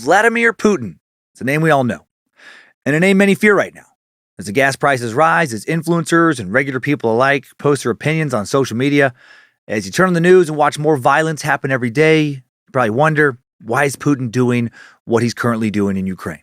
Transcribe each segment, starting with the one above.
Vladimir Putin. It's a name we all know, and a name many fear right now. As the gas prices rise, as influencers and regular people alike post their opinions on social media, as you turn on the news and watch more violence happen every day, you probably wonder, why is Putin doing what he's currently doing in Ukraine?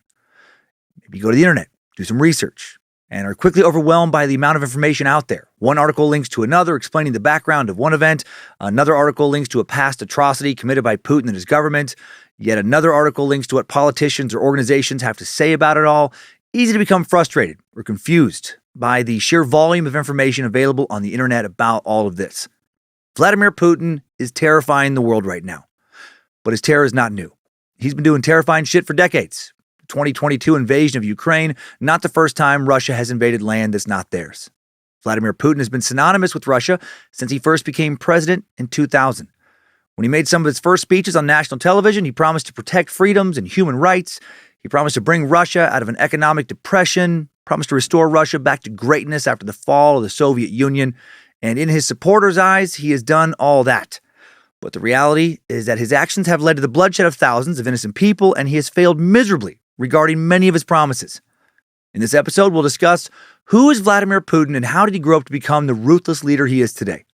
Maybe you go to the internet, do some research, and are quickly overwhelmed by the amount of information out there. One article links to another, explaining the background of one event. Another article links to a past atrocity committed by Putin and his government. Yet another article links to what politicians or organizations have to say about it all. Easy to become frustrated or confused by the sheer volume of information available on the internet about all of this. Vladimir Putin is terrifying the world right now. But his terror is not new. He's been doing terrifying shit for decades. The 2022 invasion of Ukraine, not the first time Russia has invaded land that's not theirs. Vladimir Putin has been synonymous with Russia since he first became president in 2000. When he made some of his first speeches on national television, he promised to protect freedoms and human rights. He promised to bring Russia out of an economic depression, promised to restore Russia back to greatness after the fall of the Soviet Union. And in his supporters' eyes, he has done all that. But the reality is that his actions have led to the bloodshed of thousands of innocent people, and he has failed miserably regarding many of his promises. In this episode, we'll discuss who is Vladimir Putin and how did he grow up to become the ruthless leader he is today.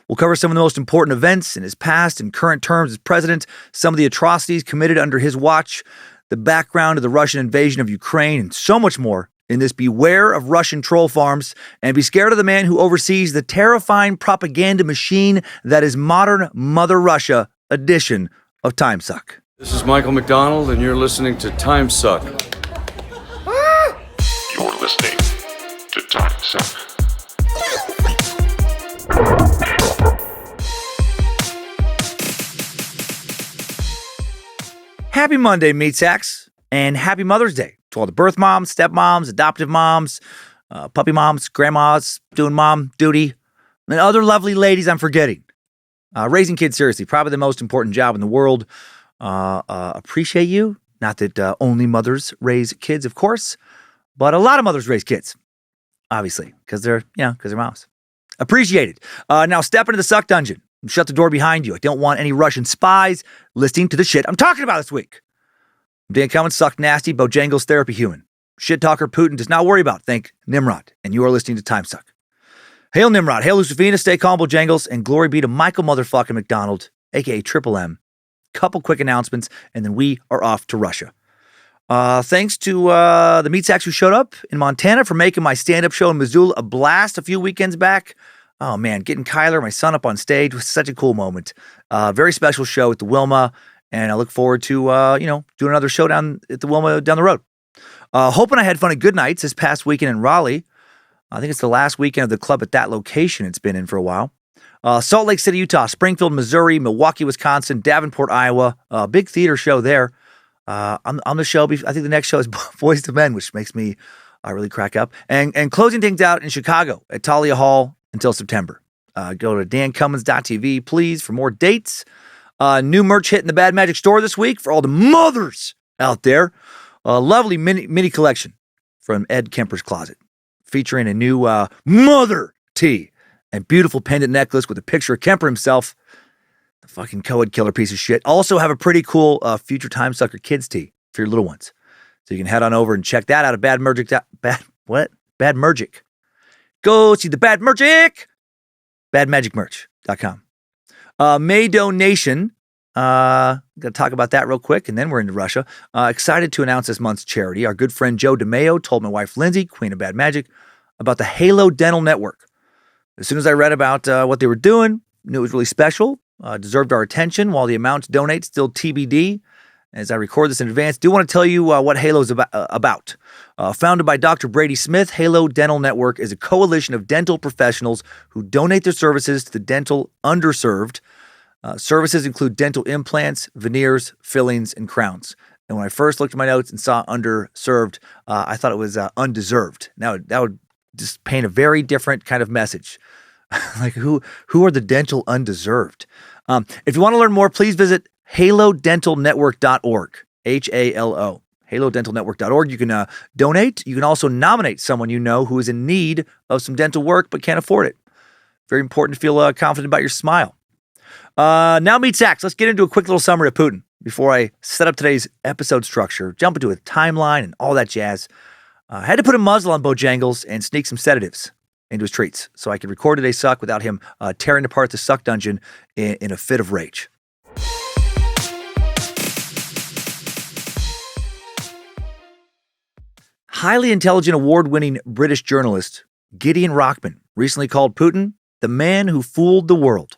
We'll cover some of the most important events in his past and current terms as president, some of the atrocities committed under his watch, the background of the Russian invasion of Ukraine, and so much more in this Beware of Russian Troll Farms, and be scared of the man who oversees the terrifying propaganda machine that is modern Mother Russia edition of Timesuck. This is Michael McDonald, and you're listening to Timesuck. You're listening to Timesuck. Happy Monday, meat sacks, and happy Mother's Day to all the birth moms, stepmoms, adoptive moms, puppy moms, grandmas doing mom duty, and other lovely ladies I'm forgetting. Raising kids, seriously, probably the most important job in the world. Appreciate you. Not that only mothers raise kids, of course, but a lot of mothers raise kids, obviously, because they're moms. Appreciated. Now step into the suck dungeon and shut the door behind you. I don't want any Russian spies listening to the shit I'm talking about this week. I'm Dan Cummins, suck nasty, Bojangles therapy human. Shit talker Putin does not worry about. Thank Nimrod. And you are listening to Timesuck. Hail Nimrod, hail Lucifina, stay calm, Bojangles, and glory be to Michael motherfucking McDonald, aka Triple M. Couple quick announcements, and then we are off to Russia. Thanks to the meat sacks who showed up in Montana for making my stand-up show in Missoula a blast a few weekends back. Oh man, getting Kyler, my son, up on stage was such a cool moment. Very special show at the Wilma, and I look forward to doing another show down at the Wilma down the road. Hoping I had fun at Good Nights this past weekend in Raleigh. I think it's the last weekend of the club at that location it's been in for a while. Salt Lake City, Utah, Springfield, Missouri, Milwaukee, Wisconsin, Davenport, Iowa. Big theater show there. On the show, I think the next show is Boys to Men, which makes me really crack up. And closing things out in Chicago at Talia Hall until September. Go to dancummins.tv, please, for more dates. New merch hit in the Bad Magic store this week for all the mothers out there. A lovely mini collection from Ed Kemper's Closet, featuring a new mother tee and beautiful pendant necklace with a picture of Kemper himself. The fucking co-ed killer piece of shit. Also have a pretty cool Future Time Sucker Kids tee for your little ones. So you can head on over and check that out at Bad Mergic. Go see the Bad Mergic. BadMagicMerch.com. May donation. Got to talk about that real quick, and then we're into Russia. Excited to announce this month's charity. Our good friend Joe DeMeo told my wife Lindsay, Queen of Bad Magic, about the Halo Dental Network. As soon as I read about what they were doing, knew it was really special, deserved our attention, while the amount to donate still TBD. As I record this in advance, do want to tell you what Halo is about. Founded by Dr. Brady Smith, Halo Dental Network is a coalition of dental professionals who donate their services to the dental underserved. Services include dental implants, veneers, fillings, and crowns. And when I first looked at my notes and saw underserved, I thought it was undeserved. Now, that would just paint a very different kind of message. Like, who are the dental undeserved? If you want to learn more, please visit halodentalnetwork.org. HALO. halodentalnetwork.org. You can donate. You can also nominate someone you know who is in need of some dental work but can't afford it. Very important to feel confident about your smile. Now, meat sacks. Let's get into a quick little summary of Putin. before I set up today's episode structure, jump into a timeline and all that jazz, I had to put a muzzle on Bojangles and sneak some sedatives into his treats so I could record today's Suck without him tearing apart the Suck dungeon in a fit of rage. Highly intelligent, award-winning British journalist Gideon Rockman recently called Putin the man who fooled the world.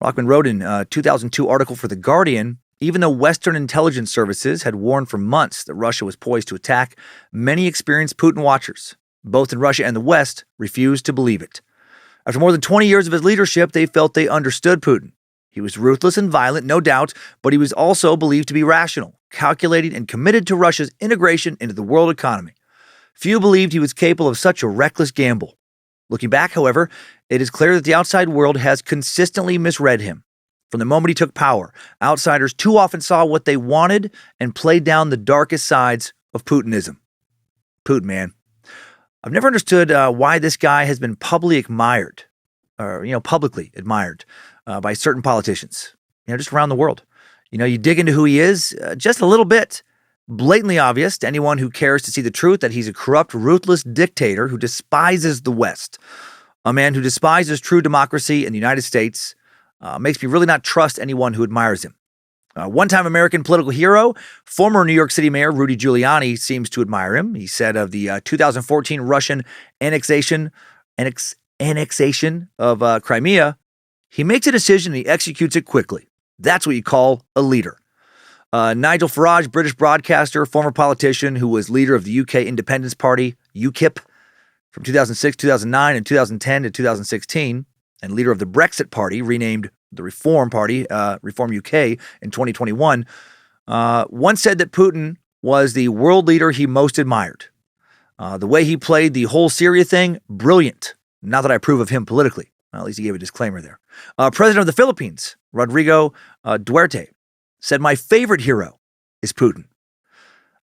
Rockman wrote in a 2002 article for The Guardian, even though Western intelligence services had warned for months that Russia was poised to attack, many experienced Putin watchers, both in Russia and the West, refused to believe it. After more than 20 years of his leadership, they felt they understood Putin. He was ruthless and violent, no doubt, but he was also believed to be rational, calculating, and committed to Russia's integration into the world economy. Few believed he was capable of such a reckless gamble. Looking back, however, it is clear that the outside world has consistently misread him. From the moment he took power, outsiders too often saw what they wanted and played down the darkest sides of Putinism. Putin, man. I've never understood why this guy has been publicly admired by certain politicians, just around the world. You dig into who he is just a little bit. Blatantly obvious to anyone who cares to see the truth that he's a corrupt, ruthless dictator who despises the West. A man who despises true democracy in the United States makes me really not trust anyone who admires him. One-time American political hero, former New York City Mayor Rudy Giuliani seems to admire him. He said of the 2014 Russian annexation of Crimea, he makes a decision and he executes it quickly. That's what you call a leader. Nigel Farage, British broadcaster, former politician who was leader of the UK Independence Party, UKIP, from 2006, 2009, and 2010 to 2016, and leader of the Brexit Party, renamed the Reform Party, Reform UK, in 2021, once said that Putin was the world leader he most admired. The way he played the whole Syria thing, brilliant. Not that I approve of him politically. Well, at least he gave a disclaimer there. President of the Philippines, Rodrigo Duterte, said, "My favorite hero is Putin."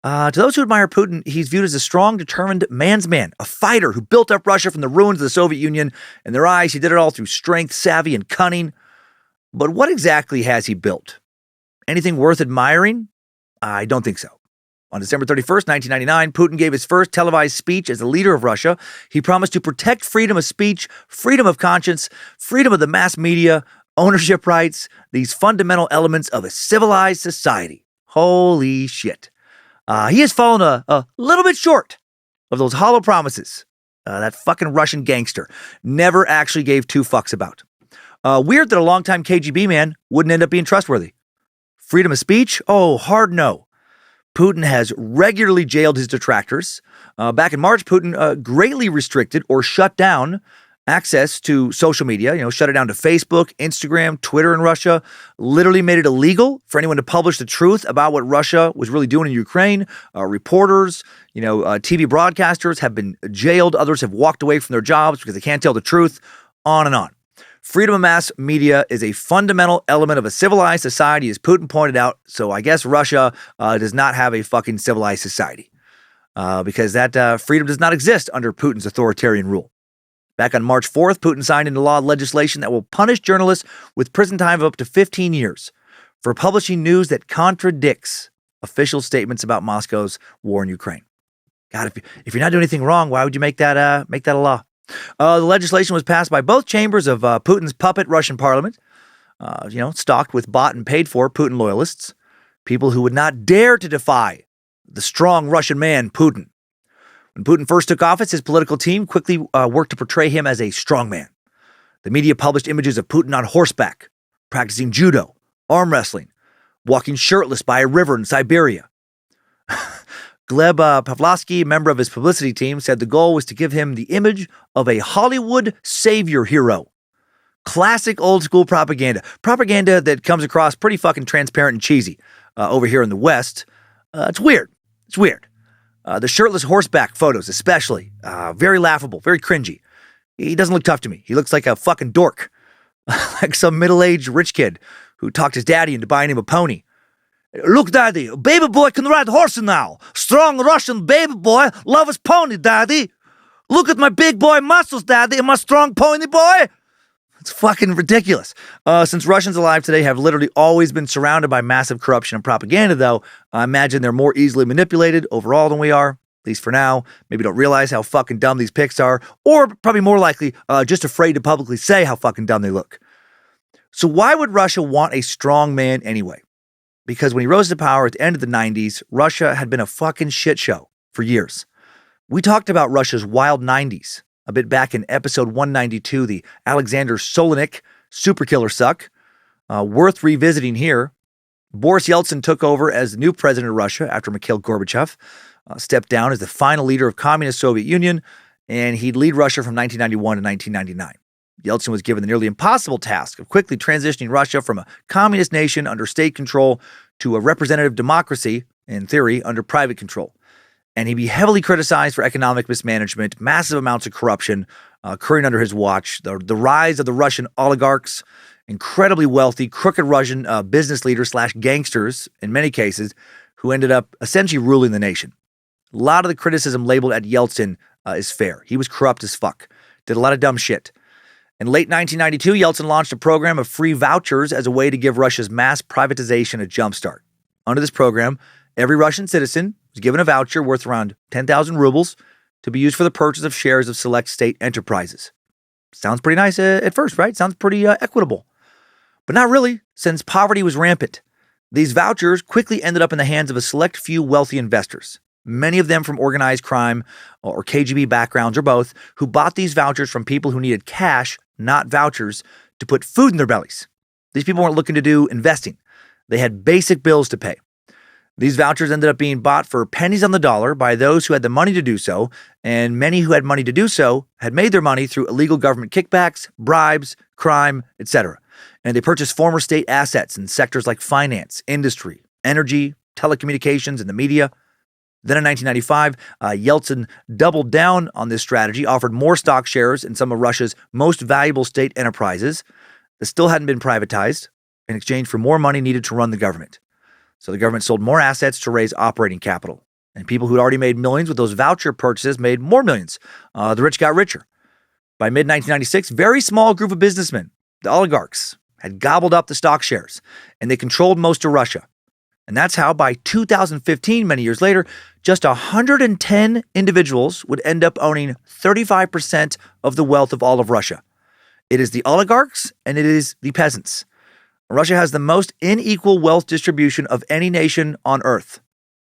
To those who admire Putin, he's viewed as a strong, determined man's man, a fighter who built up Russia from the ruins of the Soviet Union. In their eyes, he did it all through strength, savvy, and cunning. But what exactly has he built? Anything worth admiring? I don't think so. On December 31st, 1999, Putin gave his first televised speech as the leader of Russia. He promised to protect freedom of speech, freedom of conscience, freedom of the mass media, ownership rights, these fundamental elements of a civilized society. Holy shit. He has fallen a little bit short of those hollow promises that fucking Russian gangster never actually gave two fucks about. Weird that a longtime KGB man wouldn't end up being trustworthy. Freedom of speech? Oh, hard no. Putin has regularly jailed his detractors. Back in March, Putin greatly restricted or shut down access to social media, shut it down to Facebook, Instagram, Twitter in Russia, literally made it illegal for anyone to publish the truth about what Russia was really doing in Ukraine. Reporters, TV broadcasters have been jailed. Others have walked away from their jobs because they can't tell the truth, on and on. Freedom of mass media is a fundamental element of a civilized society, as Putin pointed out. So I guess Russia does not have a fucking civilized society because that freedom does not exist under Putin's authoritarian rule. Back on March 4th, Putin signed into law legislation that will punish journalists with prison time of up to 15 years for publishing news that contradicts official statements about Moscow's war in Ukraine. God, if you're not doing anything wrong, why would you make that a law? The legislation was passed by both chambers of Putin's puppet Russian parliament, stocked with bought and paid for Putin loyalists, people who would not dare to defy the strong Russian man, Putin. When Putin first took office, his political team quickly worked to portray him as a strong man. The media published images of Putin on horseback, practicing judo, arm wrestling, walking shirtless by a river in Siberia. Gleb Pavlovsky, a member of his publicity team, said the goal was to give him the image of a Hollywood savior hero. Classic old school propaganda. Propaganda that comes across pretty fucking transparent and cheesy over here in the West. It's weird. The shirtless horseback photos especially. Very laughable, very cringy. He doesn't look tough to me. He looks like a fucking dork. Like some middle-aged rich kid who talked his daddy into buying him a pony. Look, daddy, baby boy can ride horse now. Strong Russian baby boy, love his pony, daddy. Look at my big boy muscles, daddy, and my strong pony boy. It's fucking ridiculous. Since Russians alive today have literally always been surrounded by massive corruption and propaganda, though, I imagine they're more easily manipulated overall than we are, at least for now. Maybe don't realize how fucking dumb these pics are, or probably more likely, just afraid to publicly say how fucking dumb they look. So why would Russia want a strong man anyway? Because when he rose to power at the end of the 90s, Russia had been a fucking shit show for years. We talked about Russia's wild 90s a bit back in episode 192, the Alexander Solenik superkiller suck. Worth revisiting here. Boris Yeltsin took over as the new president of Russia after Mikhail Gorbachev stepped down as the final leader of communist Soviet Union, and he'd lead Russia from 1991 to 1999. Yeltsin was given the nearly impossible task of quickly transitioning Russia from a communist nation under state control to a representative democracy, in theory, under private control. And he'd be heavily criticized for economic mismanagement, massive amounts of corruption occurring under his watch, the rise of the Russian oligarchs, incredibly wealthy, crooked Russian business leaders / gangsters, in many cases, who ended up essentially ruling the nation. A lot of the criticism labeled at Yeltsin is fair. He was corrupt as fuck, did a lot of dumb shit. In late 1992, Yeltsin launched a program of free vouchers as a way to give Russia's mass privatization a jumpstart. Under this program, every Russian citizen was given a voucher worth around 10,000 rubles to be used for the purchase of shares of select state enterprises. Sounds pretty nice at first, right? Sounds pretty equitable. But not really, since poverty was rampant. These vouchers quickly ended up in the hands of a select few wealthy investors, many of them from organized crime or KGB backgrounds or both, who bought these vouchers from people who needed cash, not vouchers, to put food in their bellies. These people weren't looking to do investing. They had basic bills to pay. These vouchers ended up being bought for pennies on the dollar by those who had the money to do so, and many who had money to do so had made their money through illegal government kickbacks, bribes, crime, etc. And they purchased former state assets in sectors like finance, industry, energy, telecommunications, and the media. Then in 1995, Yeltsin doubled down on this strategy, offered more stock shares in some of Russia's most valuable state enterprises that still hadn't been privatized in exchange for more money needed to run the government. So the government sold more assets to raise operating capital. And people who'd already made millions with those voucher purchases made more millions. The rich got richer. By mid-1996, very small group of businessmen, the oligarchs, had gobbled up the stock shares, and they controlled most of Russia. And that's how by 2015, many years later, just 110 individuals would end up owning 35% of the wealth of all of Russia. It is the oligarchs and it is the peasants. Russia has the most unequal wealth distribution of any nation on earth.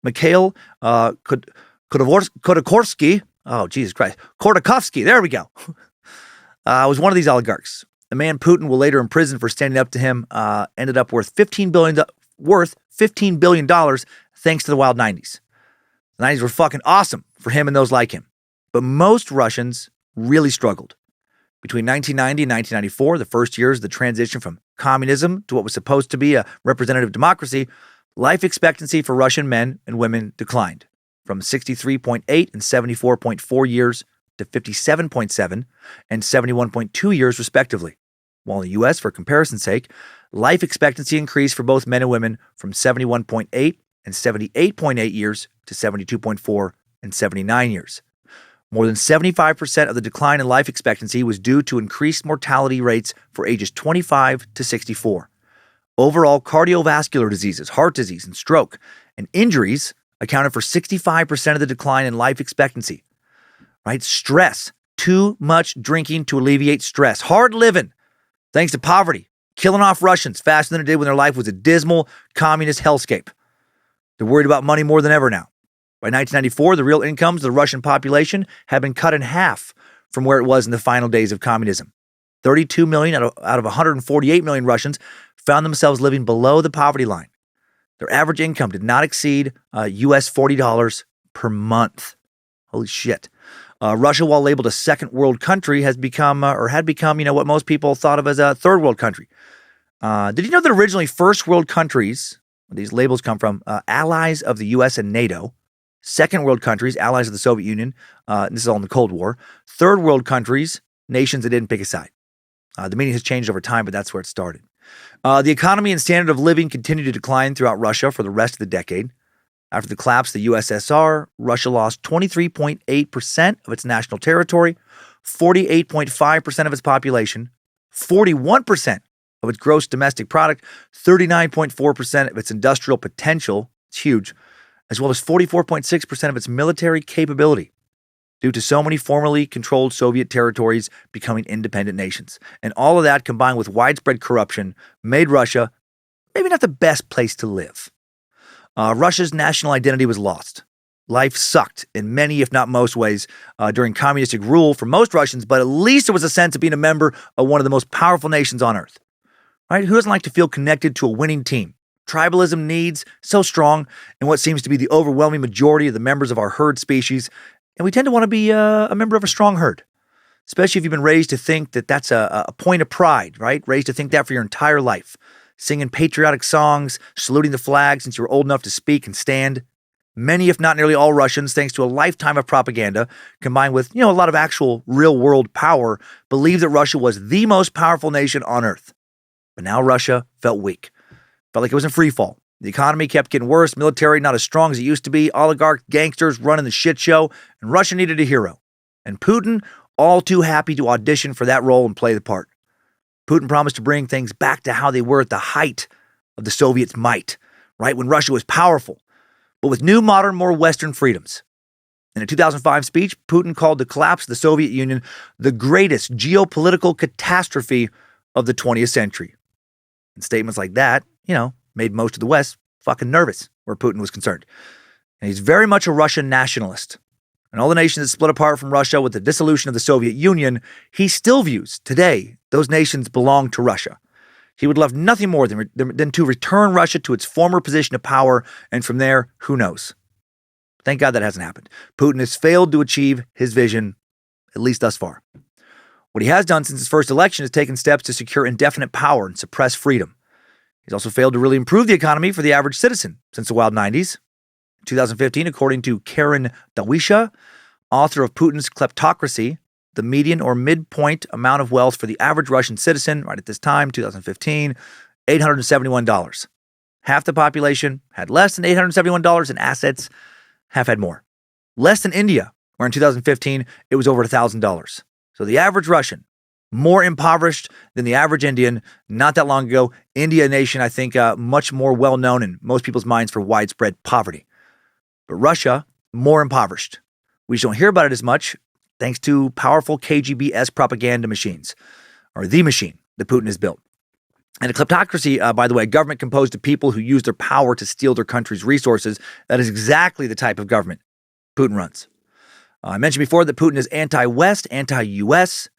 Mikhail Khodorkovsky, oh, Jesus Christ, Khodorkovsky, there we go, was one of these oligarchs. The man Putin will later imprison for standing up to him ended up worth $15 billion thanks to the wild 90s. The 90s were fucking awesome for him and those like him. But most Russians really struggled. Between 1990 and 1994, the first years of the transition from communism to what was supposed to be a representative democracy, life expectancy for Russian men and women declined from 63.8 and 74.4 years to 57.7 and 71.2 years respectively. While in the U.S., for comparison's sake, life expectancy increased for both men and women from 71.8 and 78.8 years to 72.4 and 79 years. More than 75% of the decline in life expectancy was due to increased mortality rates for ages 25 to 64. Overall, cardiovascular diseases, heart disease, and stroke, and injuries accounted for 65% of the decline in life expectancy. Right? Stress. Too much drinking to alleviate stress. Hard living. Thanks to poverty. Killing off Russians faster than it did when their life was a dismal communist hellscape. They're worried about money more than ever now. By 1994, the real incomes of the Russian population had been cut in half from where it was in the final days of communism. 32 million out of 148 million Russians found themselves living below the poverty line. Their average income did not exceed US $40 per month. Holy shit. Russia, while labeled a second world country, had become, what most people thought of as a third world country. Did you know that originally first world countries, where these labels come from, allies of the US and NATO, second world countries, allies of the Soviet Union, this is all in the Cold War, third world countries, nations that didn't pick a side. The meaning has changed over time, but that's where it started. The economy and standard of living continued to decline throughout Russia for the rest of the decade. After the collapse of the USSR, Russia lost 23.8% of its national territory, 48.5% of its population, 41% of its gross domestic product, 39.4% of its industrial potential, it's huge, as well as 44.6% of its military capability, due to so many formerly controlled Soviet territories becoming independent nations. And all of that, combined with widespread corruption, made Russia maybe not the best place to live. Russia's national identity was lost. Life sucked in many, if not most ways, during communistic rule for most Russians, but at least there was a sense of being a member of one of the most powerful nations on earth. Right? Who doesn't like to feel connected to a winning team? Tribalism needs so strong in what seems to be the overwhelming majority of the members of our herd species, and we tend to want to be a member of a strong herd, especially if you've been raised to think that that's a point of pride, right? Raised to think that for your entire life. Singing patriotic songs, saluting the flag since you were old enough to speak and stand. Many, if not nearly all Russians, thanks to a lifetime of propaganda, combined with, a lot of actual real-world power, believed that Russia was the most powerful nation on earth. But now Russia felt weak. Felt like it was in free fall. The economy kept getting worse, military not as strong as it used to be, oligarch gangsters running the shit show, and Russia needed a hero. And Putin, all too happy to audition for that role and play the part. Putin promised to bring things back to how they were at the height of the Soviets' might, right when Russia was powerful, but with new, modern, more Western freedoms. In a 2005 speech, Putin called the collapse of the Soviet Union the greatest geopolitical catastrophe of the 20th century. And statements like that, made most of the West fucking nervous where Putin was concerned. And he's very much a Russian nationalist. And all the nations that split apart from Russia with the dissolution of the Soviet Union, he still views today those nations belong to Russia. He would love nothing more than to return Russia to its former position of power, and from there, who knows? Thank God that hasn't happened. Putin has failed to achieve his vision, at least thus far. What he has done since his first election is taken steps to secure indefinite power and suppress freedom. He's also failed to really improve the economy for the average citizen since the wild 90s. In 2015, according to Karen Dawisha, author of Putin's Kleptocracy, the median or midpoint amount of wealth for the average Russian citizen, right at this time, 2015, $871. Half the population had less than $871 in assets, half had more. Less than India, where in 2015, it was over $1,000. So the average Russian, more impoverished than the average Indian not that long ago. India, a nation, I think, much more well-known in most people's minds for widespread poverty. But Russia, more impoverished. We just don't hear about it as much, thanks to powerful KGB-esque propaganda machines, or the machine that Putin has built. And a kleptocracy, by the way, a government composed of people who use their power to steal their country's resources, that is exactly the type of government Putin runs. I mentioned before that Putin is anti-West, anti-U.S.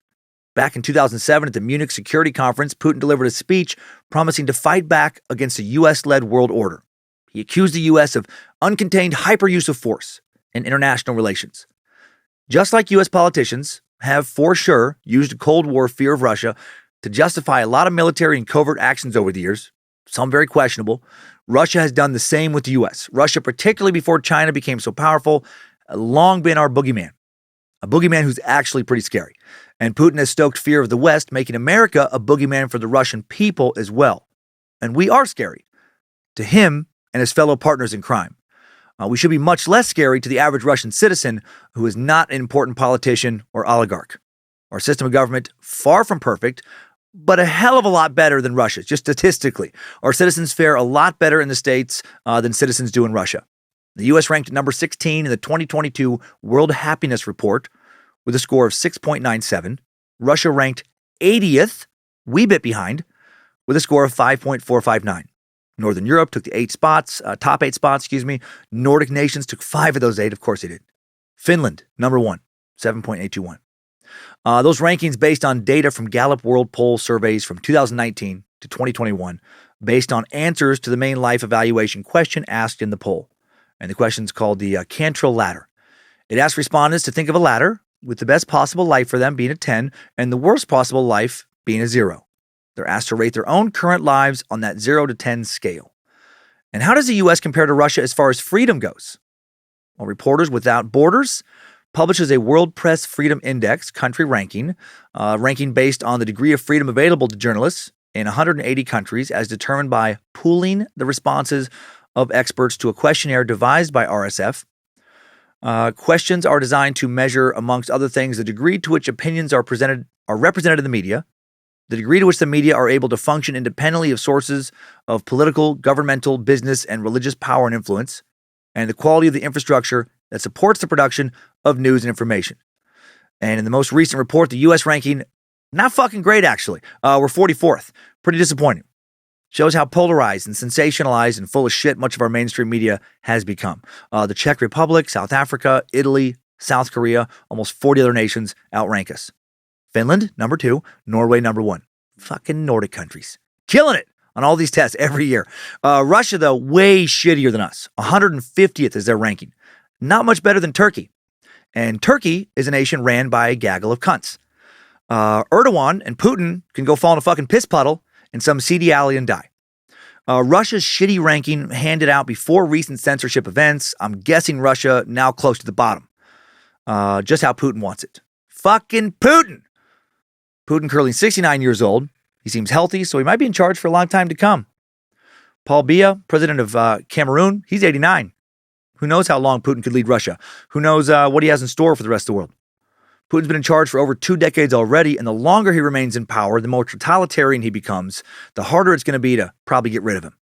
Back in 2007 at the Munich Security Conference, Putin delivered a speech promising to fight back against a U.S.-led world order. He accused the U.S. of uncontained hyper-use of force in international relations. Just like U.S. politicians have for sure used a Cold War fear of Russia to justify a lot of military and covert actions over the years, some very questionable, Russia has done the same with the U.S. Russia, particularly before China became so powerful, has long been our boogeyman. A boogeyman who's actually pretty scary. And Putin has stoked fear of the West, making America a boogeyman for the Russian people as well. And we are scary to him and his fellow partners in crime. We should be much less scary to the average Russian citizen who is not an important politician or oligarch. Our system of government, far from perfect, but a hell of a lot better than Russia's, just statistically. Our citizens fare a lot better in the States than citizens do in Russia. The U.S. ranked number 16 in the 2022 World Happiness Report with a score of 6.97. Russia ranked 80th, wee bit behind, with a score of 5.459. Northern Europe took the top 8 spots. Nordic nations took 5 of those 8. Of course they did. Finland, number 1, 7.821. Those rankings based on data from Gallup World Poll surveys from 2019 to 2021, based on answers to the main life evaluation question asked in the poll. And the question's called the Cantrell Ladder. It asks respondents to think of a ladder with the best possible life for them being a 10 and the worst possible life being a 0. They're asked to rate their own current lives on that 0 to 10 scale. And how does the U.S. compare to Russia as far as freedom goes? Well, Reporters Without Borders publishes a World Press Freedom Index country ranking, ranking based on the degree of freedom available to journalists in 180 countries as determined by pooling the responses of experts to a questionnaire devised by RSF. Questions are designed to measure, amongst other things, the degree to which opinions are represented in the media, the degree to which the media are able to function independently of sources of political, governmental, business, and religious power and influence, and the quality of the infrastructure that supports the production of news and information. And in the most recent report, the U.S. ranking, not fucking great, actually. We're 44th. Pretty disappointing. Shows how polarized and sensationalized and full of shit much of our mainstream media has become. The Czech Republic, South Africa, Italy, South Korea, almost 40 other nations outrank us. Finland, number 2. Norway, number 1. Fucking Nordic countries. Killing it on all these tests every year. Russia, though, way shittier than us. 150th is their ranking. Not much better than Turkey. And Turkey is a nation ran by a gaggle of cunts. Erdogan and Putin can go fall in a fucking piss puddle in some seedy alley and die. Russia's shitty ranking handed out before recent censorship events. I'm guessing Russia now close to the bottom. Just how Putin wants it. Fucking Putin! Putin currently 69 years old. He seems healthy, so he might be in charge for a long time to come. Paul Biya, president of Cameroon, he's 89. Who knows how long Putin could lead Russia? Who knows what he has in store for the rest of the world? Putin's been in charge for over 2 decades already, and the longer he remains in power, the more totalitarian he becomes, the harder it's going to be to probably get rid of him.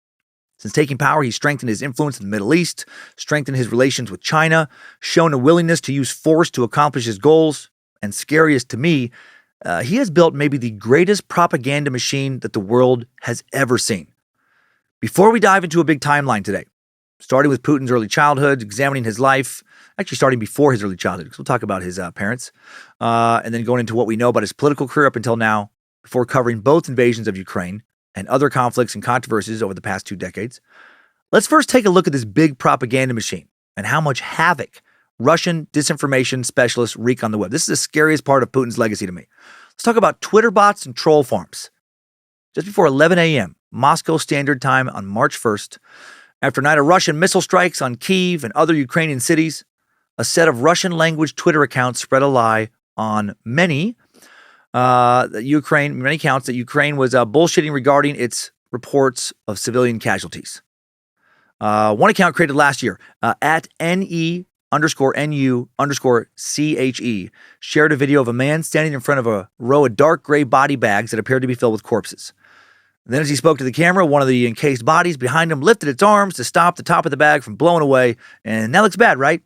Since taking power, he's strengthened his influence in the Middle East, strengthened his relations with China, shown a willingness to use force to accomplish his goals, and scariest to me, he has built maybe the greatest propaganda machine that the world has ever seen. Before we dive into a big timeline today, starting with Putin's early childhood, examining his life, actually starting before his early childhood, because we'll talk about his parents, and then going into what we know about his political career up until now, before covering both invasions of Ukraine and other conflicts and controversies over the past 2 decades. Let's first take a look at this big propaganda machine and how much havoc Russian disinformation specialists wreak on the web. This is the scariest part of Putin's legacy to me. Let's talk about Twitter bots and troll farms. Just before 11 a.m., Moscow Standard Time on March 1st, after a night of Russian missile strikes on Kyiv and other Ukrainian cities, a set of Russian-language Twitter accounts spread a lie on many accounts that Ukraine was bullshitting regarding its reports of civilian casualties. One account created last year, at NE_NU_CHE, shared a video of a man standing in front of a row of dark gray body bags that appeared to be filled with corpses. And then as he spoke to the camera, one of the encased bodies behind him lifted its arms to stop the top of the bag from blowing away. And that looks bad, right?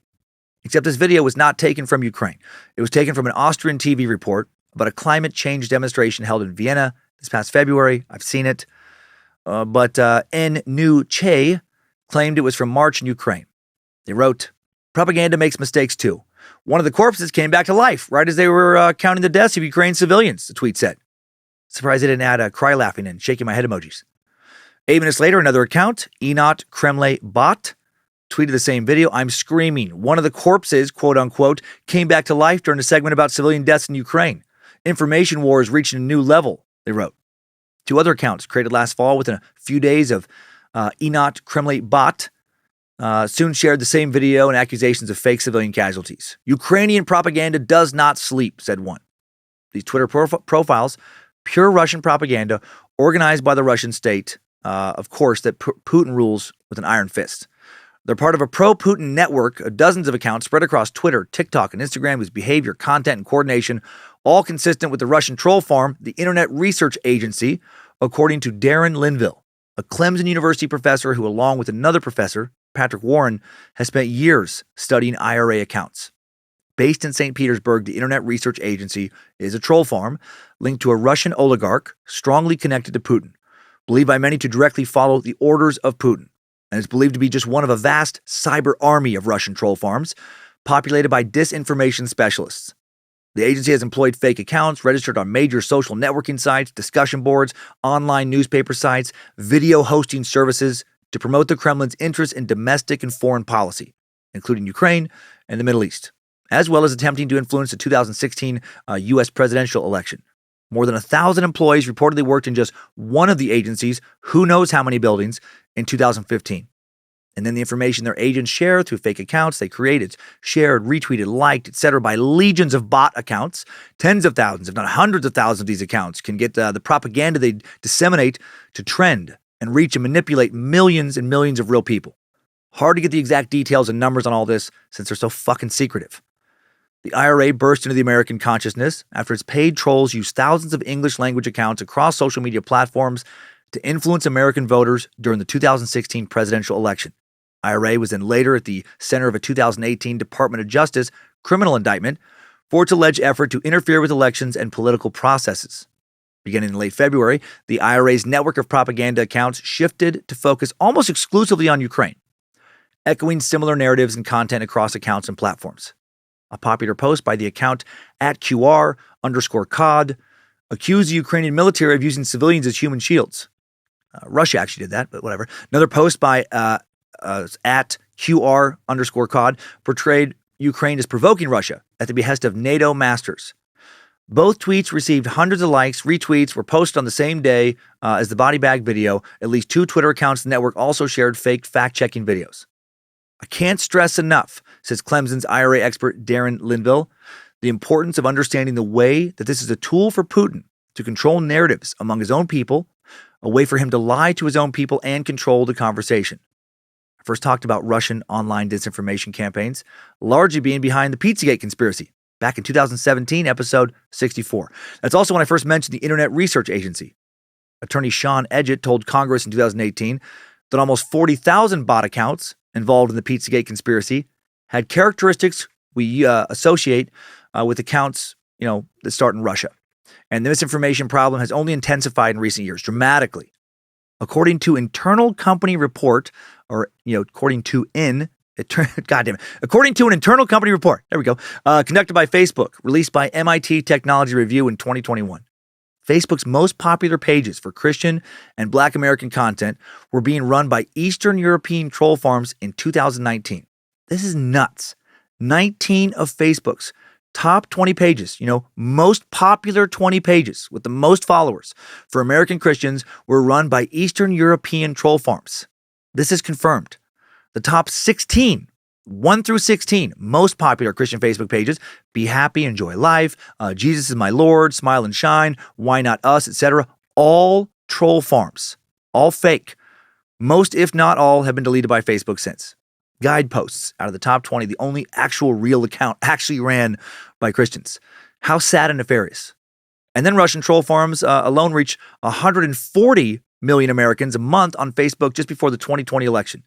Except this video was not taken from Ukraine. It was taken from an Austrian TV report about a climate change demonstration held in Vienna this past February. I've seen it. But N. Che claimed it was from March in Ukraine. They wrote, "Propaganda makes mistakes too. One of the corpses came back to life right as they were counting the deaths of Ukraine civilians," the tweet said. Surprised they didn't add a cry laughing and shaking my head emojis. 8 minutes later, another account, Enot Kremlin Bot, tweeted the same video. "I'm screaming. One of the corpses, quote unquote, came back to life during a segment about civilian deaths in Ukraine. Information war is reaching a new level," they wrote. 2 other accounts created last fall within a few days of Enot Kremlin Bot soon shared the same video and accusations of fake civilian casualties. "Ukrainian propaganda does not sleep," said one. These Twitter profiles, pure Russian propaganda, organized by the Russian state, of course, that Putin rules with an iron fist. They're part of a pro-Putin network of dozens of accounts spread across Twitter, TikTok, and Instagram whose behavior, content, and coordination all consistent with the Russian troll farm, the Internet Research Agency, according to Darren Linville, a Clemson University professor who, along with another professor, Patrick Warren, has spent years studying IRA accounts. Based in St. Petersburg, the Internet Research Agency is a troll farm linked to a Russian oligarch strongly connected to Putin, believed by many to directly follow the orders of Putin, and is believed to be just one of a vast cyber army of Russian troll farms populated by disinformation specialists. The agency has employed fake accounts registered on major social networking sites, discussion boards, online newspaper sites, video hosting services to promote the Kremlin's interests in domestic and foreign policy, including Ukraine and the Middle East, as well as attempting to influence the 2016 U.S. presidential election. More than 1,000 employees reportedly worked in just one of the agency's who knows how many buildings in 2015. And then the information their agents share through fake accounts they created, shared, retweeted, liked, etc. by legions of bot accounts. Tens of thousands, if not hundreds of thousands of these accounts can get the propaganda they disseminate to trend and reach and manipulate millions and millions of real people. Hard to get the exact details and numbers on all this since they're so fucking secretive. The IRA burst into the American consciousness after its paid trolls used thousands of English language accounts across social media platforms to influence American voters during the 2016 presidential election. IRA was then later at the center of a 2018 Department of Justice criminal indictment for its alleged effort to interfere with elections and political processes. Beginning in late February, the IRA's network of propaganda accounts shifted to focus almost exclusively on Ukraine, echoing similar narratives and content across accounts and platforms. A popular post by the account @QR_COD accused the Ukrainian military of using civilians as human shields. Russia actually did that, but whatever. Another post by @QR_COD portrayed Ukraine as provoking Russia at the behest of NATO masters. Both tweets received hundreds of likes, retweets, were posted on the same day as the body bag video. At least 2 Twitter accounts in the network also shared fake fact-checking videos. I can't stress enough, says Clemson's IRA expert Darren Linville, the importance of understanding the way that this is a tool for Putin to control narratives among his own people, a way for him to lie to his own people and control the conversation. I first talked about Russian online disinformation campaigns largely being behind the Pizzagate conspiracy back in 2017, episode 64. That's also when I first mentioned the Internet Research Agency. Attorney Sean Edgett told Congress in 2018 that almost 40,000 bot accounts involved in the Pizzagate conspiracy had characteristics we associate with accounts, that start in Russia. And the misinformation problem has only intensified in recent years, dramatically. According to internal company report, according to an internal company report, conducted by Facebook, released by MIT Technology Review in 2021. Facebook's most popular pages for Christian and Black American content were being run by Eastern European troll farms in 2019. This is nuts. 19 of Facebook's top 20 pages, most popular 20 pages with the most followers for American Christians were run by Eastern European troll farms. This is confirmed. The top 16, 1 through 16, most popular Christian Facebook pages, Be Happy, Enjoy Life, Jesus is My Lord, Smile and Shine, Why Not Us, etc., all troll farms, all fake. Most, if not all, have been deleted by Facebook since. Guideposts out of the top 20, the only actual real account actually ran by Christians. How sad and nefarious. And then Russian troll farms alone reach 140 million Americans a month on Facebook just before the 2020 election.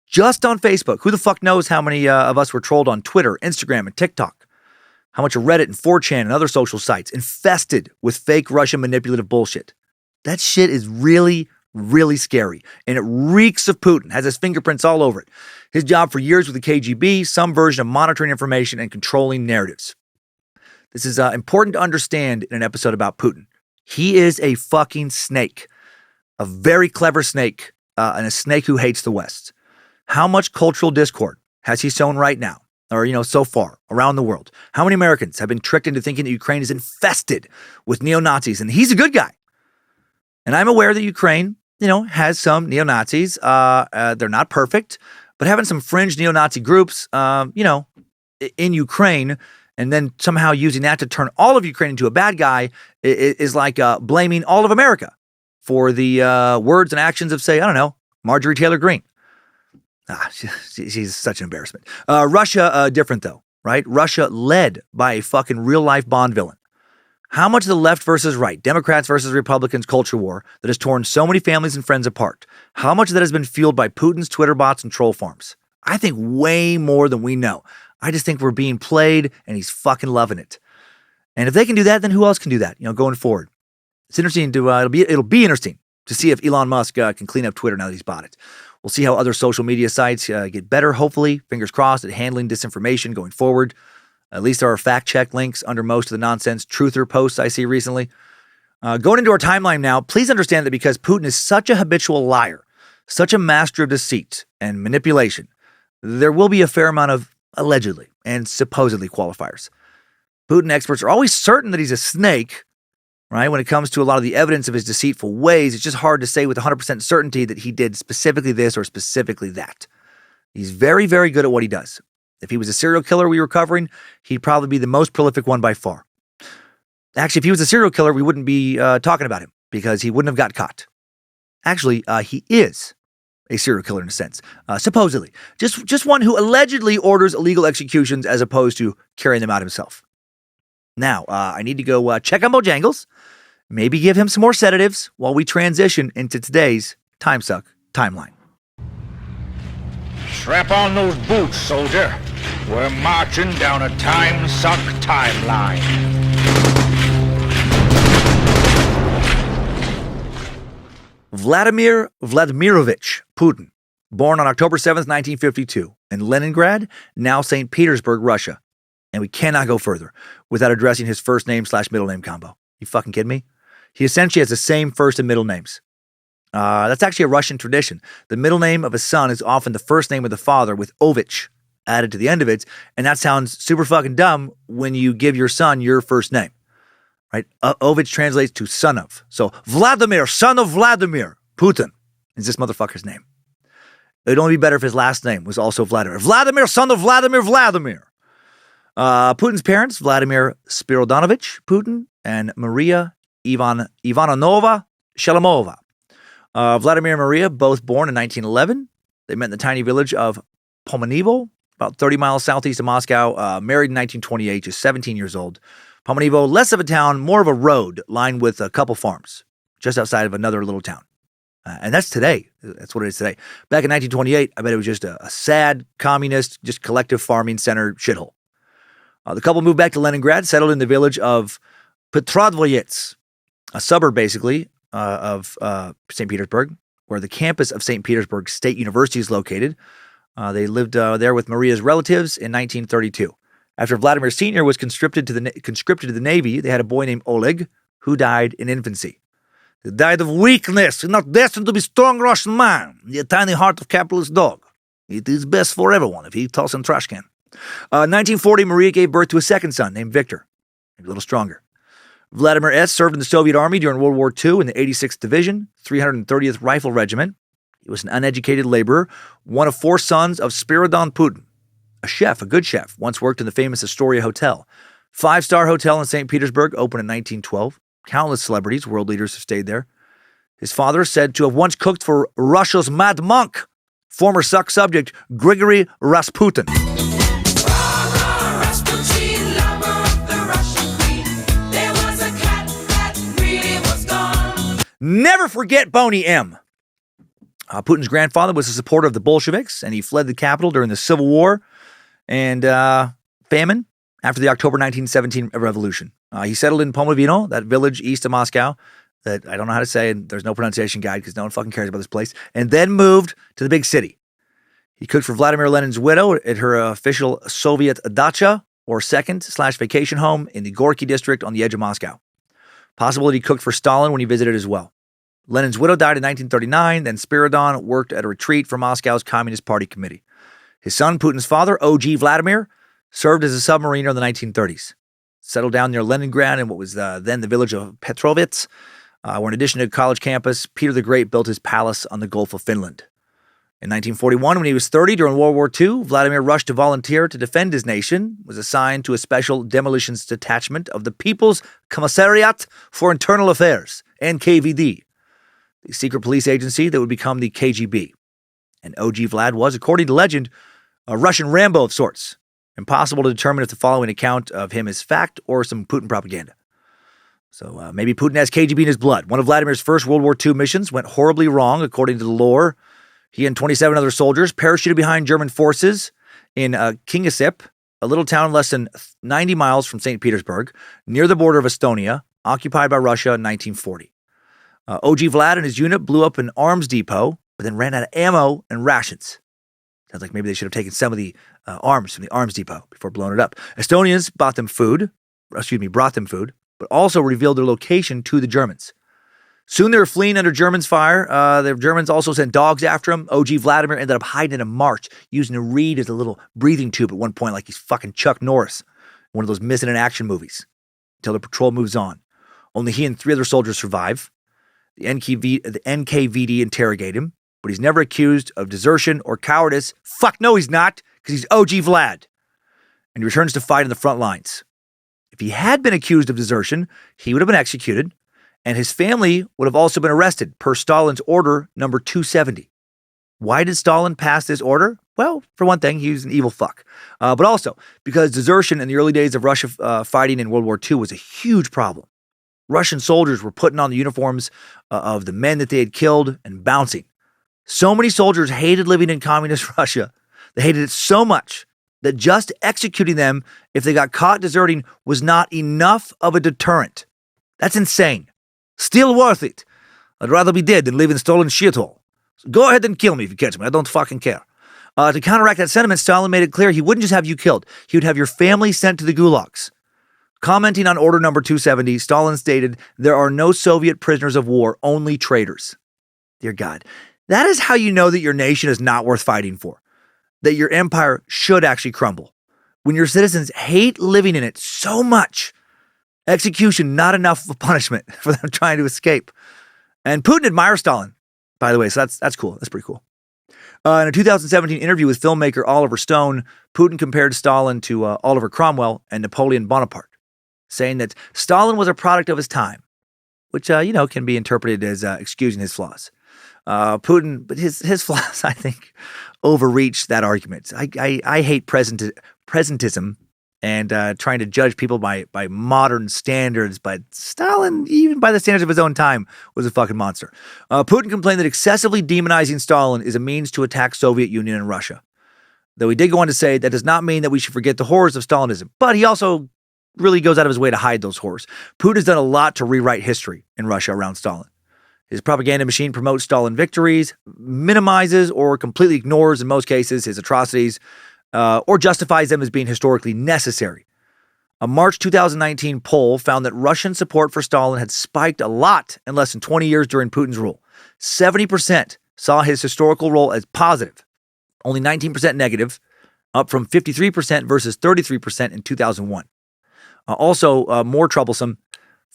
Just on Facebook. Who the fuck knows how many of us were trolled on Twitter, Instagram, and TikTok? How much of Reddit and 4chan and other social sites infested with fake Russian manipulative bullshit? That shit is really, really scary. And it reeks of Putin, has his fingerprints all over it. His job for years with the KGB, some version of monitoring information and controlling narratives. This is important to understand in an episode about Putin. He is a fucking snake. A very clever snake, and a snake who hates the West. How much cultural discord has he sown right now, or, so far around the world? How many Americans have been tricked into thinking that Ukraine is infested with neo-Nazis and he's a good guy? And I'm aware that Ukraine, has some neo-Nazis. They're not perfect, but having some fringe neo-Nazi groups, in Ukraine, and then somehow using that to turn all of Ukraine into a bad guy is like blaming all of America for the words and actions of, say, Marjorie Taylor Greene. She's such an embarrassment. Russia, different though, right? Russia led by a fucking real-life Bond villain. How much of the left versus right, Democrats versus Republicans culture war that has torn so many families and friends apart, how much of that has been fueled by Putin's Twitter bots and troll farms? I think way more than we know. I just think we're being played and he's fucking loving it. And if they can do that, then who else can do that, going forward? It's interesting to, it'll be interesting to see if Elon Musk can clean up Twitter now that he's bought it. We'll see how other social media sites get better, hopefully, fingers crossed, at handling disinformation going forward. At least there are fact-check links under most of the nonsense truther posts I see recently. Going into our timeline now, please understand that because Putin is such a habitual liar, such a master of deceit and manipulation, there will be a fair amount of allegedly and supposedly qualifiers. Putin experts are always certain that he's a snake, right? When it comes to a lot of the evidence of his deceitful ways, it's just hard to say with 100% certainty that he did specifically this or specifically that. He's very, very good at what he does. If he was a serial killer we were covering, he'd probably be the most prolific one by far. Actually, if he was a serial killer, we wouldn't be talking about him because he wouldn't have got caught. Actually, he is a serial killer in a sense, supposedly. Just one who allegedly orders illegal executions as opposed to carrying them out himself. Now, I need to go check on Bojangles, maybe give him some more sedatives while we transition into today's Timesuck timeline. Strap on those boots, soldier. We're marching down a Timesuck timeline. Vladimir Vladimirovich Putin, born on October 7th, 1952, in Leningrad, now St. Petersburg, Russia. And we cannot go further without addressing his first name / middle name combo. You fucking kidding me? He essentially has the same first and middle names. That's actually a Russian tradition. The middle name of a son is often the first name of the father with Ovich added to the end of it. And that sounds super fucking dumb when you give your son your first name, right? Ovich translates to son of. So Vladimir, son of Vladimir Putin is this motherfucker's name. It'd only be better if his last name was also Vladimir. Vladimir, son of Vladimir. Putin's parents, Vladimir Spiridonovich Putin and Maria Ivanova Shelemova. Vladimir and Maria, both born in 1911. They met in the tiny village of Pomanivo, about 30 miles southeast of Moscow, married in 1928, just 17 years old. Pomanivo, less of a town, more of a road lined with a couple farms, just outside of another little town. And that's today. That's what it is today. Back in 1928, I bet it was just a sad, communist, just collective farming center shithole. The couple moved back to Leningrad, settled in the village of Petrodvoyets, a suburb, basically, of St. Petersburg, where the campus of St. Petersburg State University is located. They lived there with Maria's relatives in 1932. After Vladimir Sr. was conscripted to the Navy, they had a boy named Oleg, who died in infancy. He died of weakness, not destined to be strong Russian man, the tiny heart of capitalist dog. It is best for everyone if he tosses in trash can. 1940, Maria gave birth to a second son named Victor, maybe a little stronger. Vladimir S. served in the Soviet Army during World War II in the 86th Division, 330th Rifle Regiment. He was an uneducated laborer, one of 4 sons of Spiridon Putin. A chef, a good chef, once worked in the famous Astoria Hotel. 5-star hotel in St. Petersburg, opened in 1912. Countless celebrities, world leaders have stayed there. His father said to have once cooked for Russia's mad monk, former Suck subject Grigory Rasputin. Never forget Boney M. Putin's grandfather was a supporter of the Bolsheviks, and he fled the capital during the Civil War and famine after the October 1917 revolution. He settled in Pomovino, that village east of Moscow that I don't know how to say, and there's no pronunciation guide because no one fucking cares about this place, and then moved to the big city. He cooked for Vladimir Lenin's widow at her official Soviet dacha, or second/vacation home in the Gorky district on the edge of Moscow. Possible that he cooked for Stalin when he visited as well. Lenin's widow died in 1939, then Spiridon worked at a retreat for Moscow's Communist Party committee. His son, Putin's father, O.G. Vladimir, served as a submariner in the 1930s. Settled down near Leningrad in what was then the village of Petrovets, where in addition to a college campus, Peter the Great built his palace on the Gulf of Finland. In 1941, when he was 30 during World War II, Vladimir rushed to volunteer to defend his nation, was assigned to a special demolitions detachment of the People's Commissariat for Internal Affairs, NKVD, the secret police agency that would become the KGB. And O.G. Vlad was, according to legend, a Russian Rambo of sorts. Impossible to determine if the following account of him is fact or some Putin propaganda. So maybe Putin has KGB in his blood. One of Vladimir's first World War II missions went horribly wrong, according to the lore. He and 27 other soldiers parachuted behind German forces in Kingisepp, a little town less than 90 miles from St. Petersburg, near the border of Estonia, occupied by Russia in 1940. O.G. Vlad and his unit blew up an arms depot, but then ran out of ammo and rations. Sounds like maybe they should have taken some of the arms from the arms depot before blowing it up. Estonians brought them food, but also revealed their location to the Germans. Soon they were fleeing under Germans' fire. The Germans also sent dogs after him. O.G. Vladimir ended up hiding in a marsh, using a reed as a little breathing tube at one point, like he's fucking Chuck Norris, one of those missing in action movies, until the patrol moves on. Only he and 3 other soldiers survive. The NKVD interrogate him, but he's never accused of desertion or cowardice. Fuck no, he's not, because he's O.G. Vlad. And he returns to fight in the front lines. If he had been accused of desertion, he would have been executed, and his family would have also been arrested per Stalin's order number 270. Why did Stalin pass this order? Well, for one thing, he was an evil fuck. But also because desertion in the early days of Russia fighting in World War II was a huge problem. Russian soldiers were putting on the uniforms of the men that they had killed and bouncing. So many soldiers hated living in communist Russia. They hated it so much that just executing them if they got caught deserting was not enough of a deterrent. That's insane. Still worth it. I'd rather be dead than live in stolen shithole. So go ahead and kill me if you catch me. I don't fucking care. To counteract that sentiment, Stalin made it clear he wouldn't just have you killed. He would have your family sent to the gulags. Commenting on Order Number 270, Stalin stated, "There are no Soviet prisoners of war, only traitors." Dear God, that is how you know that your nation is not worth fighting for. That your empire should actually crumble. When your citizens hate living in it so much, execution not enough of a punishment for them trying to escape. And Putin admires Stalin, by the way, so that's cool. That's pretty cool. In a 2017 interview with filmmaker Oliver Stone, Putin compared Stalin to Oliver Cromwell and Napoleon Bonaparte, saying that Stalin was a product of his time, which, can be interpreted as excusing his flaws. Putin, but his flaws, I think, overreach that argument. I hate presentism and trying to judge people by modern standards, but Stalin, even by the standards of his own time, was a fucking monster. Putin complained that excessively demonizing Stalin is a means to attack Soviet Union and Russia. Though he did go on to say that does not mean that we should forget the horrors of Stalinism, but he also really goes out of his way to hide those horrors. Putin has done a lot to rewrite history in Russia around Stalin. His propaganda machine promotes Stalin victories, minimizes or completely ignores, in most cases, his atrocities, or justifies them as being historically necessary. A March 2019 poll found that Russian support for Stalin had spiked a lot in less than 20 years during Putin's rule. 70% saw his historical role as positive, only 19% negative, up from 53% versus 33% in 2001. Also, more troublesome,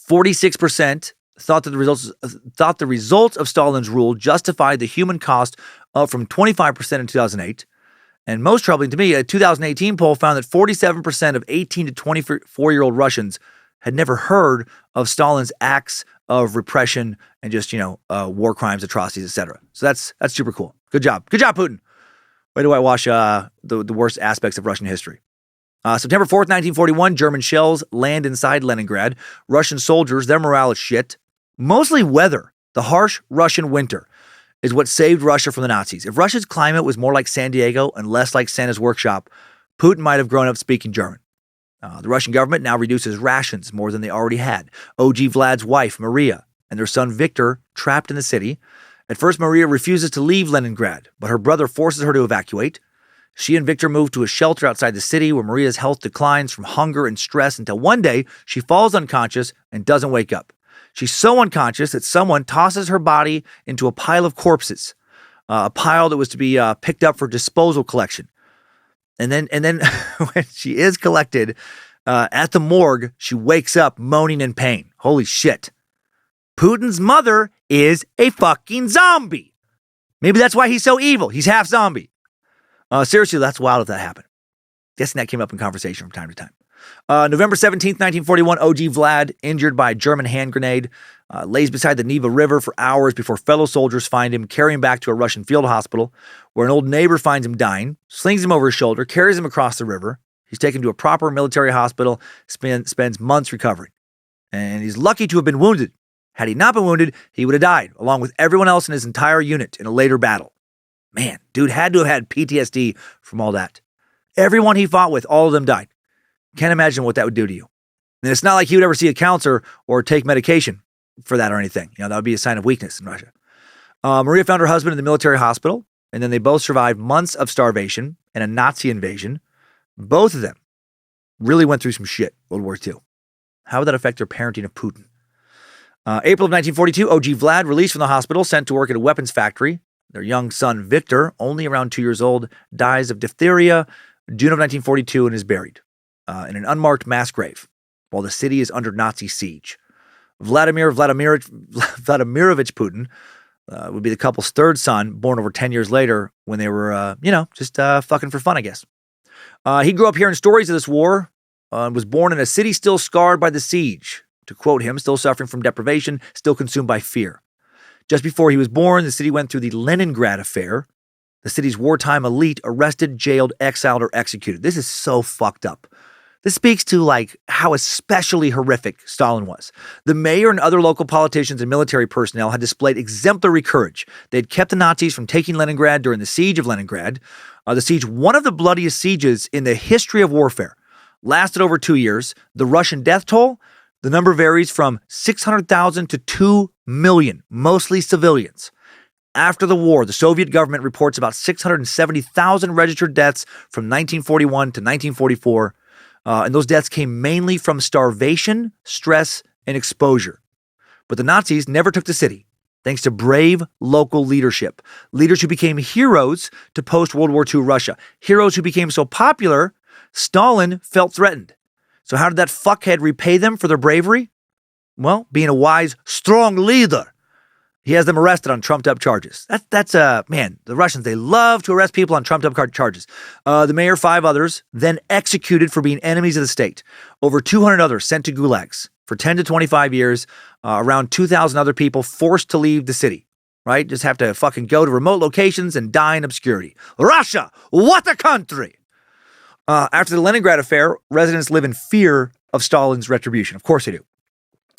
46% thought that the results of Stalin's rule justified the human cost, up from 25% in 2008. And most troubling to me, a 2018 poll found that 47% of 18 to 24-year-old Russians had never heard of Stalin's acts of repression and just, war crimes, atrocities, etc. So that's super cool. Good job. Good job, Putin. Way to whitewash the worst aspects of Russian history. September 4th, 1941, German shells land inside Leningrad. Russian soldiers, their morale is shit. Mostly weather. The harsh Russian winter is what saved Russia from the Nazis. If Russia's climate was more like San Diego and less like Santa's workshop, Putin might have grown up speaking German. The Russian government now reduces rations more than they already had. OG Vlad's wife, Maria, and their son Victor trapped in the city. At first, Maria refuses to leave Leningrad, but her brother forces her to evacuate. She and Victor move to a shelter outside the city where Maria's health declines from hunger and stress until one day she falls unconscious and doesn't wake up. She's so unconscious that someone tosses her body into a pile of corpses, a pile that was to be picked up for disposal collection. And then when she is collected at the morgue, she wakes up moaning in pain. Holy shit. Putin's mother is a fucking zombie. Maybe that's why he's so evil. He's half zombie. Seriously, that's wild if that happened. Guessing that came up in conversation from time to time. November 17th, 1941, OG Vlad, injured by a German hand grenade, lays beside the Neva River for hours before fellow soldiers find him, carry him back to a Russian field hospital, where an old neighbor finds him dying, slings him over his shoulder, carries him across the river. He's taken to a proper military hospital, spends months recovering. And he's lucky to have been wounded. Had he not been wounded, he would have died, along with everyone else in his entire unit in a later battle. Man, dude had to have had PTSD from all that. Everyone he fought with, all of them died. Can't imagine what that would do to you. And it's not like he would ever see a counselor or take medication for that or anything. That would be a sign of weakness in Russia. Maria found her husband in the military hospital, and then they both survived months of starvation and a Nazi invasion. Both of them really went through some shit, World War II. How would that affect their parenting of Putin? April of 1942, OG Vlad, released from the hospital, sent to work at a weapons factory. Their young son, Victor, only around 2 years old, dies of diphtheria June of 1942 and is buried in an unmarked mass grave while the city is under Nazi siege. Vladimir Vladimirovich Putin would be the couple's third son, born over 10 years later when they were, just fucking for fun, I guess. He grew up hearing stories of this war and was born in a city still scarred by the siege. To quote him, still suffering from deprivation, still consumed by fear. Just before he was born, the city went through the Leningrad affair, The city's wartime elite arrested, jailed, exiled, or executed. This is so fucked up. This speaks to how especially horrific Stalin was. The mayor and other local politicians and military personnel had displayed exemplary courage. They had kept the Nazis from taking Leningrad during the siege of Leningrad. The siege, one of the bloodiest sieges in the history of warfare, lasted over 2 years. The Russian death toll, the number varies from 600,000 to 2 million, mostly civilians. After the war, the Soviet government reports about 670,000 registered deaths from 1941 to 1944. And those deaths came mainly from starvation, stress, and exposure. But the Nazis never took the city, thanks to brave local leadership. Leaders who became heroes to post-World War II Russia. Heroes who became so popular, Stalin felt threatened. So how did that fuckhead repay them for their bravery? Well, being a wise, strong leader. He has them arrested on trumped-up charges. Man, the Russians, they love to arrest people on trumped-up charges. The mayor, 5 others, then executed for being enemies of the state. Over 200 others sent to gulags for 10 to 25 years. Around 2,000 other people forced to leave the city, right? Just have to fucking go to remote locations and die in obscurity. Russia, what a country! After the Leningrad affair, residents live in fear of Stalin's retribution. Of course they do.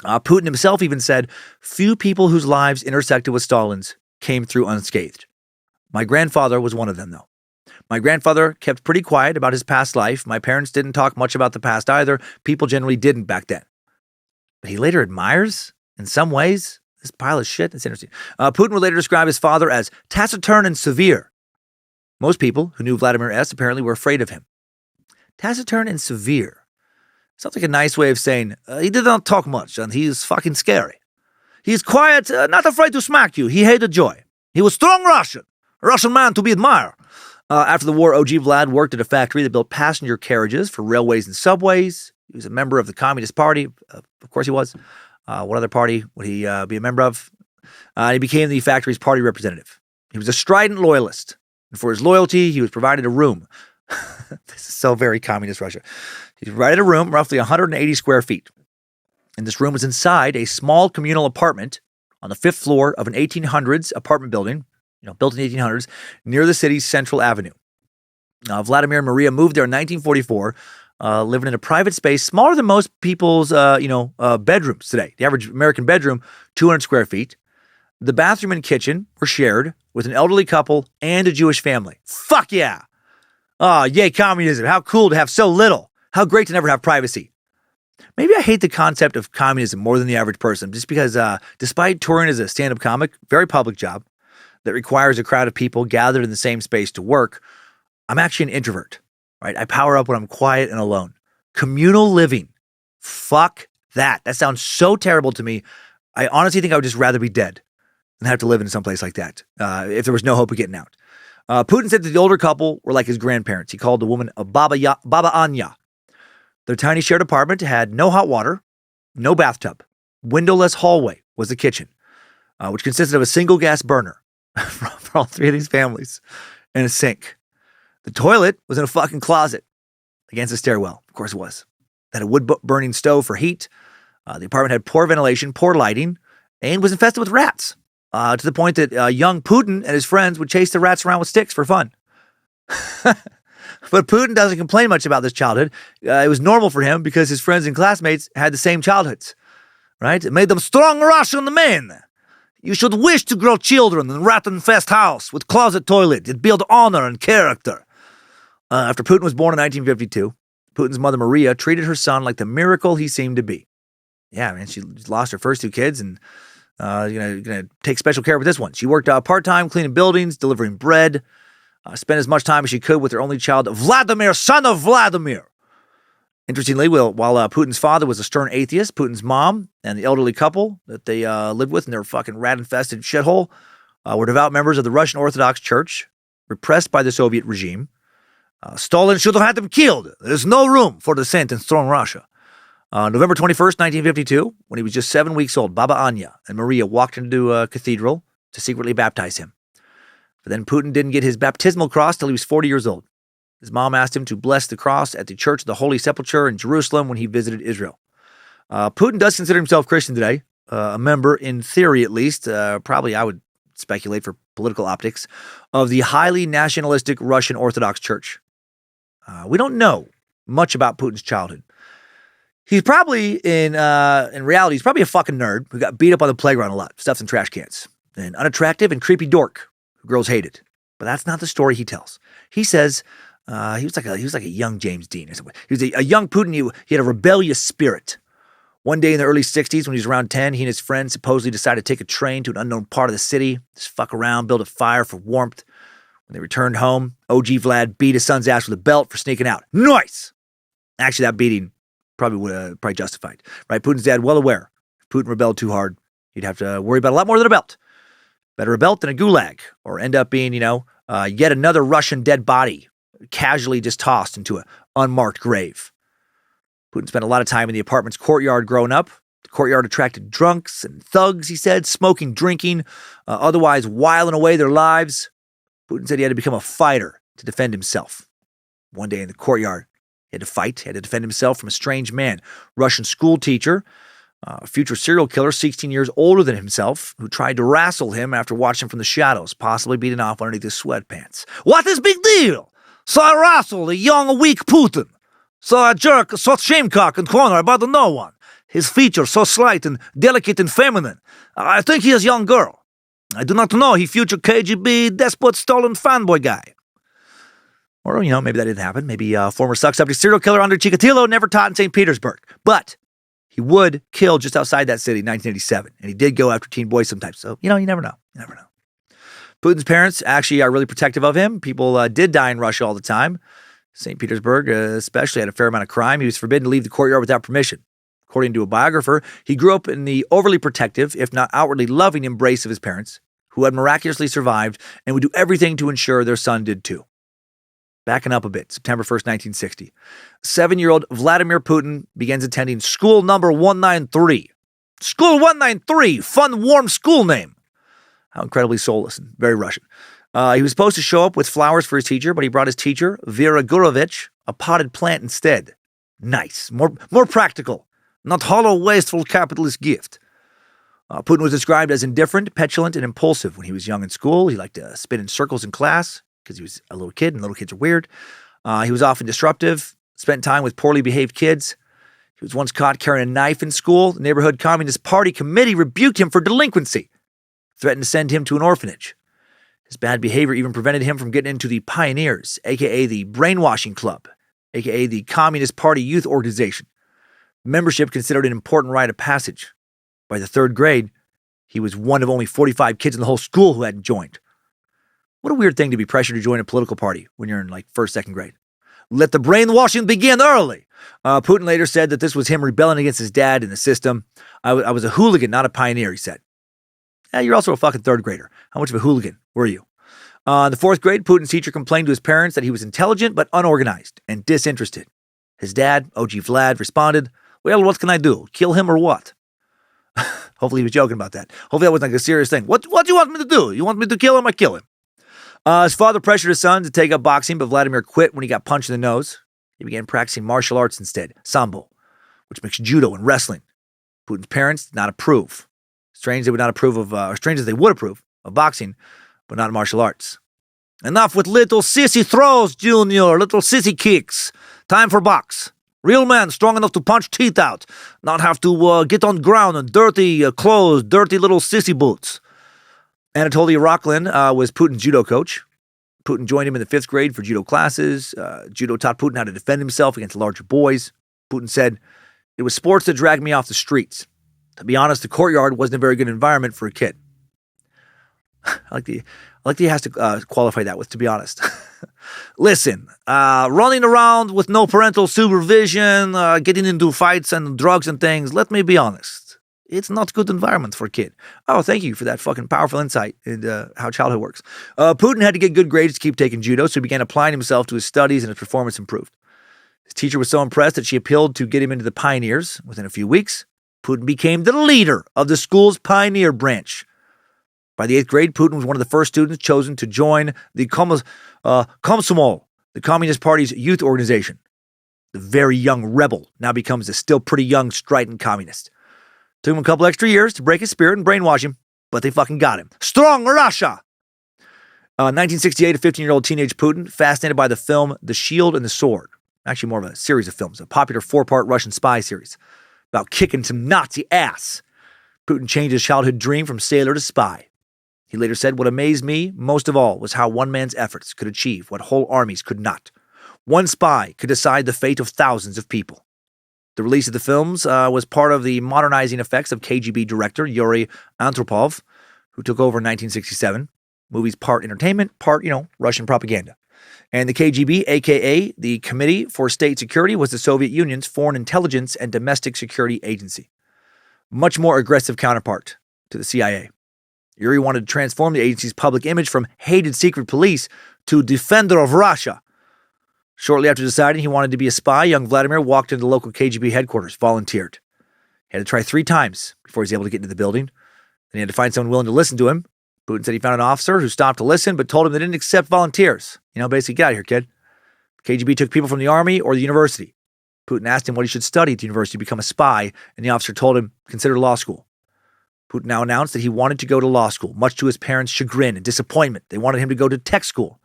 Putin himself even said, few people whose lives intersected with Stalin's came through unscathed. My grandfather was one of them, though. My grandfather kept pretty quiet about his past life. My parents didn't talk much about the past either. People generally didn't back then. But he later admires, in some ways, this pile of shit. It's interesting. Putin would later describe his father as taciturn and severe. Most people who knew Vladimir S. apparently were afraid of him. Taciturn and severe. Sounds like a nice way of saying, he did not talk much, and he's fucking scary. He's quiet, not afraid to smack you. He hated joy. He was strong Russian man to be admired. After the war, OG Vlad worked at a factory that built passenger carriages for railways and subways. He was a member of the Communist Party. Of course he was. What other party would he be a member of? He became the factory's party representative. He was a strident loyalist. And for his loyalty, he was provided a room. This is so very communist Russia. He was provided a room, roughly 180 square feet. And this room was inside a small communal apartment on the 5th floor of an 1800s apartment building, built in the 1800s, near the city's Central Avenue. Vladimir and Maria moved there in 1944, living in a private space smaller than most people's, bedrooms today. The average American bedroom, 200 square feet. The bathroom and kitchen were shared with an elderly couple and a Jewish family. Fuck yeah! Oh, yay, communism. How cool to have so little. How great to never have privacy. Maybe I hate the concept of communism more than the average person, just because despite touring as a stand-up comic, very public job that requires a crowd of people gathered in the same space to work, I'm actually an introvert, right? I power up when I'm quiet and alone. Communal living. Fuck that. That sounds so terrible to me. I honestly think I would just rather be dead than have to live in some place like that if there was no hope of getting out. Putin said that the older couple were like his grandparents. He called the woman a Baba Anya. Their tiny shared apartment had no hot water, no bathtub. Windowless hallway was the kitchen, which consisted of a single gas burner for all 3 of these families and a sink. The toilet was in a fucking closet against the stairwell. Of course it was. It had a wood-burning stove for heat. The apartment had poor ventilation, poor lighting, and was infested with rats. To the point that young Putin and his friends would chase the rats around with sticks for fun. But Putin doesn't complain much about this childhood. It was normal for him because his friends and classmates had the same childhoods, right? It made them strong Russian men. You should wish to grow children in a rat-infested house with closet toilet. It built honor and character. After Putin was born in 1952, Putin's mother Maria treated her son like the miracle he seemed to be. Yeah, man, she lost her first 2 kids and gonna take special care with this one. She worked part-time cleaning buildings, delivering bread, spent as much time as she could with her only child, Vladimir, son of Vladimir. Interestingly, while Putin's father was a stern atheist, Putin's mom and the elderly couple that they lived with in their fucking rat-infested shithole were devout members of the Russian Orthodox Church, repressed by the Soviet regime. Stalin should have had them killed. There's no room for the saint in strong Russia. November 21st, 1952, when he was just 7 weeks old, Baba Anya and Maria walked into a cathedral to secretly baptize him. But then Putin didn't get his baptismal cross till he was 40 years old. His mom asked him to bless the cross at the Church of the Holy Sepulchre in Jerusalem when he visited Israel. Putin does consider himself Christian today, a member in theory at least. Probably I would speculate for political optics, of the highly nationalistic Russian Orthodox Church. We don't know much about Putin's childhood. He's probably, in reality, he's probably a fucking nerd who got beat up on the playground a lot, stuffed in trash cans. An unattractive and creepy dork who girls hated. But that's not the story he tells. He says he was like a young James Dean. He was a young Putin. He had a rebellious spirit. One day in the early 60s, when he was around 10, he and his friends supposedly decided to take a train to an unknown part of the city, just fuck around, build a fire for warmth. When they returned home, OG Vlad beat his son's ass with a belt for sneaking out. Nice! Actually, that beating probably justified, right? Putin's dad, well aware, if Putin rebelled too hard, he'd have to worry about a lot more than a belt. Better a belt than a gulag, or end up being, yet another Russian dead body, casually just tossed into an unmarked grave. Putin spent a lot of time in the apartment's courtyard growing up. The courtyard attracted drunks and thugs, he said, smoking, drinking, otherwise whiling away their lives. Putin said he had to become a fighter to defend himself. One day in the courtyard, he had to fight, he had to defend himself from a strange man, Russian school teacher, a future serial killer 16 years older than himself, who tried to wrestle him after watching from the shadows, possibly beating off underneath his sweatpants. What is big deal? So I wrestled a young, weak Putin. So I jerk a soft shamecock in corner about no one. His features so slight and delicate and feminine. I think he is a young girl. I do not know he future KGB despot stolen fanboy guy. Or, maybe that didn't happen. Maybe former suck subject serial killer under Chikatilo never taught in St. Petersburg. But he would kill just outside that city in 1987. And he did go after teen boys sometimes. So, you never know. You never know. Putin's parents actually are really protective of him. People did die in Russia all the time. St. Petersburg especially had a fair amount of crime. He was forbidden to leave the courtyard without permission. According to a biographer, he grew up in the overly protective, if not outwardly loving embrace of his parents, who had miraculously survived and would do everything to ensure their son did too. Backing up a bit, September 1st, 1960. 7-year-old Vladimir Putin begins attending school number 193. School 193, fun, warm school name. How incredibly soulless and very Russian. He was supposed to show up with flowers for his teacher, but he brought his teacher, Vera Gurovich, a potted plant instead. Nice. More practical. Not hollow, wasteful capitalist gift. Putin was described as indifferent, petulant, and impulsive when he was young in school. He liked to spin in circles in class because he was a little kid, and little kids are weird. He was often disruptive, spent time with poorly behaved kids. He was once caught carrying a knife in school. The neighborhood Communist Party committee rebuked him for delinquency, threatened to send him to an orphanage. His bad behavior even prevented him from getting into the Pioneers, a.k.a. the Brainwashing Club, a.k.a. the Communist Party Youth Organization. Membership considered an important rite of passage. By the 3rd grade, he was one of only 45 kids in the whole school who hadn't joined. What a weird thing to be pressured to join a political party when you're in 1st, 2nd grade. Let the brainwashing begin early. Putin later said that this was him rebelling against his dad and the system. I was a hooligan, not a pioneer, he said. Yeah, you're also a fucking 3rd grader. How much of a hooligan were you? In the 4th grade, Putin's teacher complained to his parents that he was intelligent but unorganized and disinterested. His dad, OG Vlad, responded, "Well, what can I do? Kill him or what?" Hopefully he was joking about that. Hopefully that wasn't a serious thing. What do you want me to do? You want me to kill him? I kill him. His father pressured his son to take up boxing, but Vladimir quit when he got punched in the nose. He began practicing martial arts instead, sambo, which mixed judo and wrestling. Putin's parents did not approve. Strange they would approve of boxing, but not martial arts. Enough with little sissy throws, Junior, little sissy kicks. Time for box. Real man, strong enough to punch teeth out, not have to get on ground in dirty clothes, dirty little sissy boots. Anatoly Rocklin was Putin's judo coach. Putin joined him in the 5th grade for judo classes. Judo taught Putin how to defend himself against larger boys. Putin said, "It was sports that dragged me off the streets. To be honest, the courtyard wasn't a very good environment for a kid." I like that he has to qualify that with, to be honest. Listen, running around with no parental supervision, getting into fights and drugs and things, let me be honest. It's not a good environment for a kid. Oh, thank you for that fucking powerful insight into how childhood works. Putin had to get good grades to keep taking judo, so he began applying himself to his studies and his performance improved. His teacher was so impressed that she appealed to get him into the Pioneers. Within a few weeks, Putin became the leader of the school's Pioneer branch. By the 8th grade, Putin was one of the first students chosen to join the Komsomol, the Communist Party's youth organization. The very young rebel now becomes a still pretty young, strident communist. Took him a couple extra years to break his spirit and brainwash him, but they fucking got him. Strong Russia! 1968, a 15-year-old teenage Putin, fascinated by the film The Shield and the Sword. Actually, more of a series of films, a popular 4-part Russian spy series about kicking some Nazi ass. Putin changed his childhood dream from sailor to spy. He later said, "What amazed me most of all was how one man's efforts could achieve what whole armies could not. One spy could decide the fate of thousands of people." The release of the films was part of the modernizing effects of KGB director Yuri Andropov, who took over in 1967. Movies part entertainment, part, Russian propaganda. And the KGB, a.k.a. the Committee for State Security, was the Soviet Union's foreign intelligence and domestic security agency. Much more aggressive counterpart to the CIA. Yuri wanted to transform the agency's public image from hated secret police to defender of Russia. Shortly after deciding he wanted to be a spy, young Vladimir walked into the local KGB headquarters, volunteered. He had to try 3 times before he was able to get into the building. Then he had to find someone willing to listen to him. Putin said he found an officer who stopped to listen, but told him they didn't accept volunteers. Basically, get out of here, kid. KGB took people from the army or the university. Putin asked him what he should study at the university to become a spy, and the officer told him, consider law school. Putin now announced that he wanted to go to law school, much to his parents' chagrin and disappointment. They wanted him to go to tech school.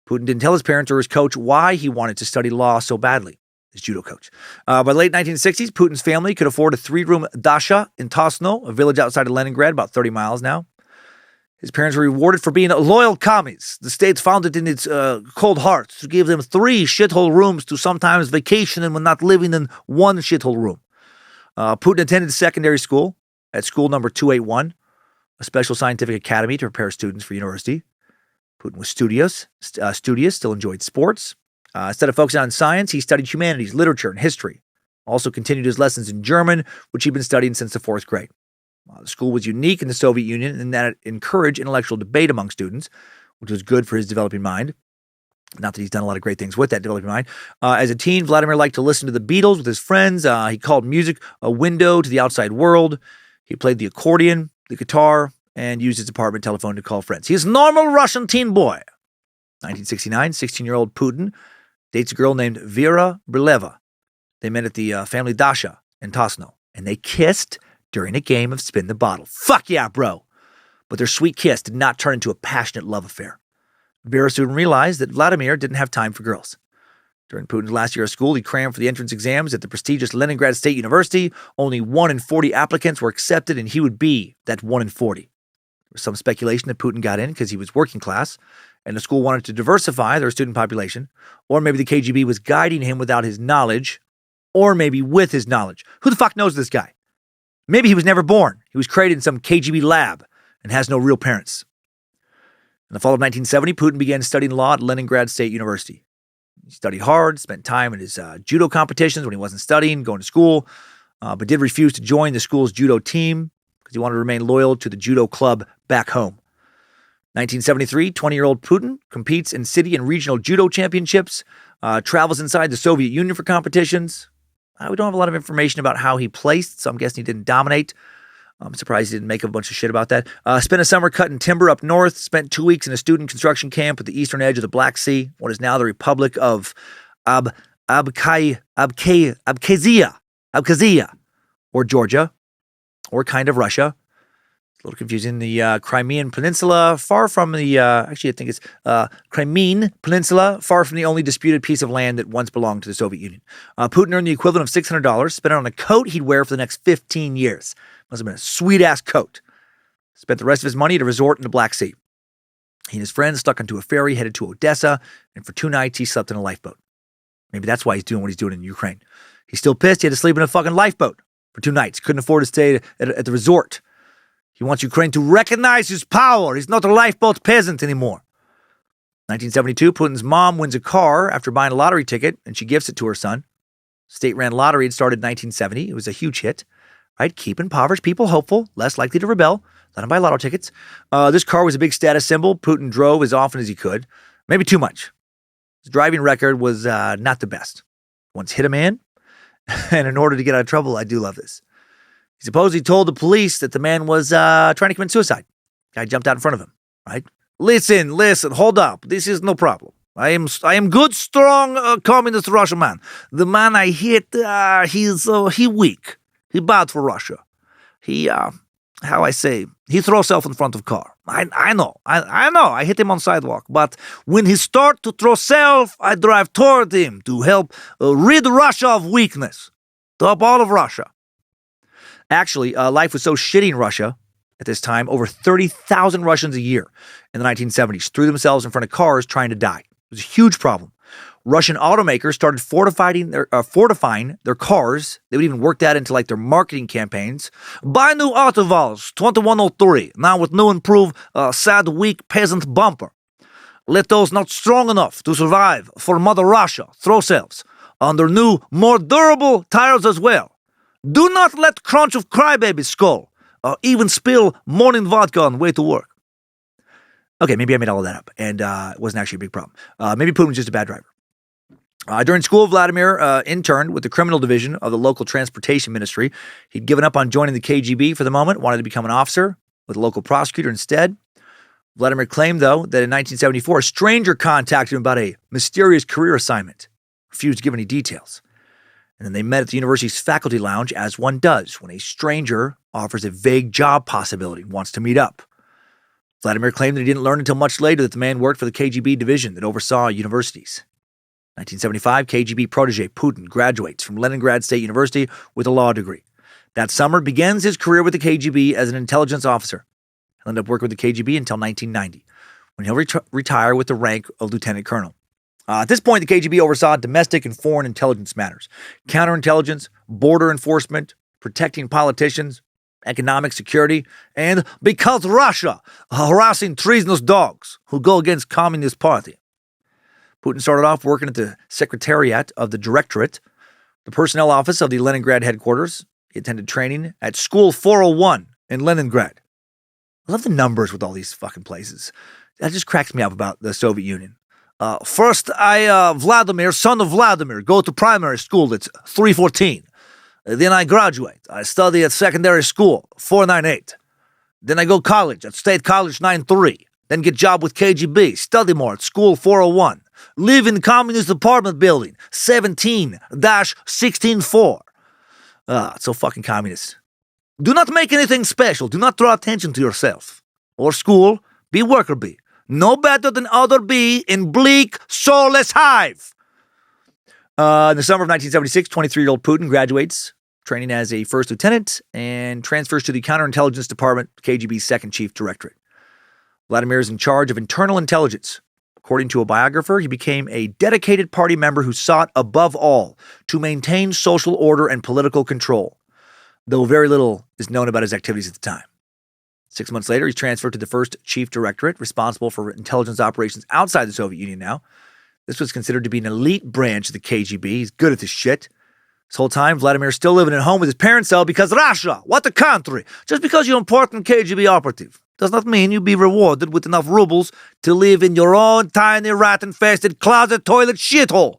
Putin didn't tell his parents or his coach why he wanted to study law so badly, his judo coach. By the late 1960s, Putin's family could afford a 3-room dacha in Tosno, a village outside of Leningrad, about 30 miles now. His parents were rewarded for being loyal commies. The state founded in its cold heart to give them 3 shithole rooms to sometimes vacation and when not living in one shithole room. Putin attended secondary school at school number 281, a special scientific academy to prepare students for university. Putin was studious, still enjoyed sports. Instead of focusing on science, he studied humanities, literature, and history. Also continued his lessons in German, which he'd been studying since the 4th grade. The school was unique in the Soviet Union in that it encouraged intellectual debate among students, which was good for his developing mind. Not that he's done a lot of great things with that developing mind. As a teen, Vladimir liked to listen to the Beatles with his friends. He called music a window to the outside world. He played the accordion, the guitar, and used his apartment telephone to call friends. He's a normal Russian teen boy. 1969, 16-year-old Putin dates a girl named Vera Brileva. They met at the family dacha in Tosno, and they kissed during a game of spin the bottle. Fuck yeah, bro. But their sweet kiss did not turn into a passionate love affair. Vera soon realized that Vladimir didn't have time for girls. During Putin's last year of school, he crammed for the entrance exams at the prestigious Leningrad State University. Only 1 in 40 applicants were accepted, and he would be that 1 in 40. There was some speculation that Putin got in because he was working class, and the school wanted to diversify their student population, or maybe the KGB was guiding him without his knowledge, or maybe with his knowledge. Who the fuck knows this guy? Maybe he was never born. He was created in some KGB lab and has no real parents. In the fall of 1970, Putin began studying law at Leningrad State University. He studied hard, spent time in his judo competitions when he wasn't studying, going to school, but did refuse to join the school's judo team because he wanted to remain loyal to the judo club back home. 1973, 20-year-old Putin competes in city and regional judo championships, travels inside the Soviet Union for competitions. We don't have a lot of information about how he placed, so I'm guessing he didn't dominate. I'm surprised he didn't make a bunch of shit about that. Spent a summer cutting timber up north, spent 2 weeks in a student construction camp at the eastern edge of the Black Sea, what is now the Republic of Abkhazia, or Georgia, or kind of Russia. It's a little confusing. The Crimean Peninsula, far from the, actually I think it's Crimean Peninsula, far from the only disputed piece of land that once belonged to the Soviet Union. Putin earned the equivalent of $600, spent it on a coat he'd wear for the next 15 years. Must have been a sweet-ass coat. Spent the rest of his money at a resort in the Black Sea. He and his friends stuck onto a ferry, headed to Odessa, and for 2 nights he slept in a lifeboat. Maybe that's why he's doing what he's doing in Ukraine. He's still pissed he had to sleep in a fucking lifeboat for 2 nights. Couldn't afford to stay at the resort. He wants Ukraine to recognize his power. He's not a lifeboat peasant anymore. 1972, Putin's mom wins a car after buying a lottery ticket, and she gifts it to her son. State-ran lottery had started in 1970. It was a huge hit. Right? Keep impoverished people hopeful, less likely to rebel. Let them buy lotto tickets. This car was a big status symbol. Putin drove as often as he could. Maybe too much. His driving record was not the best. Once hit a man, and in order to get out of trouble, I do love this. He supposedly told the police that the man was trying to commit suicide. Guy jumped out in front of him, right? Listen, hold up. This is no problem. I am good, strong, communist Russian man. The man I hit, he weak. He bad for Russia. He how I say, he throw self in front of car. I know, I hit him on sidewalk. But when he start to throw self, I drive toward him to help rid Russia of weakness. To help all of Russia. Actually, life was so shitty in Russia at this time, over 30,000 Russians a year in the 1970s threw themselves in front of cars trying to die. It was a huge problem. Russian automakers started fortifying their cars. They would even work that into like their marketing campaigns. Buy new Autovals 2103, now with new improved sad, weak peasant bumper. Let those not strong enough to survive for Mother Russia throw selves on their new, more durable tires as well. Do not let crunch of crybaby skull or even spill morning vodka on the way to work. Okay, maybe I made all of that up, and it wasn't actually a big problem. Maybe Putin was just a bad driver. During school, Vladimir interned with the criminal division of the local transportation ministry. He'd given up on joining the KGB for the moment, wanted to become an officer with a local prosecutor instead. Vladimir claimed, though, that in 1974, a stranger contacted him about a mysterious career assignment. Refused to give any details. And then they met at the university's faculty lounge, as one does when a stranger offers a vague job possibility and wants to meet up. Vladimir claimed that he didn't learn until much later that the man worked for the KGB division that oversaw universities. 1975, KGB protege Putin graduates from Leningrad State University with a law degree. That summer begins his career with the KGB as an intelligence officer. He'll end up working with the KGB until 1990, when he'll retire with the rank of lieutenant colonel. At this point, the KGB oversaw domestic and foreign intelligence matters, counterintelligence, border enforcement, protecting politicians, economic security, and because Russia, harassing treasonous dogs who go against Communist Party. Putin started off working at the Secretariat of the Directorate, the personnel office of the Leningrad headquarters. He attended training at School 401 in Leningrad. I love the numbers with all these fucking places. That just cracks me up about the Soviet Union. First, Vladimir, son of Vladimir, go to primary school at 314. Then I graduate. I study at secondary school, 498. Then I go college at State College 93. Then get job with KGB, study more at School 401. Live in Communist apartment building, 17-164. It's so fucking communist. Do not make anything special. Do not draw attention to yourself. Or school, be worker bee. No better than other bee in bleak, soulless hive. In the summer of 1976, 23-year-old Putin graduates, training as a first lieutenant, and transfers to the counterintelligence department, KGB's second chief directorate. Vladimir is in charge of internal intelligence. According to a biographer, he became a dedicated party member who sought, above all, to maintain social order and political control, though very little is known about his activities at the time. 6 months later, he's transferred to the first chief directorate, responsible for intelligence operations outside the Soviet Union now. This was considered to be an elite branch of the KGB. He's good at this shit. This whole time, Vladimir's still living at home with his parents, though, because Russia, what a country! Just because you're an important KGB operative does not mean you'll be rewarded with enough rubles to live in your own tiny rat-infested closet toilet shithole.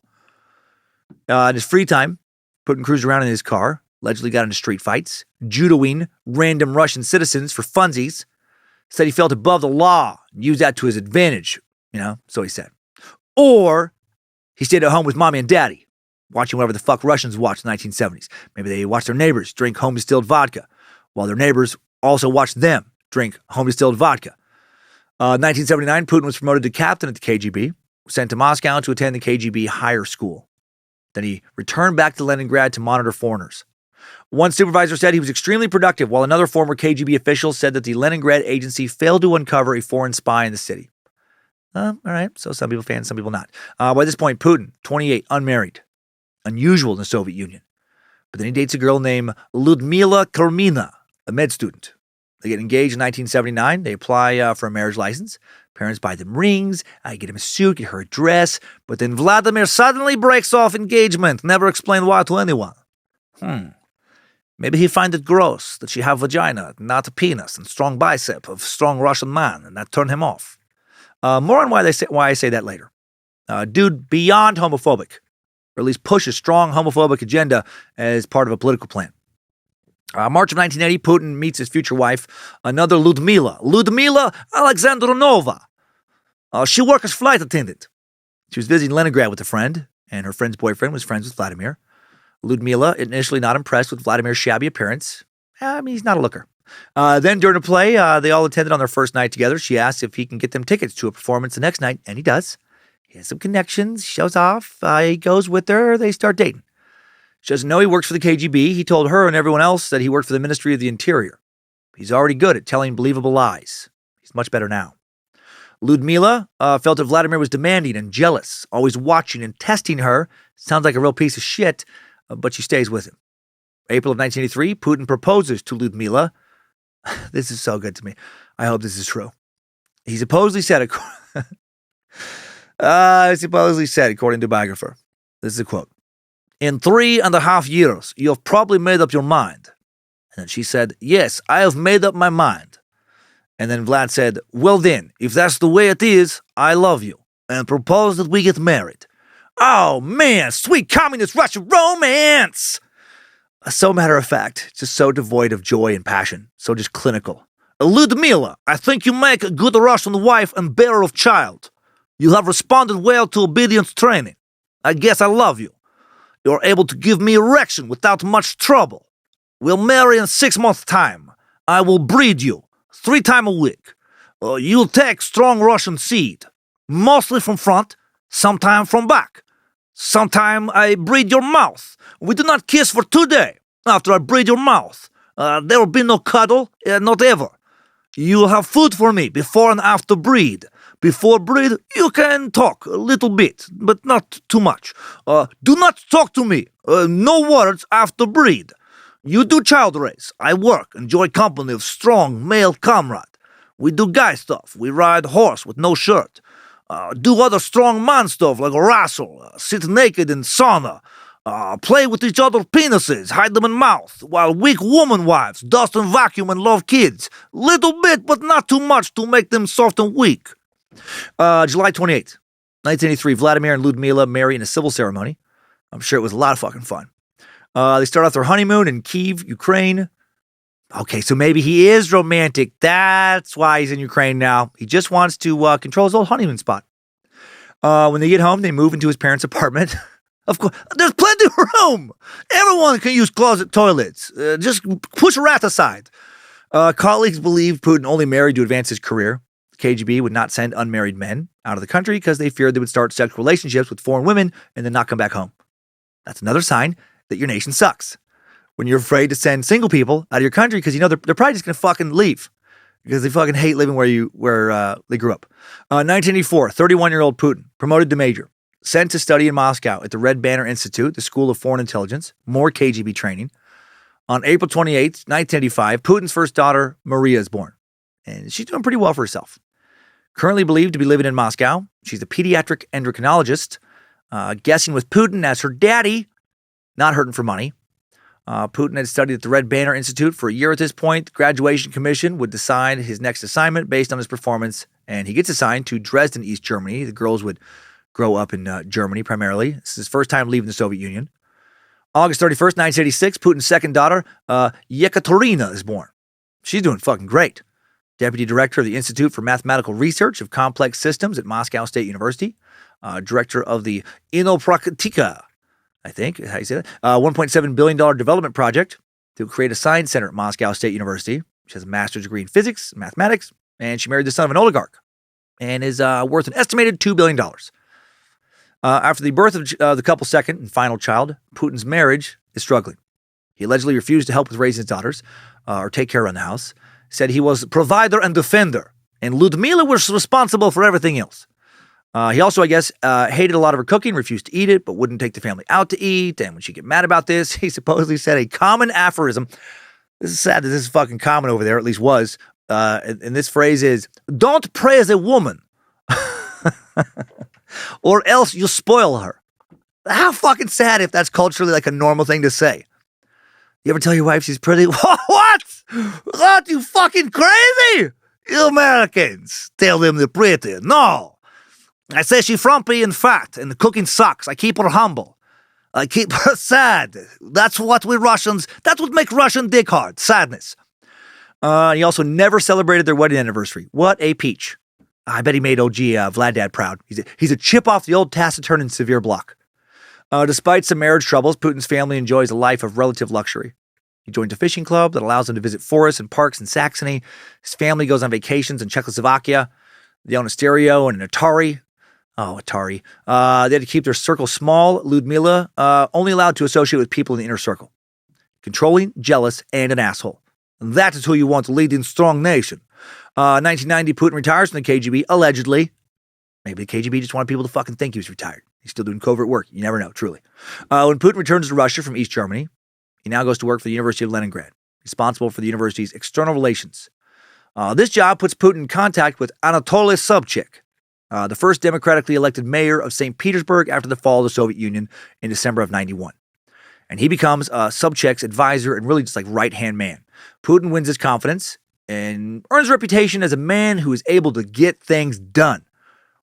In his free time, Putin cruised around in his car, allegedly got into street fights, judoing random Russian citizens for funsies, said he felt above the law and used that to his advantage, so he said. Or he stayed at home with mommy and daddy, watching whatever the fuck Russians watched in the 1970s. Maybe they watched their neighbors drink home-distilled vodka, while their neighbors also watched them drink home-distilled vodka. 1979, Putin was promoted to captain at the KGB, sent to Moscow to attend the KGB higher school. Then he returned back to Leningrad to monitor foreigners. One supervisor said he was extremely productive, while another former KGB official said that the Leningrad agency failed to uncover a foreign spy in the city. All right, so some people fans, some people not. By this point, Putin, 28, unmarried. Unusual in the Soviet Union. But then he dates a girl named Lyudmila Karmina, a med student. They get engaged in 1979. They apply for a marriage license. Parents buy them rings. I get him a suit, get her a dress. But then Vladimir suddenly breaks off engagement. Never explained why to anyone. Maybe he find it gross that she have vagina, not a penis, and strong bicep of strong Russian man, and that turned him off. More on why I say that later. Dude beyond homophobic, or at least push a strong homophobic agenda as part of a political plan. March of 1980, Putin meets his future wife, another Lyudmila Alexandrovna. She worked as flight attendant. She was visiting Leningrad with a friend, and her friend's boyfriend was friends with Vladimir. Lyudmila, initially not impressed with Vladimir's shabby appearance. He's not a looker. Then during the play, they all attended on their first night together. She asks if he can get them tickets to a performance the next night, and he does. He has some connections, shows off, he goes with her, they start dating. She doesn't know he works for the KGB. He told her and everyone else that he worked for the Ministry of the Interior. He's already good at telling believable lies. He's much better now. Ludmila felt that Vladimir was demanding and jealous, always watching and testing her. Sounds like a real piece of shit, but she stays with him. April of 1983, Putin proposes to Ludmila. This is so good to me. I hope this is true. He supposedly said, according to a biographer, this is a quote, "In 3.5 years, you have probably made up your mind." And then she said, "Yes, I have made up my mind." And then Vlad said, "Well then, if that's the way it is, I love you, and propose that we get married." Oh man, sweet communist Russian romance! So matter of fact, just so devoid of joy and passion, so just clinical. "Ludmila, I think you make a good Russian wife and bearer of child. You have responded well to obedience training. I guess I love you. You're able to give me erection without much trouble. We'll marry in 6 months' time. I will breed you 3 times a week. You'll take strong Russian seed, mostly from front, sometime from back. Sometime I breed your mouth. We do not kiss for 2 days. After I breed your mouth, there will be no cuddle, not ever. You have food for me before and after breed. Before breed, you can talk a little bit, but not too much. Do not talk to me. No words after breed. You do child raise. I work, enjoy company of strong male comrade. We do guy stuff. We ride horse with no shirt. Do other strong man stuff like wrestle, sit naked in sauna, play with each other penises, hide them in mouth, while weak woman wives dust and vacuum and love kids. Little bit, but not too much to make them soft and weak. July 28th, 1983, Vladimir and Ludmila marry in a civil ceremony. I'm sure it was a lot of fucking fun. They start off their honeymoon in Kyiv, Ukraine. Okay, so maybe he is romantic. That's why he's in Ukraine now. He just wants to control his old honeymoon spot. When they get home, they move into his parents' apartment. Of course, there's plenty of room. Everyone can use closet toilets. Just push a rat aside. Colleagues believed Putin only married to advance his career. The KGB would not send unmarried men out of the country because they feared they would start sexual relationships with foreign women and then not come back home. That's another sign that your nation sucks. When you're afraid to send single people out of your country because you know they're probably just going to fucking leave because they fucking hate living where they grew up. 1984, 31-year-old Putin, promoted to major, sent to study in Moscow at the Red Banner Institute, the School of Foreign Intelligence, more KGB training. On April 28, 1985, Putin's first daughter, Maria, is born. And she's doing pretty well for herself. Currently believed to be living in Moscow. She's a pediatric endocrinologist, guessing with Putin as her daddy, not hurting for money. Putin had studied at the Red Banner Institute for a year at this point. The graduation commission would decide his next assignment based on his performance, and he gets assigned to Dresden, East Germany. The girls would grow up in Germany primarily. This is his first time leaving the Soviet Union. August 31st, 1986, Putin's second daughter, Yekaterina, is born. She's doing fucking great. Deputy Director of the Institute for Mathematical Research of Complex Systems at Moscow State University. Director of the Inopraktika, I think, how you say that, $1.7 billion development project to create a science center at Moscow State University. She has a master's degree in physics and mathematics, and she married the son of an oligarch and is worth an estimated $2 billion. After the birth of the couple's second and final child, Putin's marriage is struggling. He allegedly refused to help with raising his daughters or take care around the house, said he was provider and defender, and Ludmila was responsible for everything else. He also, I guess, hated a lot of her cooking, refused to eat it, but wouldn't take the family out to eat. And when she get mad about this, he supposedly said a common aphorism. This is sad that this is fucking common over there, at least was. And this phrase is, "Don't praise a woman, or else you spoil her." How fucking sad if that's culturally like a normal thing to say. You ever tell your wife she's pretty? What? What, you fucking crazy? You Americans tell them they're pretty. No. I say she's frumpy and fat, and the cooking sucks. I keep her humble. I keep her sad. That's what makes Russian dick hard. Sadness. He also never celebrated their wedding anniversary. What a peach. I bet he made OG Vlad Dad proud. He's a chip off the old taciturn and severe block. Despite some marriage troubles, Putin's family enjoys a life of relative luxury. He joins a fishing club that allows him to visit forests and parks in Saxony. His family goes on vacations in Czechoslovakia. They own a stereo and an Atari. Oh, Atari. They had to keep their circle small. Ludmila, only allowed to associate with people in the inner circle. Controlling, jealous, and an asshole. That is who you want to lead in strong nation. 1990, Putin retires from the KGB, allegedly. Maybe the KGB just wanted people to fucking think he was retired. He's still doing covert work. You never know, truly. When Putin returns to Russia from East Germany, he now goes to work for the University of Leningrad, responsible for the university's external relations. This job puts Putin in contact with Anatoly Sobchak, the first democratically elected mayor of St. Petersburg after the fall of the Soviet Union in December of 91. And he becomes Sobchak's advisor and really just like right-hand man. Putin wins his confidence and earns a reputation as a man who is able to get things done.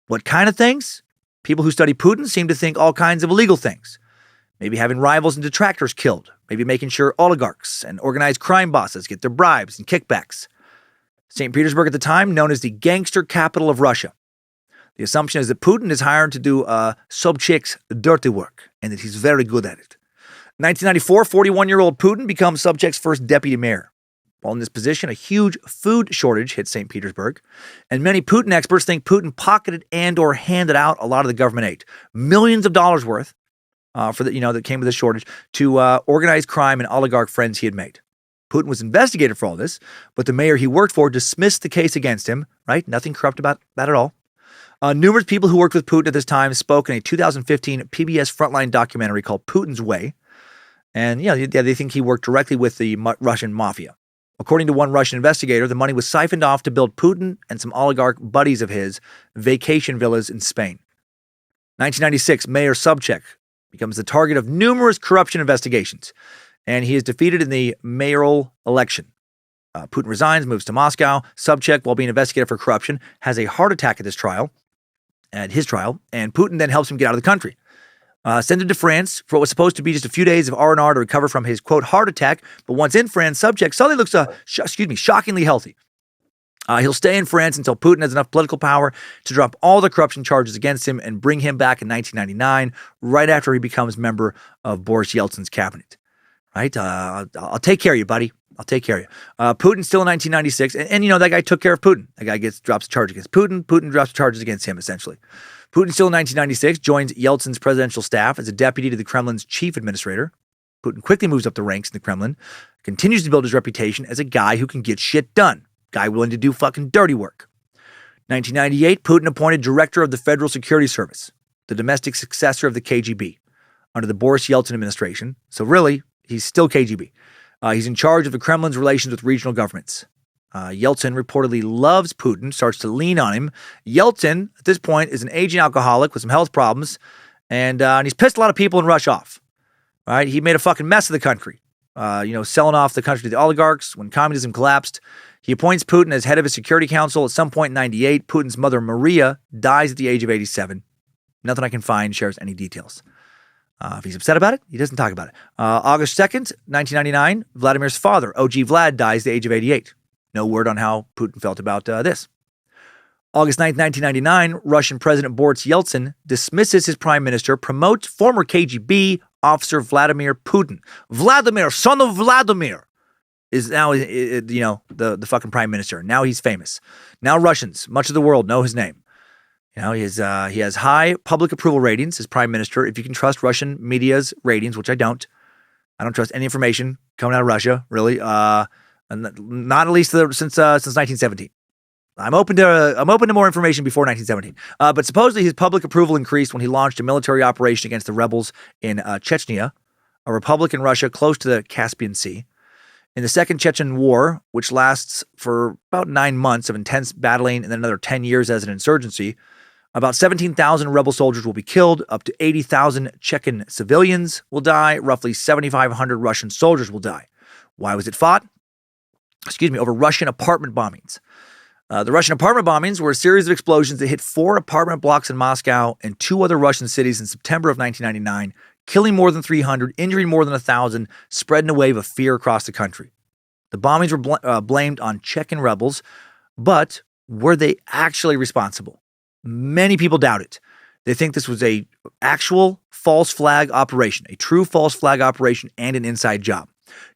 What kind of things? People who study Putin seem to think all kinds of illegal things. Maybe having rivals and detractors killed. Maybe making sure oligarchs and organized crime bosses get their bribes and kickbacks. St. Petersburg at the time, known as the gangster capital of Russia. The assumption is that Putin is hired to do Sobchak's dirty work and that he's very good at it. 1994, 41-year-old Putin becomes Sobchak's first deputy mayor. While in this position, a huge food shortage hit St. Petersburg, and many Putin experts think Putin pocketed and or handed out a lot of the government aid, millions of dollars worth, that came with the shortage to organized crime and oligarch friends he had made. Putin was investigated for all this, but the mayor he worked for dismissed the case against him. Right, nothing corrupt about that at all. Numerous people who worked with Putin at this time spoke in a 2015 PBS Frontline documentary called Putin's Way, and they think he worked directly with the Russian mafia. According to one Russian investigator, the money was siphoned off to build Putin and some oligarch buddies of his vacation villas in Spain. 1996, Mayor Sobchak becomes the target of numerous corruption investigations, and he is defeated in the mayoral election. Putin resigns, moves to Moscow. Sobchak, while being investigated for corruption, has a heart attack at his trial, and Putin then helps him get out of the country. Sent him to France for what was supposed to be just a few days of R&R to recover from his, quote, heart attack. But once in France, Sobchak suddenly looks, shockingly healthy. He'll stay in France until Putin has enough political power to drop all the corruption charges against him and bring him back in 1999, right after he becomes member of Boris Yeltsin's cabinet. Right? I'll take care of you, buddy. I'll take care of you. Putin still in 1996. And that guy took care of Putin. That guy drops a charge against Putin. Putin drops charges against him, essentially. Putin still in 1996 joins Yeltsin's presidential staff as a deputy to the Kremlin's chief administrator. Putin quickly moves up the ranks in the Kremlin, continues to build his reputation as a guy who can get shit done. Guy willing to do fucking dirty work. 1998, Putin appointed director of the Federal Security Service, the domestic successor of the KGB, under the Boris Yeltsin administration. So really, he's still KGB. He's in charge of the Kremlin's relations with regional governments. Yeltsin reportedly loves Putin, starts to lean on him. Yeltsin, at this point, is an aging alcoholic with some health problems, and he's pissed a lot of people in Russia off. Right? He made a fucking mess of the country, selling off the country to the oligarchs when communism collapsed. He appoints Putin as head of his Security Council. At some point in 98, Putin's mother, Maria, dies at the age of 87. Nothing I can find shares any details. If he's upset about it, he doesn't talk about it. August 2nd, 1999, Vladimir's father, OG Vlad, dies at the age of 88. No word on how Putin felt about this. August 9th, 1999, Russian President Boris Yeltsin dismisses his prime minister, promotes former KGB officer Vladimir Putin. Vladimir, son of Vladimir, is now, the fucking prime minister. Now he's famous. Now Russians, much of the world, know his name. He has high public approval ratings as prime minister. If you can trust Russian media's ratings, which I don't trust any information coming out of Russia, really. Not at least since 1917. I'm open to more information before 1917. But supposedly his public approval increased when he launched a military operation against the rebels in Chechnya, a republic in Russia close to the Caspian Sea. In the Second Chechen War, which lasts for about 9 months of intense battling and then another 10 years as an insurgency, about 17,000 rebel soldiers will be killed, up to 80,000 Chechen civilians will die, roughly 7,500 Russian soldiers will die. Why was it fought? Over Russian apartment bombings. The Russian apartment bombings were a series of explosions that hit 4 apartment blocks in Moscow and 2 other Russian cities in September of 1999, killing more than 300, injuring more than 1,000, spreading a wave of fear across the country. The bombings were blamed on Chechen rebels, but were they actually responsible? Many people doubt it. They think this was a actual false flag operation, a true false flag operation and an inside job.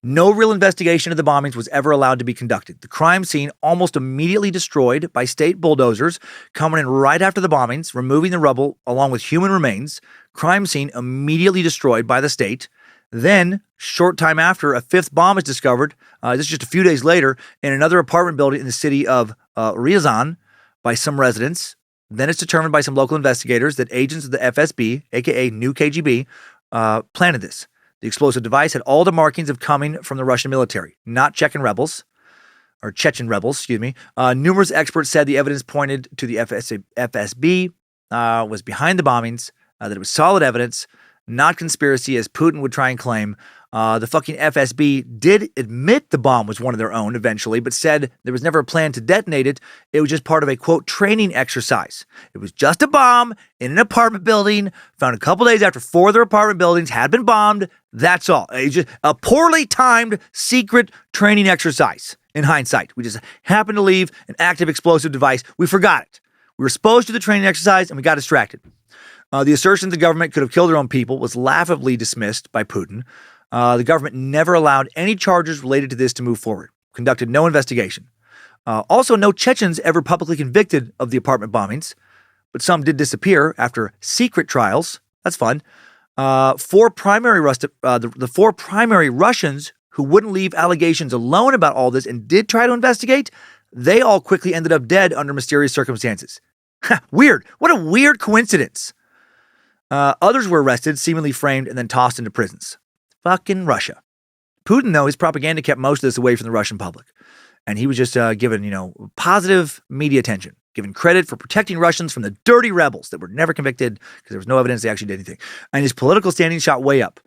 No real investigation of the bombings was ever allowed to be conducted. The crime scene almost immediately destroyed by state bulldozers coming in right after the bombings, removing the rubble along with human remains. Crime scene immediately destroyed by the state. Then, short time after, a fifth bomb is discovered. This is just a few days later in another apartment building in the city of Ryazan by some residents. Then it's determined by some local investigators that agents of the FSB, aka New KGB, planted this. The explosive device had all the markings of coming from the Russian military, not Chechen rebels. Numerous experts said the evidence pointed to the FSB was behind the bombings, that it was solid evidence, not conspiracy, as Putin would try and claim. The fucking FSB did admit the bomb was one of their own eventually, but said there was never a plan to detonate it. It was just part of a, quote, training exercise. It was just a bomb in an apartment building, found a couple days after 4 other apartment buildings had been bombed. That's all. It's just a poorly timed secret training exercise in hindsight. We just happened to leave an active explosive device. We forgot it. We were supposed to do the training exercise and we got distracted. The assertion the government could have killed their own people was laughably dismissed by Putin. The government never allowed any charges related to this to move forward, conducted no investigation. Also, no Chechens ever publicly convicted of the apartment bombings, but some did disappear after secret trials. That's fun. The 4 primary Russians who wouldn't leave allegations alone about all this and did try to investigate, they all quickly ended up dead under mysterious circumstances. Weird. What a weird coincidence. Others were arrested, seemingly framed, and then tossed into prisons. Fucking Russia. Putin, though, his propaganda kept most of this away from the Russian public. And he was just given, positive media attention, given credit for protecting Russians from the dirty rebels that were never convicted because there was no evidence they actually did anything. And his political standing shot way up.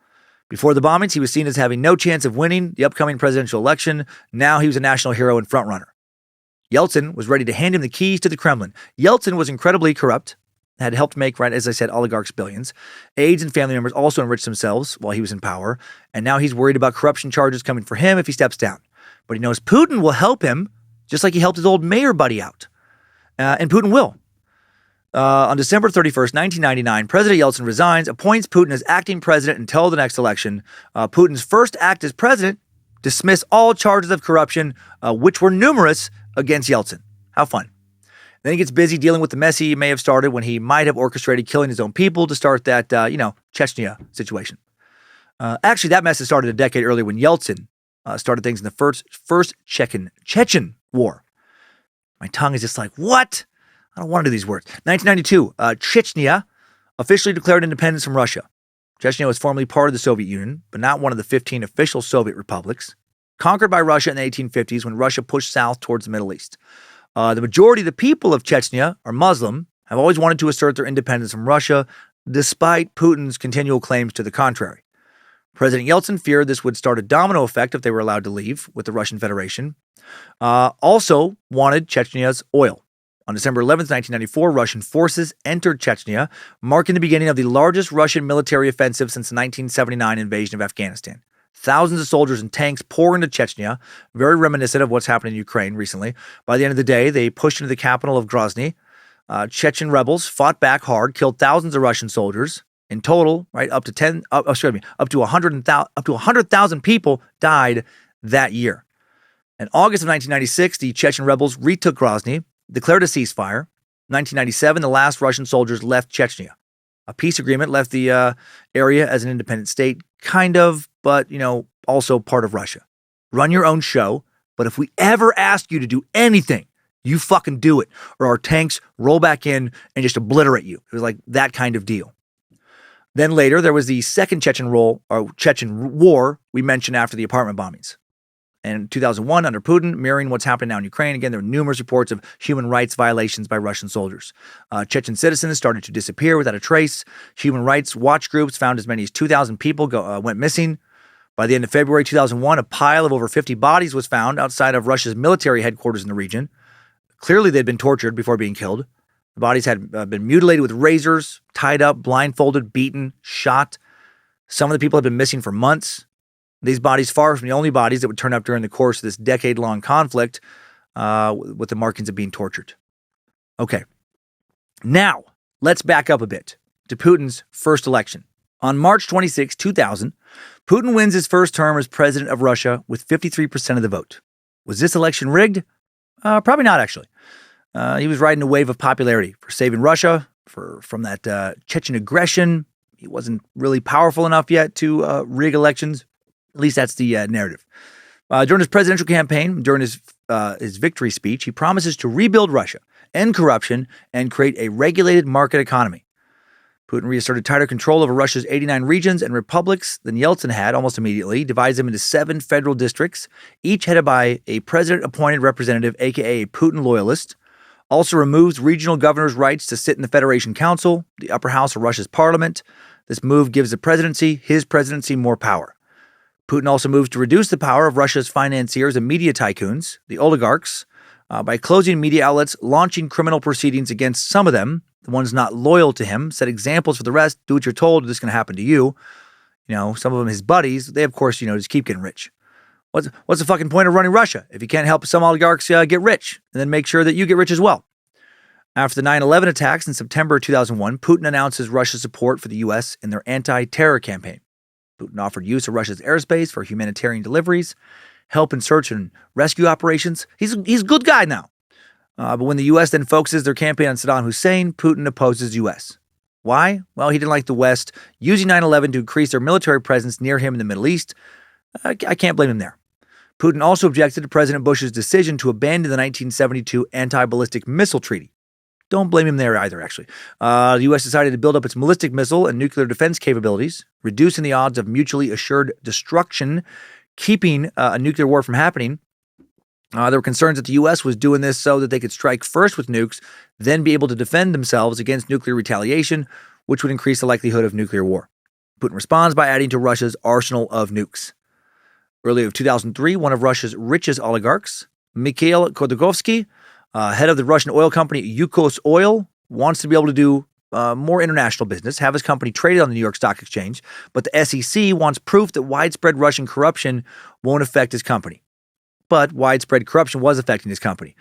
Before the bombings, he was seen as having no chance of winning the upcoming presidential election. Now he was a national hero and frontrunner. Yeltsin was ready to hand him the keys to the Kremlin. Yeltsin was incredibly corrupt, had helped make, right, as I said, oligarchs billions. Aides and family members also enriched themselves while he was in power, and now he's worried about corruption charges coming for him if he steps down. But he knows Putin will help him, just like he helped his old mayor buddy out. And Putin will. On December 31st, 1999, President Yeltsin resigns, appoints Putin as acting president until the next election. Putin's first act as president, dismiss all charges of corruption, which were numerous, against Yeltsin. How fun. Then he gets busy dealing with the mess he may have started when he might have orchestrated killing his own people to start that, Chechnya situation. Actually, that mess had started a decade earlier when Yeltsin started things in the first Chechen War. My tongue is just like, what? I don't want to do these words. 1992, Chechnya officially declared independence from Russia. Chechnya was formerly part of the Soviet Union, but not one of the 15 official Soviet republics. Conquered by Russia in the 1850s when Russia pushed south towards the Middle East. The majority of the people of Chechnya are Muslim, have always wanted to assert their independence from Russia, despite Putin's continual claims to the contrary. President Yeltsin feared this would start a domino effect if they were allowed to leave with the Russian Federation. Also wanted Chechnya's oil. On December 11th, 1994, Russian forces entered Chechnya, marking the beginning of the largest Russian military offensive since the 1979 invasion of Afghanistan. Thousands of soldiers and tanks pour into Chechnya, very reminiscent of what's happened in Ukraine recently. By the end of the day, they pushed into the capital of Grozny. Chechen rebels fought back hard, killed thousands of Russian soldiers. In total, right, up to 100,000 people died that year. In August of 1996, the Chechen rebels retook Grozny, declared a ceasefire. 1997, the last Russian soldiers left Chechnya. A peace agreement left the area as an independent state, kind of, but, also part of Russia. Run your own show, but if we ever ask you to do anything, you fucking do it, or our tanks roll back in and just obliterate you. It was like that kind of deal. Then later, there was the second Chechen War we mentioned after the apartment bombings. And in 2001, under Putin, mirroring what's happening now in Ukraine, again, there were numerous reports of human rights violations by Russian soldiers. Chechen citizens started to disappear without a trace. Human rights watch groups found as many as 2,000 people went missing. By the end of February 2001, a pile of over 50 bodies was found outside of Russia's military headquarters in the region. Clearly, they'd been tortured before being killed. The bodies had been mutilated with razors, tied up, blindfolded, beaten, shot. Some of the people had been missing for months. These bodies, far from the only bodies that would turn up during the course of this decade-long conflict, with the markings of being tortured. Okay. Now, let's back up a bit to Putin's first election, On March 26, 2000, Putin wins his first term as president of Russia with 53% of the vote. Was this election rigged? Probably not, actually. He was riding a wave of popularity for saving Russia from that Chechen aggression. He wasn't really powerful enough yet to rig elections. At least that's the narrative. During his presidential campaign, during his victory speech, he promises to rebuild Russia, end corruption, and create a regulated market economy. Putin reasserted tighter control over Russia's 89 regions and republics than Yeltsin had almost immediately, divides them into 7 federal districts, each headed by a president-appointed representative, aka a Putin loyalist. Also removes regional governors' rights to sit in the Federation Council, the upper house of Russia's parliament. This move gives his presidency, more power. Putin also moves to reduce the power of Russia's financiers and media tycoons, the oligarchs, by closing media outlets, launching criminal proceedings against some of them, the ones not loyal to him, set examples for the rest, do what you're told, this is going to happen to you. Some of them, his buddies, they, of course, just keep getting rich. What's the fucking point of running Russia if you can't help some oligarchs get rich and then make sure that you get rich as well? After the 9/11 attacks in September 2001, Putin announces Russia's support for the U.S. in their anti-terror campaign. Putin offered use of Russia's airspace for humanitarian deliveries, help in search and rescue operations. He's a good guy now. But when the U.S. then focuses their campaign on Saddam Hussein, Putin opposes the U.S. Why? Well, he didn't like the West using 9/11 to increase their military presence near him in the Middle East. I can't blame him there. Putin also objected to President Bush's decision to abandon the 1972 anti-ballistic missile treaty. Don't blame him there either, actually. The U.S. decided to build up its ballistic missile and nuclear defense capabilities, reducing the odds of mutually assured destruction, keeping a nuclear war from happening. There were concerns that the U.S. was doing this so that they could strike first with nukes, then be able to defend themselves against nuclear retaliation, which would increase the likelihood of nuclear war. Putin responds by adding to Russia's arsenal of nukes. Early of 2003, one of Russia's richest oligarchs, Mikhail Khodorkovsky, head of the Russian oil company Yukos Oil, wants to be able to do more international business, have his company traded on the New York Stock Exchange, but the SEC wants proof that widespread Russian corruption won't affect his company. But widespread corruption was affecting his company.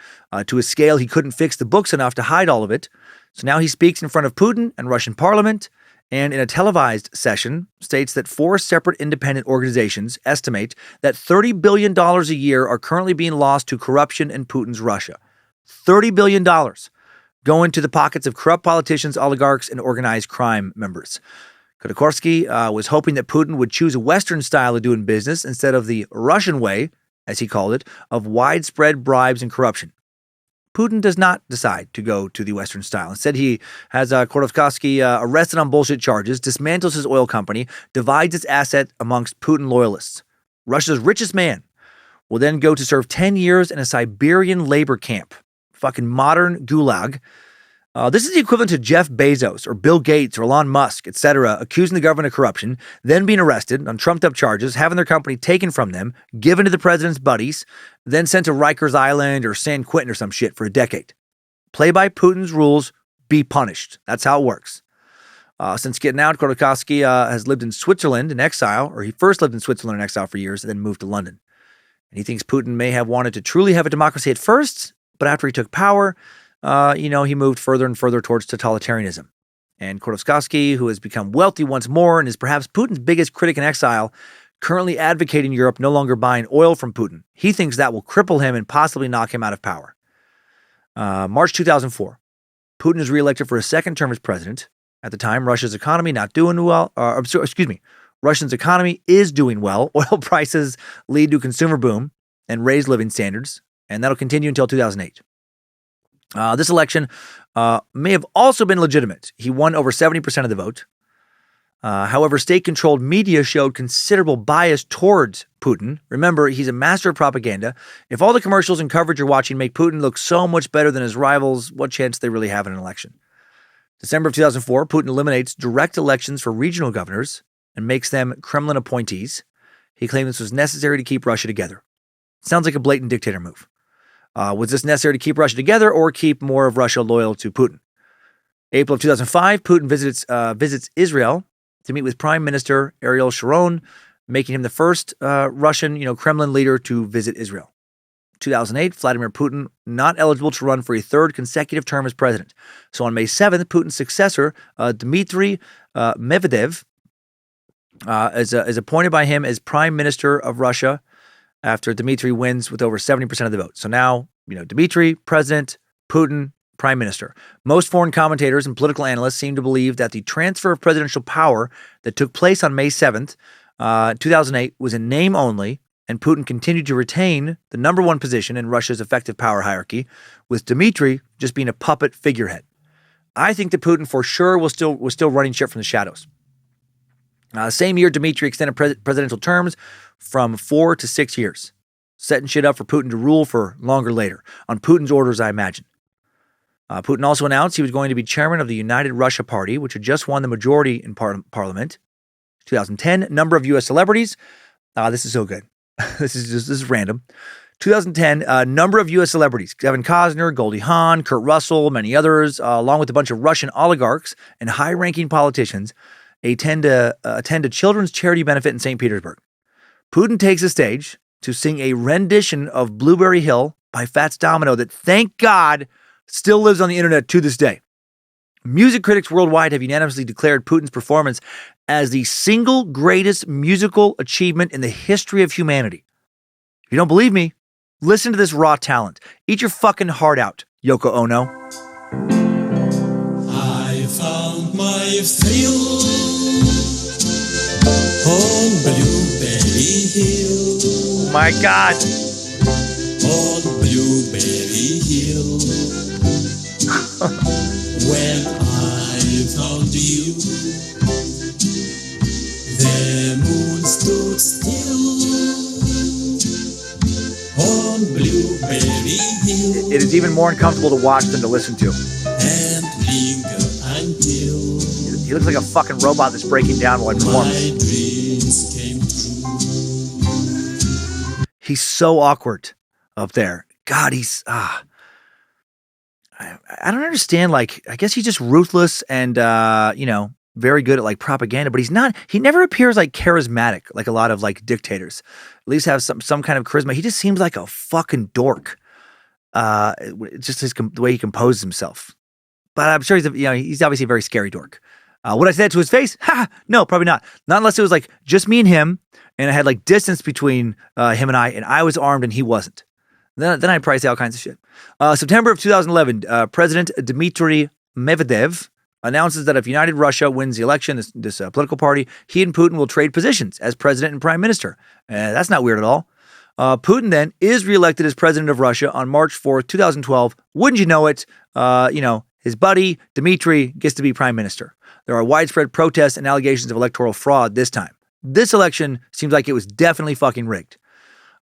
To a scale he couldn't fix the books enough to hide all of it. So now he speaks in front of Putin and Russian parliament, and in a televised session states that 4 separate independent organizations estimate that $30 billion a year are currently being lost to corruption in Putin's Russia. $30 billion go into the pockets of corrupt politicians, oligarchs, and organized crime members. Khodorkovsky was hoping that Putin would choose a Western style of doing business instead of the Russian way, as he called it, of widespread bribes and corruption. Putin does not decide to go to the Western style. Instead, he has Khodorkovsky arrested on bullshit charges, dismantles his oil company, divides its asset amongst Putin loyalists. Russia's richest man will then go to serve 10 years in a Siberian labor camp. Fucking modern gulag. This is the equivalent to Jeff Bezos or Bill Gates or Elon Musk, etc., accusing the government of corruption, then being arrested on trumped-up charges, having their company taken from them, given to the president's buddies, then sent to Rikers Island or San Quentin or some shit for a decade. Play by Putin's rules, be punished. That's how it works. Since getting out, Khodorkovsky has lived in Switzerland in exile, or he first lived in Switzerland in exile for years and then moved to London. And he thinks Putin may have wanted to truly have a democracy at first, but after he took power, he moved further and further towards totalitarianism. And Khodorkovsky, who has become wealthy once more and is perhaps Putin's biggest critic in exile, currently advocating Europe no longer buying oil from Putin. He thinks that will cripple him and possibly knock him out of power. March 2004, Putin is reelected for a second term as president. At the time, Russia's economy not doing well. Russia's economy is doing well. Oil prices lead to a consumer boom and raise living standards, and that'll continue until 2008. This election may have also been legitimate. He won over 70% of the vote. However, state-controlled media showed considerable bias towards Putin. Remember, he's a master of propaganda. If all the commercials and coverage you're watching make Putin look so much better than his rivals, what chance do they really have in an election? December of 2004, Putin eliminates direct elections for regional governors and makes them Kremlin appointees. He claimed this was necessary to keep Russia together. Sounds like a blatant dictator move. Was this necessary to keep Russia together or keep more of Russia loyal to Putin? April of 2005, Putin visits Israel to meet with Prime Minister Ariel Sharon, making him the first Russian, Kremlin leader to visit Israel. 2008, Vladimir Putin not eligible to run for a third consecutive term as president. So on May 7th, Putin's successor, Dmitry Medvedev, is appointed by him as Prime Minister of Russia after Dmitry wins with over 70% of the vote. So now, Dmitry, president, Putin, prime minister. Most foreign commentators and political analysts seem to believe that the transfer of presidential power that took place on May 7th, 2008, was in name only, and Putin continued to retain the number one position in Russia's effective power hierarchy, with Dmitry just being a puppet figurehead. I think that Putin for sure was still running shit from the shadows. Same year, Dmitry extended presidential terms from 4 to 6 years, setting shit up for Putin to rule for longer later, on Putin's orders, I imagine. Putin also announced he was going to be chairman of the United Russia Party, which had just won the majority in parliament. 2010, number of U.S. celebrities. This is so good. This is random. 2010, number of U.S. celebrities: Kevin Costner, Goldie Hawn, Kurt Russell, many others, along with a bunch of Russian oligarchs and high-ranking politicians, attend a children's charity benefit in St. Petersburg. Putin takes the stage to sing a rendition of Blueberry Hill by Fats Domino that, thank God, still lives on the internet to this day. Music critics worldwide have unanimously declared Putin's performance as the single greatest musical achievement in the history of humanity. If you don't believe me, listen to this raw talent. Eat your fucking heart out, Yoko Ono. I found my thrill on Blueberry Hill. My God. On Blueberry Hill. When I found you, the moon stood still on Blueberry Hill. It is even more uncomfortable to watch than to listen to. And linger until He looks like a fucking robot that's breaking down while he performs. my dreams came true. He's so awkward up there. God, he's I don't understand. Like, I guess he's just ruthless and very good at like propaganda, but he never appears like charismatic like a lot of like dictators. At least have some kind of charisma. He just seems like a fucking dork. Just the way he composes himself. But I'm sure he's obviously a very scary dork. Would I say that to his face? No, probably not. Not unless it was like just me and him, and I had like distance between him and I was armed and he wasn't. Then I'd probably say all kinds of shit. September of 2011, President Dmitry Medvedev announces that if United Russia wins the election, this political party, he and Putin will trade positions as president and prime minister. That's not weird at all. Putin then is reelected as president of Russia on March 4th, 2012. Wouldn't you know it? His buddy Dmitry gets to be prime minister. There are widespread protests and allegations of electoral fraud this time. This election seems like it was definitely fucking rigged.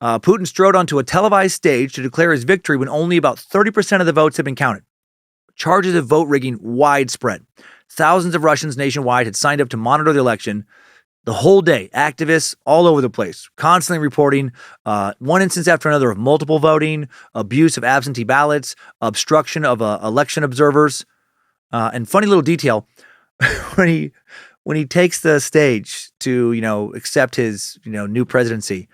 Putin strode onto a televised stage to declare his victory when only about 30% of the votes had been counted. Charges of vote rigging widespread. Thousands of Russians nationwide had signed up to monitor the election the whole day. Activists all over the place, constantly reporting one instance after another of multiple voting, abuse of absentee ballots, obstruction of election observers. And funny little detail, when he takes the stage to accept his new presidency,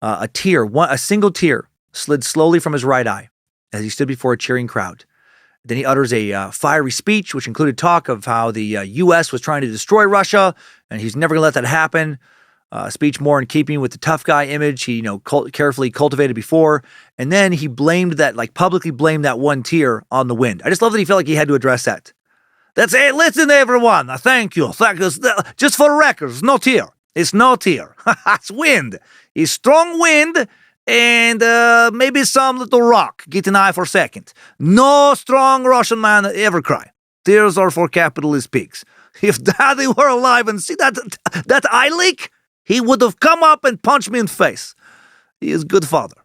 a single tear slid slowly from his right eye as he stood before a cheering crowd. Then he utters a fiery speech, which included talk of how the U.S. was trying to destroy Russia, and he's never going to let that happen. A speech more in keeping with the tough guy image he carefully cultivated before. And then he publicly blamed that one tear on the wind. I just love that he felt like he had to address that. That's it. Listen, everyone. Thank you. Just for records, no tear. It's no tear. It's wind. It's strong wind and maybe some little rock. Get an eye for a second. No strong Russian man ever cry. Tears are for capitalist pigs. If Daddy were alive and see that eye leak, he would have come up and punched me in the face. He is a good father.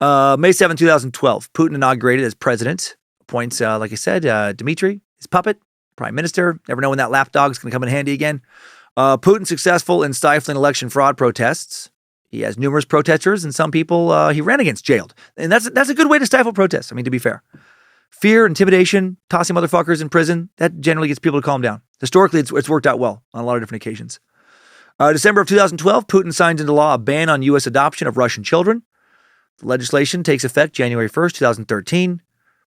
May 7, 2012, Putin inaugurated as president. Appoints, like I said, Dmitry, his puppet, prime minister. Never know when that lapdog's going to come in handy again. Putin successful in stifling election fraud protests. He has numerous protesters and some people he ran against jailed. And that's a good way to stifle protests. I mean, to be fair. Fear, intimidation, tossing motherfuckers in prison, that generally gets people to calm down. Historically, it's worked out well on a lot of different occasions. December of 2012, Putin signs into law a ban on U.S. adoption of Russian children. The legislation takes effect January 1st, 2013.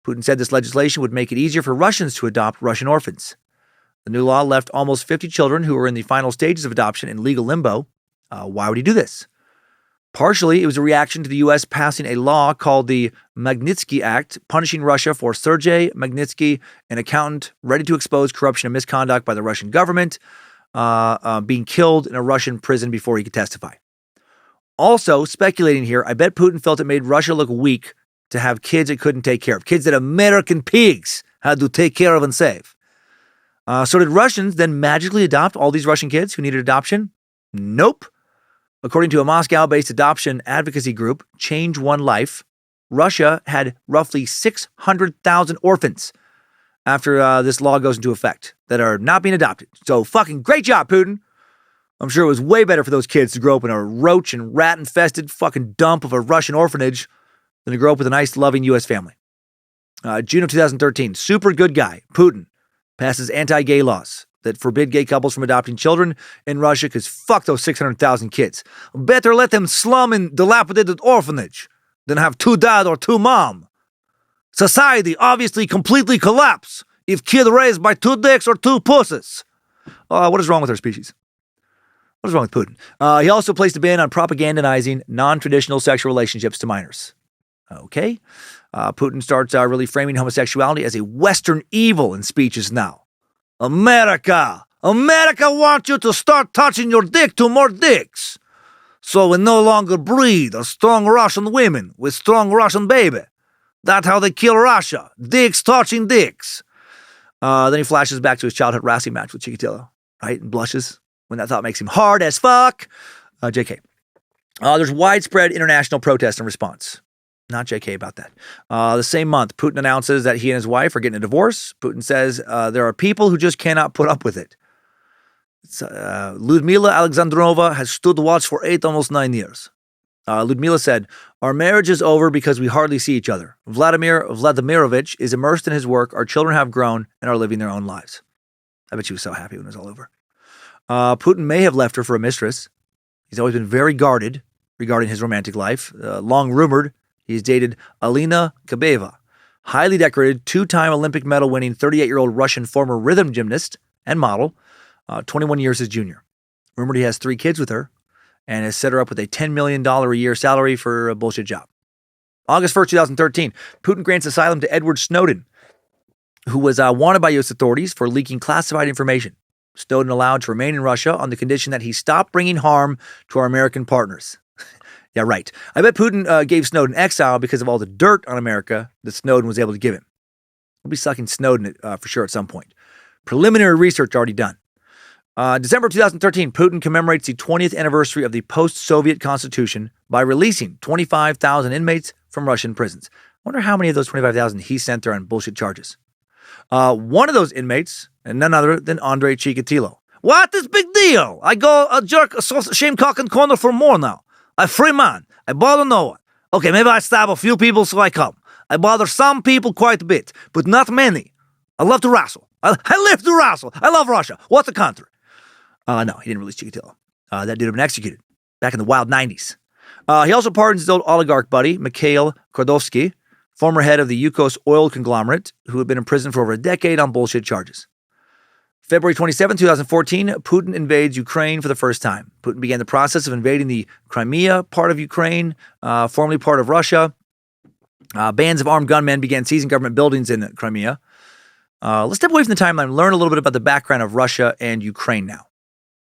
Putin said this legislation would make it easier for Russians to adopt Russian orphans. The new law left almost 50 children who were in the final stages of adoption in legal limbo. Why would he do this? Partially, it was a reaction to the U.S. passing a law called the Magnitsky Act, punishing Russia for Sergei Magnitsky, an accountant ready to expose corruption and misconduct by the Russian government, being killed in a Russian prison before he could testify. Also, speculating here, I bet Putin felt it made Russia look weak to have kids it couldn't take care of, kids that American pigs had to take care of and save. So did Russians then magically adopt all these Russian kids who needed adoption? Nope. According to a Moscow-based adoption advocacy group, Change One Life, Russia had roughly 600,000 orphans after this law goes into effect that are not being adopted. So fucking great job, Putin. I'm sure it was way better for those kids to grow up in a roach and rat-infested fucking dump of a Russian orphanage than to grow up with a nice, loving U.S. family. June of 2013, super good guy, Putin, passes anti-gay laws that forbid gay couples from adopting children in Russia because fuck those 600,000 kids. Better let them slum in dilapidated orphanage than have two dad or two mom. Society obviously completely collapse if kid raised by two dicks or two pussies. What is wrong with our species? What is wrong with Putin? He also placed a ban on propagandizing non-traditional sexual relationships to minors. Okay. Putin starts really framing homosexuality as a Western evil in speeches now. America wants you to start touching your dick to more dicks. So we no longer breed a strong Russian women with strong Russian baby. That's how they kill Russia. Dicks touching dicks. Then he flashes back to his childhood wrestling match with Chikatilo, right? And blushes when that thought makes him hard as fuck. JK. There's widespread international protest in response. Not JK about that. The same month, Putin announces that he and his wife are getting a divorce. Putin says there are people who just cannot put up with it. Ludmila Alexandrova has stood watch for almost 9 years. Ludmila said, our marriage is over because we hardly see each other. Vladimir Vladimirovich is immersed in his work. Our children have grown and are living their own lives. I bet she was so happy when it was all over. Putin may have left her for a mistress. He's always been very guarded regarding his romantic life. Long rumored, he's dated Alina Kabeva, highly decorated, two-time Olympic medal-winning 38-year-old Russian former rhythm gymnast and model, 21 years his junior. Rumored he has 3 kids with her and has set her up with a $10 million a year salary for a bullshit job. August 1st, 2013, Putin grants asylum to Edward Snowden, who was wanted by U.S. authorities for leaking classified information. Snowden allowed to remain in Russia on the condition that he stop bringing harm to our American partners. Yeah, right. I bet Putin gave Snowden exile because of all the dirt on America that Snowden was able to give him. We'll be sucking Snowden for sure at some point. Preliminary research already done. December 2013, Putin commemorates the 20th anniversary of the post-Soviet constitution by releasing 25,000 inmates from Russian prisons. I wonder how many of those 25,000 he sent there on bullshit charges. One of those inmates, and none other than Andrei Chikatilo. What is big deal? I go a jerk, a shamecock and corner for more now. I free man. I bother no one. Okay, maybe I stab a few people so I come. I bother some people quite a bit, but not many. I love to wrestle. I live to wrestle. I love Russia. What's the country? No, he didn't release Chikatilo. That dude had been executed back in the wild 90s. He also pardons his old oligarch buddy, Mikhail Khodorkovsky, former head of the Yukos oil conglomerate, who had been in prison for over a decade on bullshit charges. February 27, 2014, Putin invades Ukraine for the first time. Putin began the process of invading the Crimea part of Ukraine, formerly part of Russia. Bands of armed gunmen began seizing government buildings in Crimea. Let's step away from the timeline and learn a little bit about the background of Russia and Ukraine now.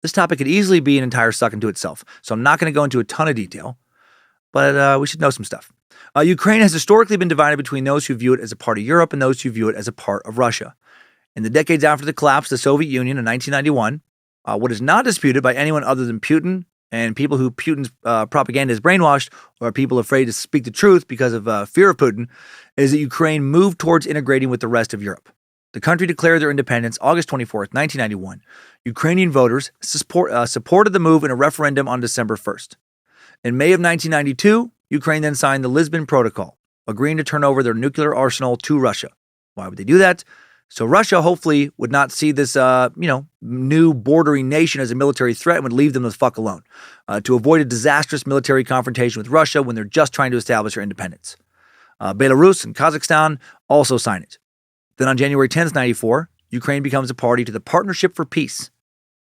This topic could easily be an entire suck into itself, so I'm not going to go into a ton of detail, but we should know some stuff. Ukraine has historically been divided between those who view it as a part of Europe and those who view it as a part of Russia. In the decades after the collapse of the Soviet Union in 1991, what is not disputed by anyone other than Putin and people who Putin's propaganda is brainwashed or people afraid to speak the truth because of fear of Putin is that Ukraine moved towards integrating with the rest of Europe. The country declared their independence August 24th, 1991. Ukrainian voters supported the move in a referendum on December 1st. In May of 1992, Ukraine then signed the Lisbon Protocol, agreeing to turn over their nuclear arsenal to Russia. Why would they do that? So Russia hopefully would not see this, new bordering nation as a military threat and would leave them the fuck alone to avoid a disastrous military confrontation with Russia when they're just trying to establish their independence. Belarus and Kazakhstan also sign it. Then on January 10th, 1994, Ukraine becomes a party to the Partnership for Peace,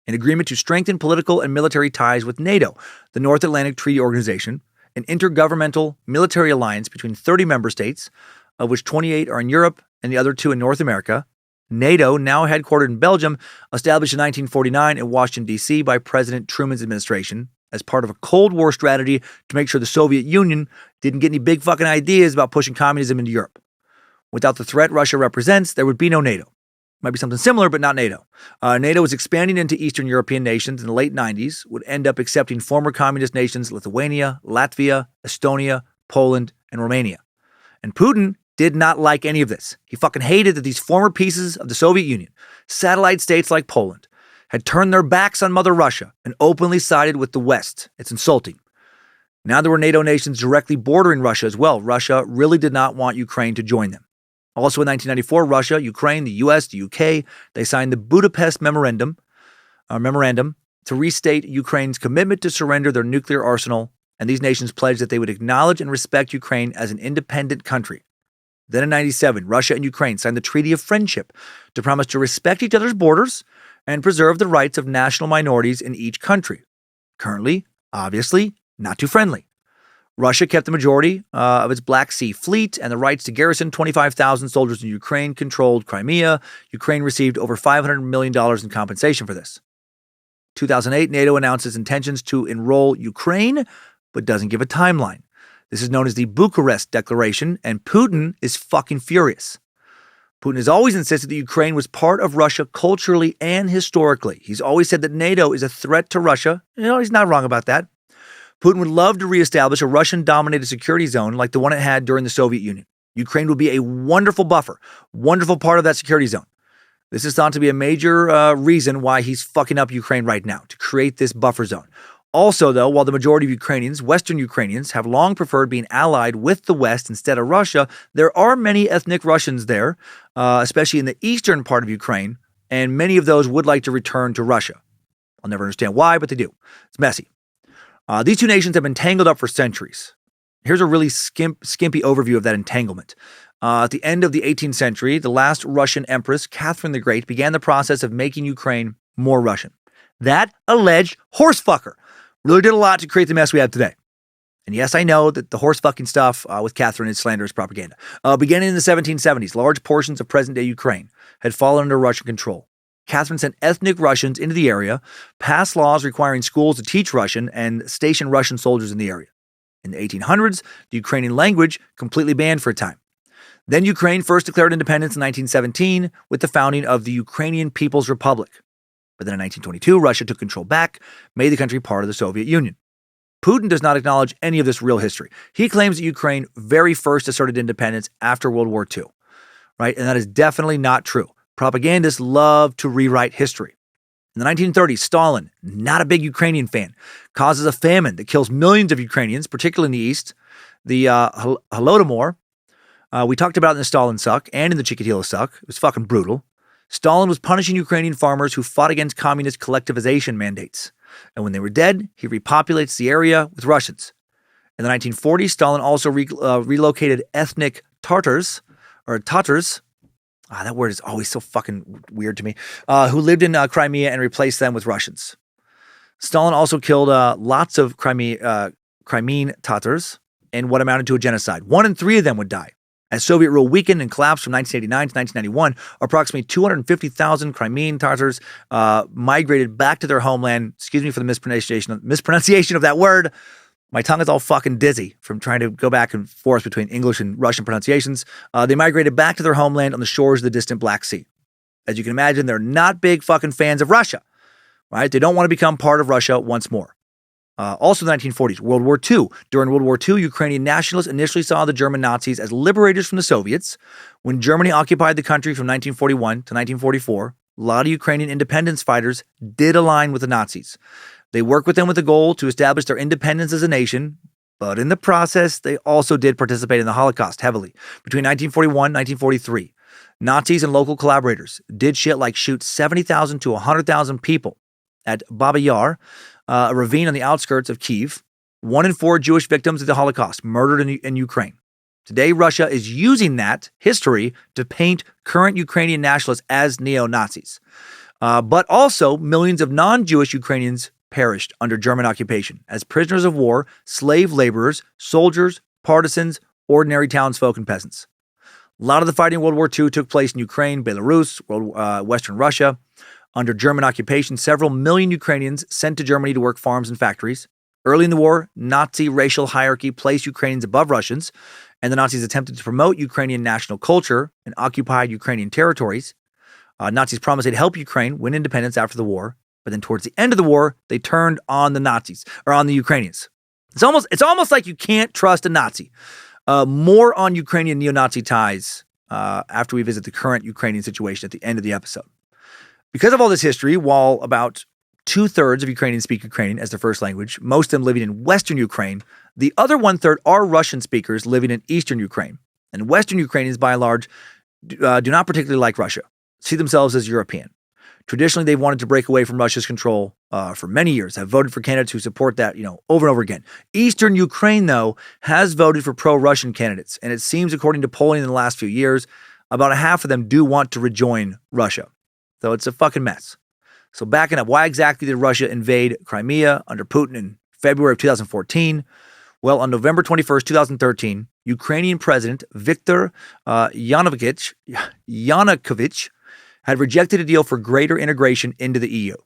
an agreement to strengthen political and military ties with NATO, the North Atlantic Treaty Organization, an intergovernmental military alliance between 30 member states, of which 28 are in Europe and the other 2 in North America. NATO, now headquartered in Belgium, established in 1949 in Washington, D.C. by President Truman's administration as part of a Cold War strategy to make sure the Soviet Union didn't get any big fucking ideas about pushing communism into Europe. Without the threat Russia represents, there would be no NATO. Might be something similar, but not NATO. NATO was expanding into Eastern European nations in the late 90s, would end up accepting former communist nations Lithuania, Latvia, Estonia, Poland, and Romania. And Putin did not like any of this. He fucking hated that these former pieces of the Soviet Union, satellite states like Poland, had turned their backs on Mother Russia and openly sided with the West. It's insulting. Now there were NATO nations directly bordering Russia as well. Russia really did not want Ukraine to join them. Also in 1994, Russia, Ukraine, the US, the UK, they signed the Budapest Memorandum to restate Ukraine's commitment to surrender their nuclear arsenal, and these nations pledged that they would acknowledge and respect Ukraine as an independent country. Then in 1997, Russia and Ukraine signed the Treaty of Friendship to promise to respect each other's borders and preserve the rights of national minorities in each country. Currently, obviously, not too friendly. Russia kept the majority of its Black Sea fleet and the rights to garrison 25,000 soldiers in Ukraine-controlled Crimea. Ukraine received over $500 million in compensation for this. 2008, NATO announced its intentions to enroll Ukraine, but doesn't give a timeline. This is known as the Bucharest Declaration, and Putin is fucking furious. Putin has always insisted that Ukraine was part of Russia culturally and historically. He's always said that NATO is a threat to Russia. He's not wrong about that. Putin would love to reestablish a Russian-dominated security zone like the one it had during the Soviet Union. Ukraine would be a wonderful buffer, wonderful part of that security zone. This is thought to be a major reason why he's fucking up Ukraine right now, to create this buffer zone. Also, though, while the majority of Ukrainians, Western Ukrainians, have long preferred being allied with the West instead of Russia, there are many ethnic Russians there, especially in the eastern part of Ukraine, and many of those would like to return to Russia. I'll never understand why, but they do. It's messy. These two nations have been tangled up for centuries. Here's a really skimpy overview of that entanglement. At the end of the 18th century, the last Russian empress, Catherine the Great, began the process of making Ukraine more Russian. That alleged horsefucker really did a lot to create the mess we have today. And yes, I know that the horse-fucking stuff with Catherine is slanderous propaganda. Beginning in the 1770s, large portions of present-day Ukraine had fallen under Russian control. Catherine sent ethnic Russians into the area, passed laws requiring schools to teach Russian, and station Russian soldiers in the area. In the 1800s, the Ukrainian language completely banned for a time. Then Ukraine first declared independence in 1917 with the founding of the Ukrainian People's Republic. But then in 1922, Russia took control back, made the country part of the Soviet Union. Putin does not acknowledge any of this real history. He claims that Ukraine very first asserted independence after World War II, right? And that is definitely not true. Propagandists love to rewrite history. In the 1930s, Stalin, not a big Ukrainian fan, causes a famine that kills millions of Ukrainians, particularly in the east. The Holodomor, we talked about in the Stalin-suck and in the Chikatilo-suck. It was fucking brutal. Stalin was punishing Ukrainian farmers who fought against communist collectivization mandates. And when they were dead, he repopulates the area with Russians. In the 1940s, Stalin also relocated ethnic Tatars. That word is always so fucking weird to me. Who lived in Crimea and replaced them with Russians. Stalin also killed lots of Crimean Tatars in what amounted to a genocide. 1 in 3 of them would die. As Soviet rule weakened and collapsed from 1989 to 1991, approximately 250,000 Crimean Tatars migrated back to their homeland. Excuse me for the mispronunciation of that word. My tongue is all fucking dizzy from trying to go back and forth between English and Russian pronunciations. They migrated back to their homeland on the shores of the distant Black Sea. As you can imagine, they're not big fucking fans of Russia, right? They don't want to become part of Russia once more. Also in the 1940s, World War II. During World War II, Ukrainian nationalists initially saw the German Nazis as liberators from the Soviets. When Germany occupied the country from 1941 to 1944, a lot of Ukrainian independence fighters did align with the Nazis. They worked with them with the goal to establish their independence as a nation, but in the process, they also did participate in the Holocaust heavily. Between 1941 and 1943, Nazis and local collaborators did shit like shoot 70,000 to 100,000 people at Baba Yar, a ravine on the outskirts of Kyiv. 1 in 4 Jewish victims of the Holocaust murdered in Ukraine. Today, Russia is using that history to paint current Ukrainian nationalists as neo-Nazis. But also, millions of non-Jewish Ukrainians perished under German occupation as prisoners of war, slave laborers, soldiers, partisans, ordinary townsfolk, and peasants. A lot of the fighting in World War II took place in Ukraine, Belarus, Western Russia. Under German occupation, several million Ukrainians sent to Germany to work farms and factories. Early in the war, Nazi racial hierarchy placed Ukrainians above Russians, and the Nazis attempted to promote Ukrainian national culture and occupied Ukrainian territories. Nazis promised they'd help Ukraine win independence after the war, but then towards the end of the war, they turned on the Nazis, or on the Ukrainians. It's almost like you can't trust a Nazi. More on Ukrainian neo-Nazi ties after we visit the current Ukrainian situation at the end of the episode. Because of all this history, while about 2/3 of Ukrainians speak Ukrainian as their first language, most of them living in Western Ukraine, the other 1/3 are Russian speakers living in Eastern Ukraine. And Western Ukrainians, by and large, do not particularly like Russia, see themselves as European. Traditionally, they've wanted to break away from Russia's control for many years, have voted for candidates who support that, over and over again. Eastern Ukraine, though, has voted for pro-Russian candidates. And it seems, according to polling in the last few years, about a half of them do want to rejoin Russia. So it's a fucking mess. So backing up, why exactly did Russia invade Crimea under Putin in February of 2014? Well, on November 21st, 2013, Ukrainian President Viktor Yanukovych had rejected a deal for greater integration into the EU.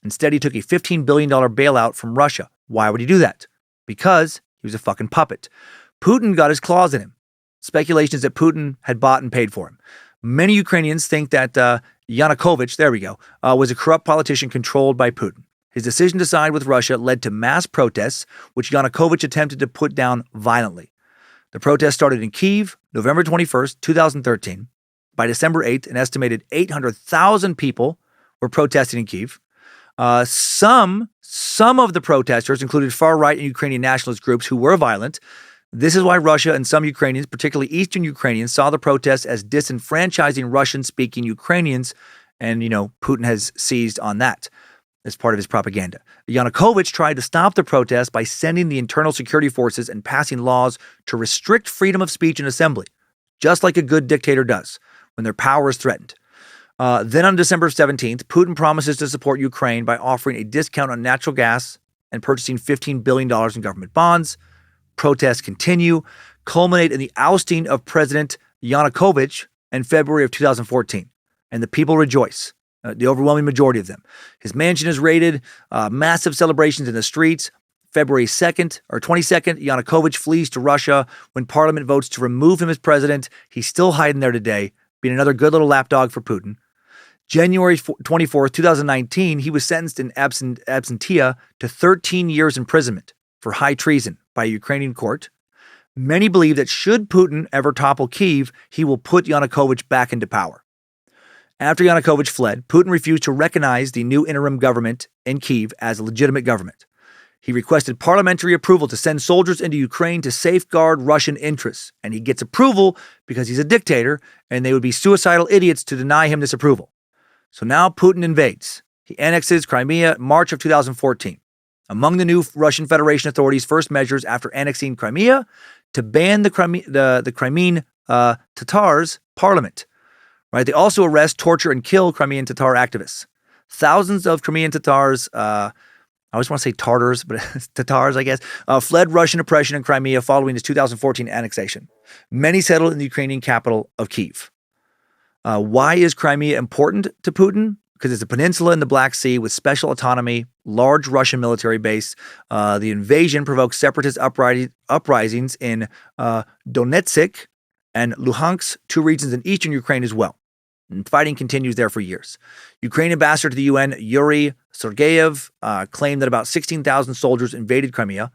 Instead, he took a $15 billion bailout from Russia. Why would he do that? Because he was a fucking puppet. Putin got his claws in him. Speculation is that Putin had bought and paid for him. Many Ukrainians think that Yanukovych, was a corrupt politician controlled by Putin. His decision to side with Russia led to mass protests, which Yanukovych attempted to put down violently. The protests started in Kyiv, November 21st, 2013. By December 8th, an estimated 800,000 people were protesting in Kyiv. Some of the protesters included far-right and Ukrainian nationalist groups who were violent. This is why Russia and some Ukrainians, particularly Eastern Ukrainians, saw the protests as disenfranchising Russian-speaking Ukrainians, and, Putin has seized on that as part of his propaganda. Yanukovych tried to stop the protests by sending the internal security forces and passing laws to restrict freedom of speech and assembly, just like a good dictator does when their power is threatened. Then on December 17th, Putin promises to support Ukraine by offering a discount on natural gas and purchasing $15 billion in government bonds. Protests continue, culminate in the ousting of President Yanukovych in February of 2014. And the people rejoice, the overwhelming majority of them. His mansion is raided, massive celebrations in the streets. February 22nd, Yanukovych flees to Russia when parliament votes to remove him as president. He's still hiding there today, being another good little lapdog for Putin. January 24th, 2019, he was sentenced in absentia to 13 years imprisonment for high treason by a Ukrainian court. Many believe that should Putin ever topple Kyiv, he will put Yanukovych back into power. After Yanukovych fled, Putin refused to recognize the new interim government in Kyiv as a legitimate government. He requested parliamentary approval to send soldiers into Ukraine to safeguard Russian interests, and he gets approval because he's a dictator, and they would be suicidal idiots to deny him this approval. So now Putin invades. He annexes Crimea in March of 2014. Among the new Russian Federation authorities' first measures after annexing Crimea, to ban the Crimean Tatars parliament. Right? They also arrest, torture, and kill Crimean Tatar activists. Thousands of Crimean Tatars, I always want to say Tartars, but Tatars, I guess, fled Russian oppression in Crimea following its 2014 annexation. Many settled in the Ukrainian capital of Kyiv. Why is Crimea important to Putin? Because it's a peninsula in the Black Sea with special autonomy, large Russian military base. The invasion provoked separatist uprisings in Donetsk and Luhansk, two regions in eastern Ukraine as well. And fighting continues there for years. Ukraine ambassador to the UN, Yuri Sergeyev, claimed that about 16,000 soldiers invaded Crimea,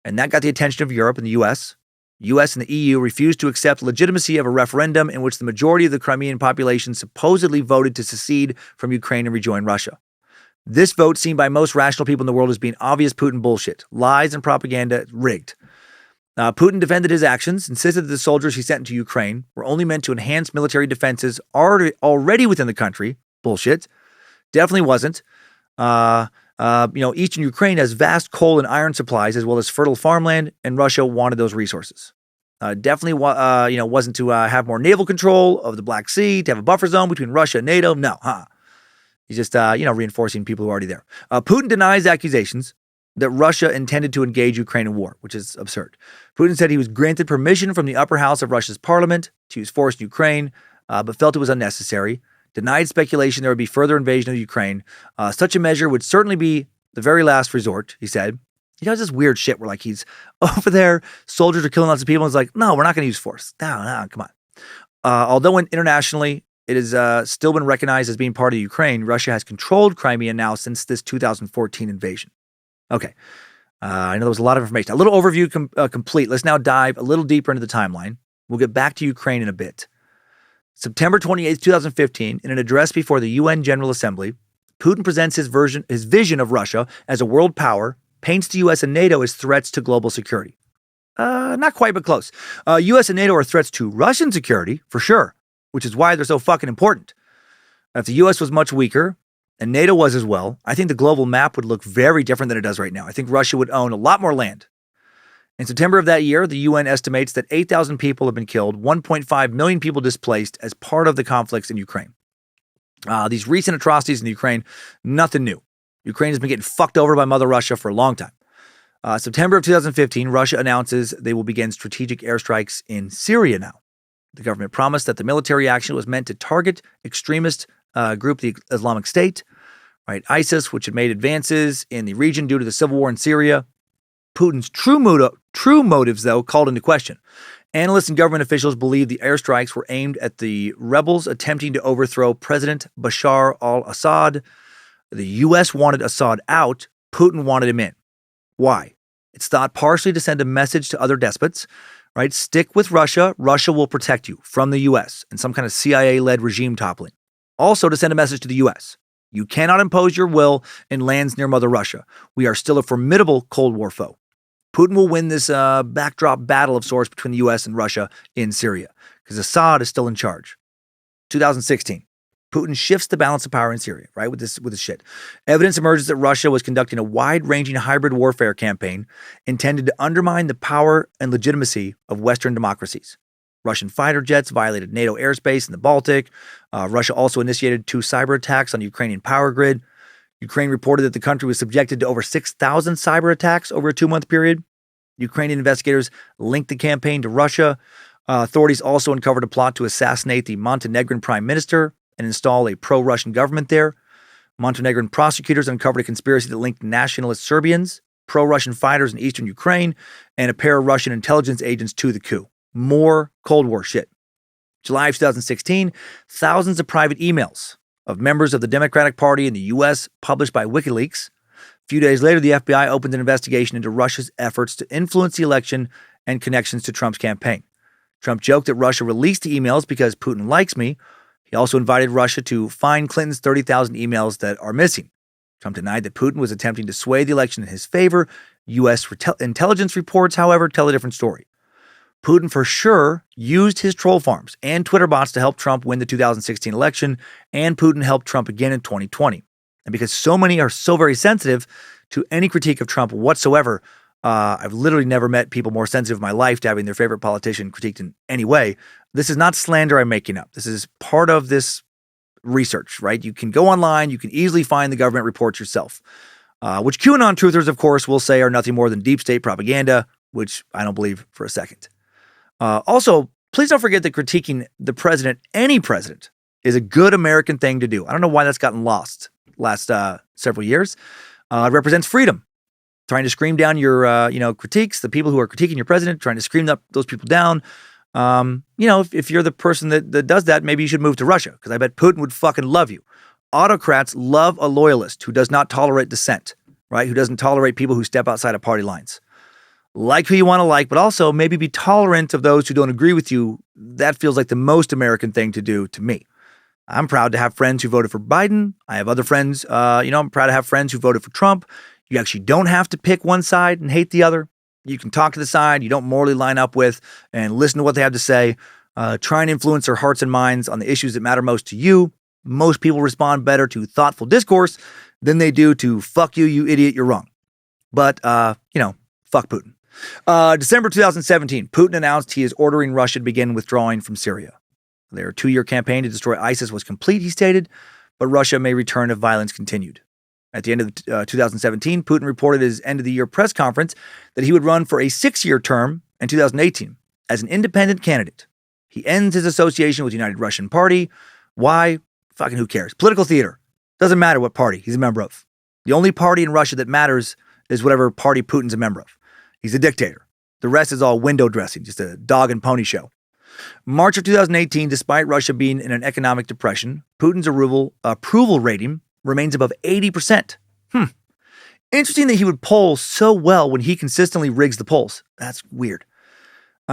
and that got the attention of Europe and the U.S. U.S. and the EU refused to accept legitimacy of a referendum in which the majority of the Crimean population supposedly voted to secede from Ukraine and rejoin Russia. This vote, seen by most rational people in the world as being obvious Putin bullshit, lies and propaganda, rigged. Putin defended his actions, insisted that the soldiers he sent into Ukraine were only meant to enhance military defenses already within the country. Bullshit. Definitely wasn't. Eastern Ukraine has vast coal and iron supplies as well as fertile farmland, and Russia wanted those resources. Definitely, wasn't to have more naval control of the Black Sea, to have a buffer zone between Russia and NATO. No, He's just, reinforcing people who are already there. Putin denies accusations that Russia intended to engage Ukraine in war, which is absurd. Putin said he was granted permission from the upper house of Russia's parliament to use force in Ukraine, but felt it was unnecessary. Denied speculation there would be further invasion of Ukraine. Such a measure would certainly be the very last resort, he said. He does this weird shit where, like, he's over there, soldiers are killing lots of people, and he's like, no, we're not going to use force. No, come on. Although internationally, it has still been recognized as being part of Ukraine, Russia has controlled Crimea now since this 2014 invasion. Okay. I know there was a lot of information. A little overview complete. Let's now dive a little deeper into the timeline. We'll get back to Ukraine in a bit. September 28th, 2015, in an address before the UN General Assembly, Putin presents his vision of Russia as a world power, paints the U.S. and NATO as threats to global security. Not quite, but close. U.S. and NATO are threats to Russian security, for sure, which is why they're so fucking important. If the U.S. was much weaker, and NATO was as well, I think the global map would look very different than it does right now. I think Russia would own a lot more land. In September of that year, the UN estimates that 8,000 people have been killed, 1.5 million people displaced as part of the conflicts in Ukraine. These recent atrocities in Ukraine, nothing new. Ukraine has been getting fucked over by Mother Russia for a long time. September of 2015, Russia announces they will begin strategic airstrikes in Syria now. The government promised that the military action was meant to target extremist group, the Islamic State, right? ISIS, which had made advances in the region due to the civil war in Syria. Putin's true motives, though, called into question. Analysts and government officials believe the airstrikes were aimed at the rebels attempting to overthrow President Bashar al-Assad. The U.S. wanted Assad out. Putin wanted him in. Why? It's thought partially to send a message to other despots, right? Stick with Russia. Russia will protect you from the U.S. and some kind of CIA-led regime toppling. Also to send a message to the U.S. You cannot impose your will in lands near Mother Russia. We are still a formidable Cold War foe. Putin will win this backdrop battle of sorts between the U.S. and Russia in Syria because Assad is still in charge. 2016. Putin shifts the balance of power in Syria, right, with this shit. Evidence emerges that Russia was conducting a wide-ranging hybrid warfare campaign intended to undermine the power and legitimacy of Western democracies. Russian fighter jets violated NATO airspace in the Baltic. Russia also initiated 2 cyber attacks on the Ukrainian power grid. Ukraine reported that the country was subjected to over 6,000 cyber attacks over a 2-month period. Ukrainian investigators linked the campaign to Russia. Authorities also uncovered a plot to assassinate the Montenegrin prime minister and install a pro-Russian government there. Montenegrin prosecutors uncovered a conspiracy that linked nationalist Serbians, pro-Russian fighters in eastern Ukraine, and a pair of Russian intelligence agents to the coup. More Cold War shit. July of 2016, thousands of private emails of members of the Democratic Party in the U.S. published by WikiLeaks. A few days later, the FBI opened an investigation into Russia's efforts to influence the election and connections to Trump's campaign. Trump joked that Russia released the emails because Putin likes me. He also invited Russia to find Clinton's 30,000 emails that are missing. Trump denied that Putin was attempting to sway the election in his favor. U.S. intelligence reports, however, tell a different story. Putin for sure used his troll farms and Twitter bots to help Trump win the 2016 election, and Putin helped Trump again in 2020. And because so many are so very sensitive to any critique of Trump whatsoever, I've literally never met people more sensitive in my life to having their favorite politician critiqued in any way. This is not slander I'm making up. This is part of this research, right? You can go online. You can easily find the government reports yourself, which QAnon truthers, of course, will say are nothing more than deep state propaganda, which I don't believe for a second. Also, please don't forget that critiquing the president, any president, is a good American thing to do. I don't know why that's gotten lost last several years. It represents freedom. Trying to scream down your, critiques, the people who are critiquing your president, trying to scream those people down. If you're the person that does that, maybe you should move to Russia, because I bet Putin would fucking love you. Autocrats love a loyalist who does not tolerate dissent, right? Who doesn't tolerate people who step outside of party lines. Like who you want to like, but also maybe be tolerant of those who don't agree with you. That feels like the most American thing to do to me. I'm proud to have friends who voted for Biden. I have other friends, I'm proud to have friends who voted for Trump. You actually don't have to pick one side and hate the other. You can talk to the side you don't morally line up with and listen to what they have to say. Try and influence their hearts and minds on the issues that matter most to you. Most people respond better to thoughtful discourse than they do to fuck you, you idiot, you're wrong. But, fuck Putin. December 2017, Putin announced he is ordering Russia to begin withdrawing from Syria. Their 2-year campaign to destroy ISIS was complete, he stated, but Russia may return if violence continued. At the end of 2017, Putin reported at his end-of-the-year press conference that he would run for a 6-year term in 2018 as an independent candidate. He ends his association with the United Russian Party. Why? Fucking who cares? Political theater. Doesn't matter what party he's a member of. The only party in Russia that matters is whatever party Putin's a member of. He's a dictator. The rest is all window dressing, just a dog and pony show. March of 2018, despite Russia being in an economic depression, Putin's approval rating remains above 80%. Interesting that he would poll so well when he consistently rigs the polls. That's weird.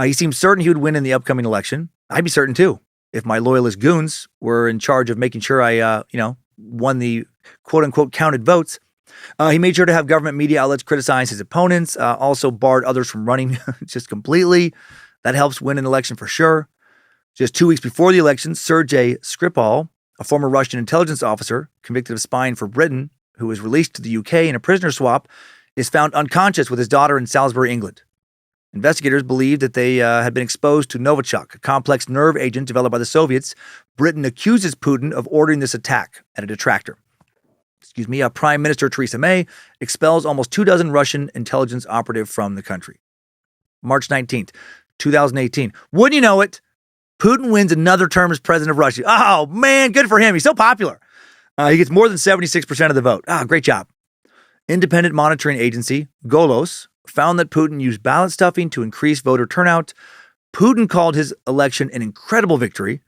He seems certain he would win in the upcoming election. I'd be certain too, if my loyalist goons were in charge of making sure I, won the quote-unquote counted votes. He made sure to have government media outlets criticize his opponents, also barred others from running just completely. That helps win an election for sure. Just 2 weeks before the election, Sergei Skripal, a former Russian intelligence officer convicted of spying for Britain, who was released to the UK in a prisoner swap, is found unconscious with his daughter in Salisbury, England. Investigators believe that they had been exposed to Novichok, a complex nerve agent developed by the Soviets. Britain accuses Putin of ordering this attack at a detractor. Prime Minister Theresa May expels almost 24 Russian intelligence operative from the country. March 19th, 2018. Wouldn't you know it? Putin wins another term as president of Russia. Oh, man, good for him. He's so popular. He gets more than 76% of the vote. Great job. Independent monitoring agency, Golos, found that Putin used ballot stuffing to increase voter turnout. Putin called his election an incredible victory,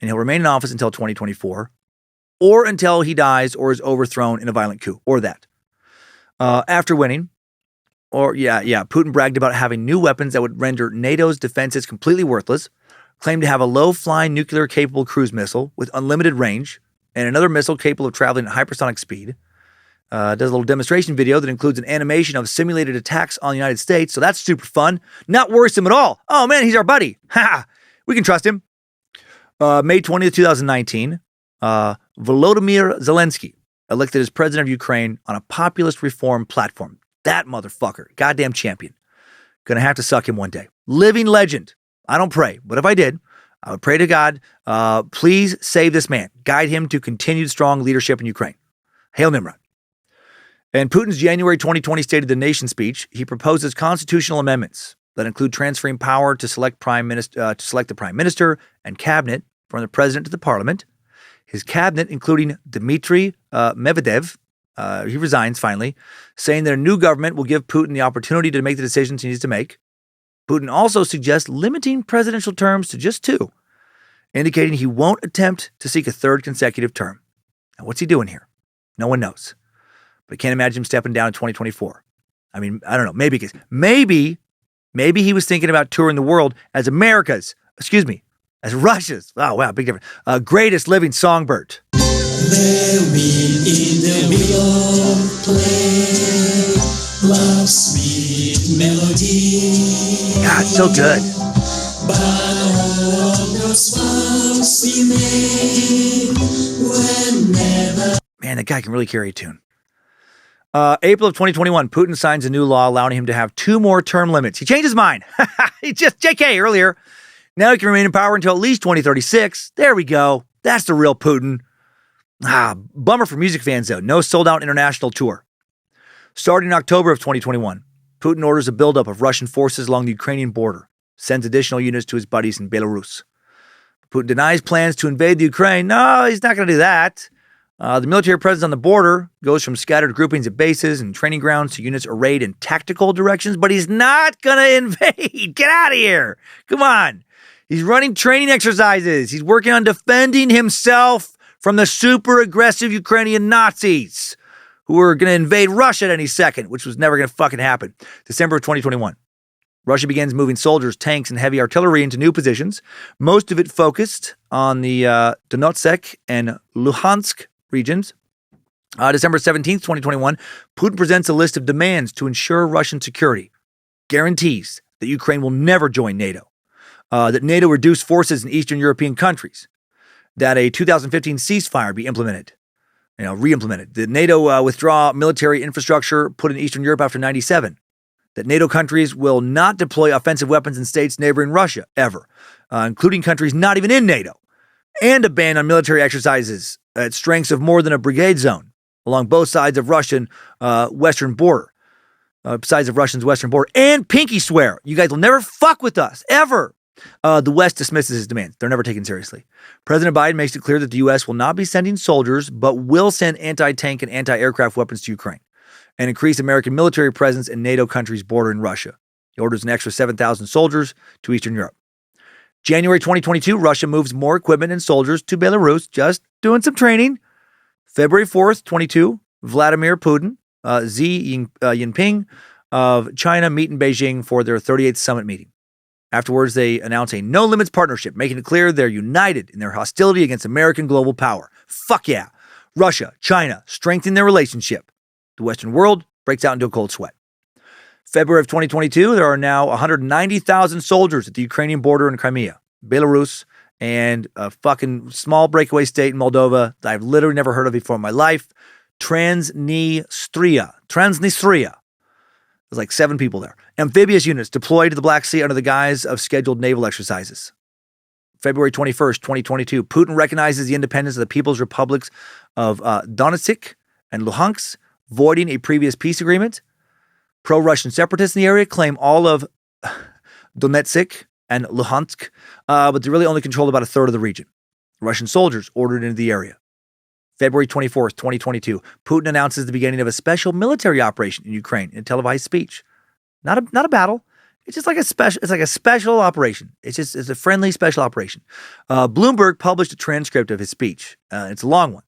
and he'll remain in office until 2024, or until he dies or is overthrown in a violent coup, or that. After winning, Putin bragged about having new weapons that would render NATO's defenses completely worthless, claimed to have a low-flying nuclear-capable cruise missile with unlimited range, and another missile capable of traveling at hypersonic speed. Does a little demonstration video that includes an animation of simulated attacks on the United States, so that's super fun. Not worrisome at all. Oh, man, he's our buddy. We can trust him. May 20th, 2019, Volodymyr Zelensky, elected as president of Ukraine on a populist reform platform. That motherfucker, goddamn champion. Gonna have to suck him one day. Living legend. I don't pray, but if I did, I would pray to God, please save this man. Guide him to continued strong leadership in Ukraine. Hail Nimrod. In Putin's January 2020 State of the Nation speech, he proposes constitutional amendments that include transferring power to select the prime minister and cabinet from the president to the parliament. His cabinet, including Dmitry Medvedev, he resigns finally, saying that a new government will give Putin the opportunity to make the decisions he needs to make. Putin also suggests limiting presidential terms to just 2, indicating he won't attempt to seek a 3rd consecutive term. Now, what's he doing here? No one knows. But I can't imagine him stepping down in 2024. I mean, I don't know. Maybe he was thinking about touring the world as as Russia's, oh wow, big difference, greatest living songbird. There will in the willow play love's sweet melody. God, so good. But all those vows we made were never. Man, that guy can really carry a tune. April of 2021, Putin signs a new law allowing him to have 2 more term limits. He changed his mind. He just JK earlier. Now he can remain in power until at least 2036. There we go. That's the real Putin. Bummer for music fans, though. No sold-out international tour. Starting in October of 2021, Putin orders a buildup of Russian forces along the Ukrainian border, sends additional units to his buddies in Belarus. Putin denies plans to invade the Ukraine. No, he's not going to do that. The military presence on the border goes from scattered groupings at bases and training grounds to units arrayed in tactical directions, but he's not going to invade. Get out of here. Come on. He's running training exercises. He's working on defending himself from the super aggressive Ukrainian Nazis who are going to invade Russia at any second, which was never going to fucking happen. December of 2021. Russia begins moving soldiers, tanks, and heavy artillery into new positions, most of it focused on the Donetsk and Luhansk regions. December 17th, 2021, Putin presents a list of demands to ensure Russian security, guarantees that Ukraine will never join NATO, that NATO reduce forces in Eastern European countries, that a 2015 ceasefire be implemented, re-implemented, that NATO withdraw military infrastructure put in Eastern Europe after 97, that NATO countries will not deploy offensive weapons in states neighboring Russia ever, including countries not even in NATO, and a ban on military exercises at strengths of more than a brigade zone along both sides of Russian western border, sides of Russia's western border, and pinky swear, you guys will never fuck with us, ever. The West dismisses his demands. They're never taken seriously. President Biden makes it clear that the U.S. will not be sending soldiers, but will send anti-tank and anti-aircraft weapons to Ukraine and increase American military presence in NATO countries bordering Russia. He orders an extra 7,000 soldiers to Eastern Europe. January 2022, Russia moves more equipment and soldiers to Belarus, just doing some training. February 4th, 22, Vladimir Putin, Xi Jinping of China meet in Beijing for their 38th summit meeting. Afterwards, they announce a no-limits partnership, making it clear they're united in their hostility against American global power. Fuck yeah. Russia, China, strengthen their relationship. The Western world breaks out into a cold sweat. February of 2022, there are now 190,000 soldiers at the Ukrainian border in Crimea, Belarus, and a fucking small breakaway state in Moldova that I've literally never heard of before in my life, Transnistria. There's like 7 people there. Amphibious units deployed to the Black Sea under the guise of scheduled naval exercises. February 21st, 2022, Putin recognizes the independence of the People's Republics of Donetsk and Luhansk, voiding a previous peace agreement. Pro-Russian separatists in the area claim all of Donetsk and Luhansk, but they really only control about a third of the region. Russian soldiers ordered into the area. February 24th, 2022, Putin announces the beginning of a special military operation in Ukraine in a televised speech. Not a battle. It's just like a special operation. It's a friendly special operation. Bloomberg published a transcript of his speech. It's a long one,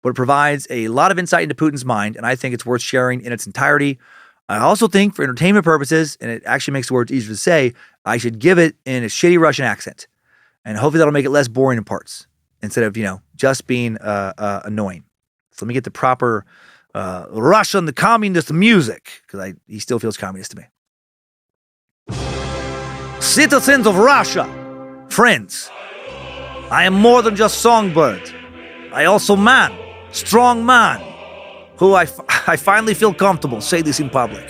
but it provides a lot of insight into Putin's mind, and I think it's worth sharing in its entirety. I also think for entertainment purposes, and it actually makes the words easier to say, I should give it in a shitty Russian accent. And hopefully that'll make it less boring in parts instead of, just being annoying. So let me get the proper Russian, the communist music, because he still feels communist to me. Citizens of Russia, friends, I am more than just songbird. I also man, strong man, who I finally feel comfortable say this in public.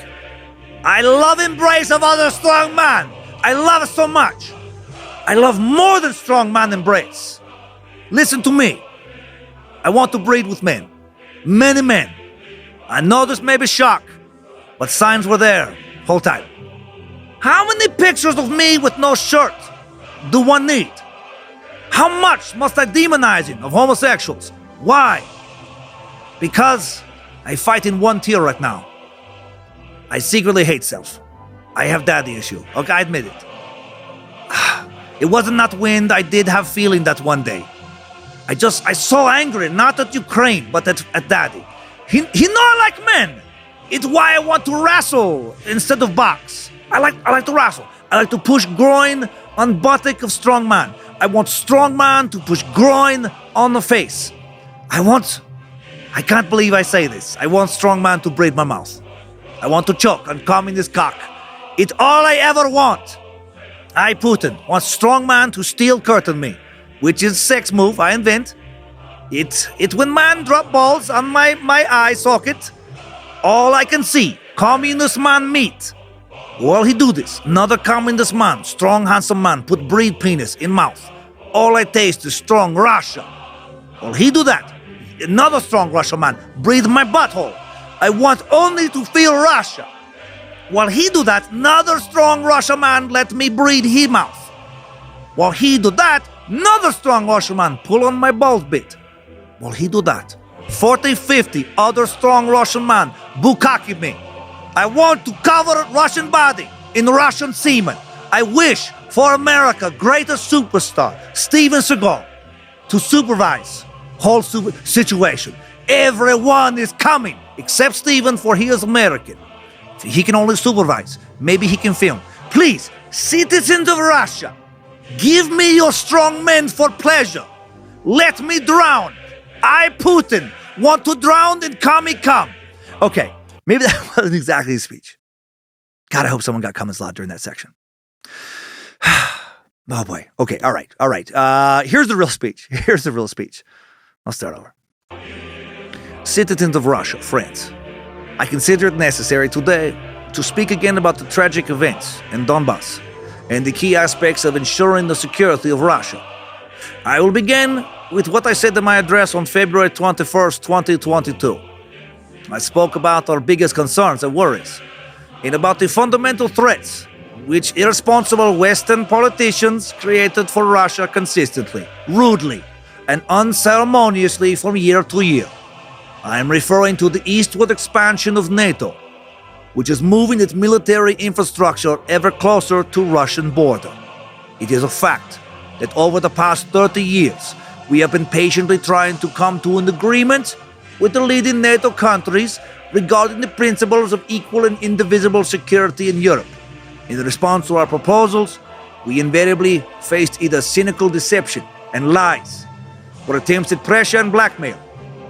I love embrace of other strong man. I love it so much. I love more than strong man embrace. Listen to me. I want to breed with men. Many men. I know this may be shock, but signs were there. Hold tight. How many pictures of me with no shirt do one need? How much must I demonizing of homosexuals? Why? Because I fight in one tear right now. I secretly hate self. I have daddy issue. Okay, I admit it. It wasn't that wind. I did have feeling that one day. I so angry, not at Ukraine, but at daddy. He not like men. It's why I want to wrestle instead of box. I like to wrestle. I like to push groin on buttock of strong man. I want strong man to push groin on the face. I can't believe I say this. I want strong man to braid my mouth. I want to choke on communist cock. It's all I ever want. I, Putin, want strong man to steel curtain me, which is sex move I invent. It's when man drop balls on my eye socket. All I can see, communist man meet. While he do this, another communist man, strong handsome man, put breed penis in mouth. All I taste is strong Russia. While he do that, another strong Russian man, breathe my butthole. I want only to feel Russia. While he do that, another strong Russian man let me breathe his mouth. While he do that, another strong Russian man pull on my balls bit. While he do that, 40, 50 other strong Russian man bukkake me. I want to cover Russian body in Russian semen. I wish for America greatest superstar, Steven Seagal, to supervise whole situation. Everyone is coming except Steven, for he is American. He can only supervise. Maybe he can film. Please, citizens of Russia, give me your strong men for pleasure. Let me drown. I, Putin, want to drown in commie come. Okay, maybe that wasn't exactly his speech. God, I hope someone got Cummins law during that section. Oh boy. Okay, all right. Here's the real speech. I'll start over. Citizens of Russia, friends, I consider it necessary today to speak again about the tragic events in Donbass and the key aspects of ensuring the security of Russia. I will begin with what I said in my address on February 21st, 2022. I spoke about our biggest concerns and worries, and about the fundamental threats which irresponsible Western politicians created for Russia consistently, rudely, and unceremoniously from year to year. I am referring to the eastward expansion of NATO, which is moving its military infrastructure ever closer to Russian border. It is a fact that over the past 30 years, we have been patiently trying to come to an agreement with the leading NATO countries regarding the principles of equal and indivisible security in Europe. In response to our proposals, we invariably faced either cynical deception and lies, or attempts at pressure and blackmail,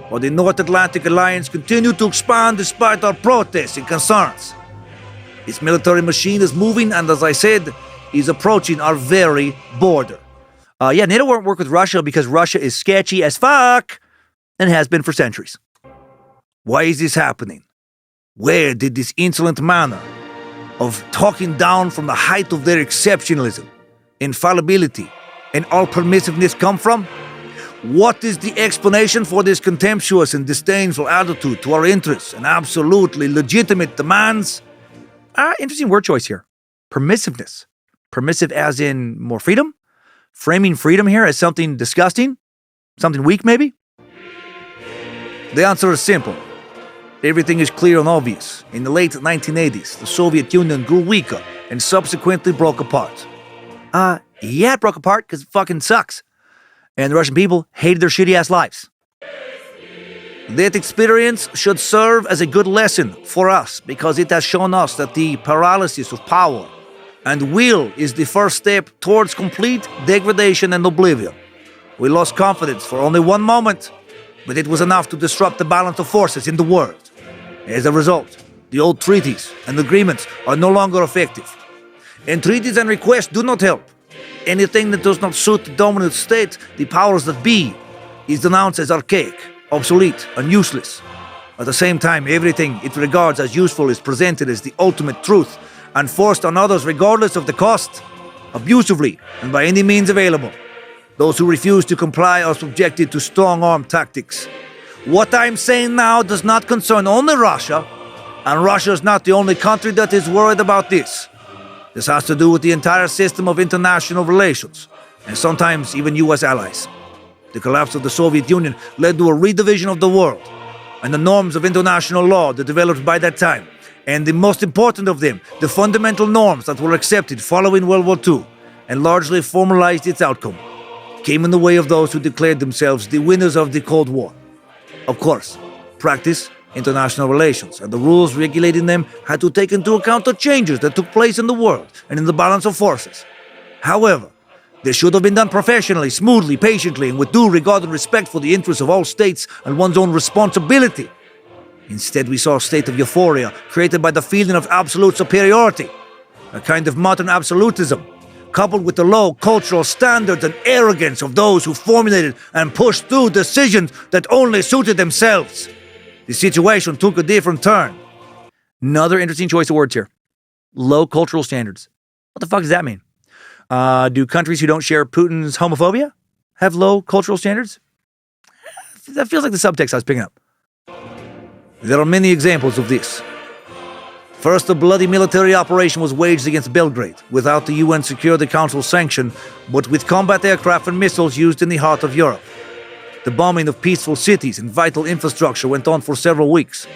while the North Atlantic Alliance continued to expand despite our protests and concerns. This military machine is moving and, as I said, is approaching our very border. NATO won't work with Russia because Russia is sketchy as fuck and has been for centuries. Why is this happening? Where did this insolent manner of talking down from the height of their exceptionalism, infallibility, and all permissiveness come from? What is the explanation for this contemptuous and disdainful attitude to our interests and absolutely legitimate demands? Interesting word choice here. Permissiveness. Permissive as in more freedom? Framing freedom here as something disgusting? Something weak, maybe? The answer is simple. Everything is clear and obvious. In the late 1980s, the Soviet Union grew weaker and subsequently broke apart. It broke apart because it fucking sucks. And the Russian people hated their shitty-ass lives. That experience should serve as a good lesson for us because it has shown us that the paralysis of power and will is the first step towards complete degradation and oblivion. We lost confidence for only one moment, but it was enough to disrupt the balance of forces in the world. As a result, the old treaties and agreements are no longer effective. And treaties and requests do not help. Anything that does not suit the dominant state, the powers that be, is denounced as archaic, obsolete, and useless. At the same time, everything it regards as useful is presented as the ultimate truth and forced on others regardless of the cost, abusively and by any means available. Those who refuse to comply are subjected to strong-arm tactics. What I'm saying now does not concern only Russia, and Russia is not the only country that is worried about this. This has to do with the entire system of international relations, and sometimes even U.S. allies. The collapse of the Soviet Union led to a redivision of the world, and the norms of international law that developed by that time, and the most important of them, the fundamental norms that were accepted following World War II, and largely formalized its outcome, came in the way of those who declared themselves the winners of the Cold War. Of course, practice, international relations, and the rules regulating them had to take into account the changes that took place in the world and in the balance of forces. However, this should have been done professionally, smoothly, patiently, and with due regard and respect for the interests of all states and one's own responsibility. Instead, we saw a state of euphoria created by the feeling of absolute superiority, a kind of modern absolutism, coupled with the low cultural standards and arrogance of those who formulated and pushed through decisions that only suited themselves. The situation took a different turn. Another interesting choice of words here. Low cultural standards. What the fuck does that mean? Do countries who don't share Putin's homophobia have low cultural standards? That feels like the subtext I was picking up. There are many examples of this. First, a bloody military operation was waged against Belgrade, without the UN Security Council sanction, but with combat aircraft and missiles used in the heart of Europe. The bombing of peaceful cities and vital infrastructure went on for several weeks.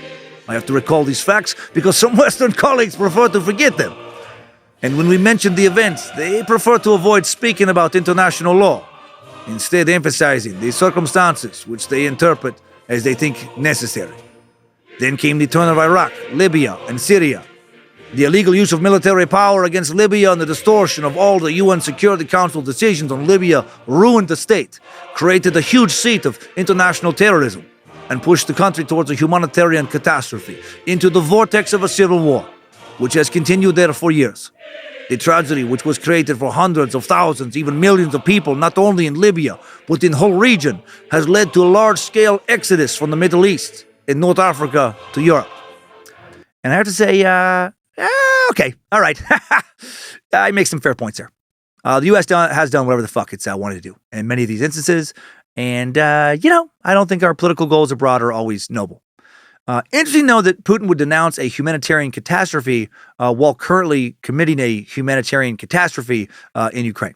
I have to recall these facts because some Western colleagues prefer to forget them. And when we mention the events, they prefer to avoid speaking about international law, instead emphasizing the circumstances which they interpret as they think necessary. Then came the turn of Iraq, Libya, and Syria. The illegal use of military power against Libya and the distortion of all the UN Security Council decisions on Libya ruined the state, created a huge seat of international terrorism, and pushed the country towards a humanitarian catastrophe, into the vortex of a civil war, which has continued there for years. The tragedy which was created for hundreds of thousands, even millions of people, not only in Libya, but in the whole region, has led to a large-scale exodus from the Middle East, in North Africa to Europe. And I have to say, Okay, all right. I make some fair points there. The U.S. has done whatever the fuck it's wanted to do in many of these instances. And, I don't think our political goals abroad are always noble. Interesting, though, that Putin would denounce a humanitarian catastrophe while currently committing a humanitarian catastrophe in Ukraine.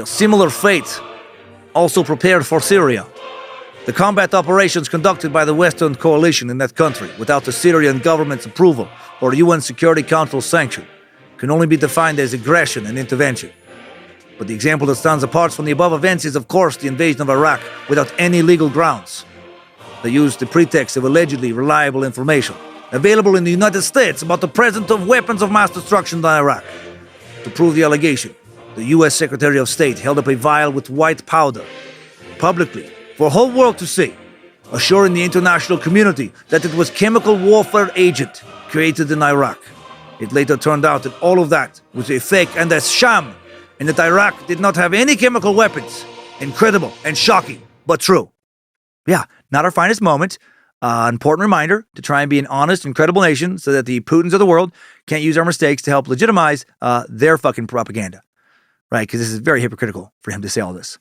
Similar fate also prepared for Syria. The combat operations conducted by the Western coalition in that country without the Syrian government's approval or UN Security Council sanction can only be defined as aggression and intervention. But the example that stands apart from the above events is, of course, the invasion of Iraq without any legal grounds. They used the pretext of allegedly reliable information available in the United States about the presence of weapons of mass destruction in Iraq. To prove the allegation, the U.S. Secretary of State held up a vial with white powder publicly for a whole world to see, assuring the international community that it was chemical warfare agent created in Iraq. It later turned out that all of that was a fake and a sham, and that Iraq did not have any chemical weapons. Incredible and shocking, but true. Yeah, not our finest moment. Important reminder to try and be an honest and credible nation so that the Putins of the world can't use our mistakes to help legitimize their fucking propaganda. Right, because this is very hypocritical for him to say all this.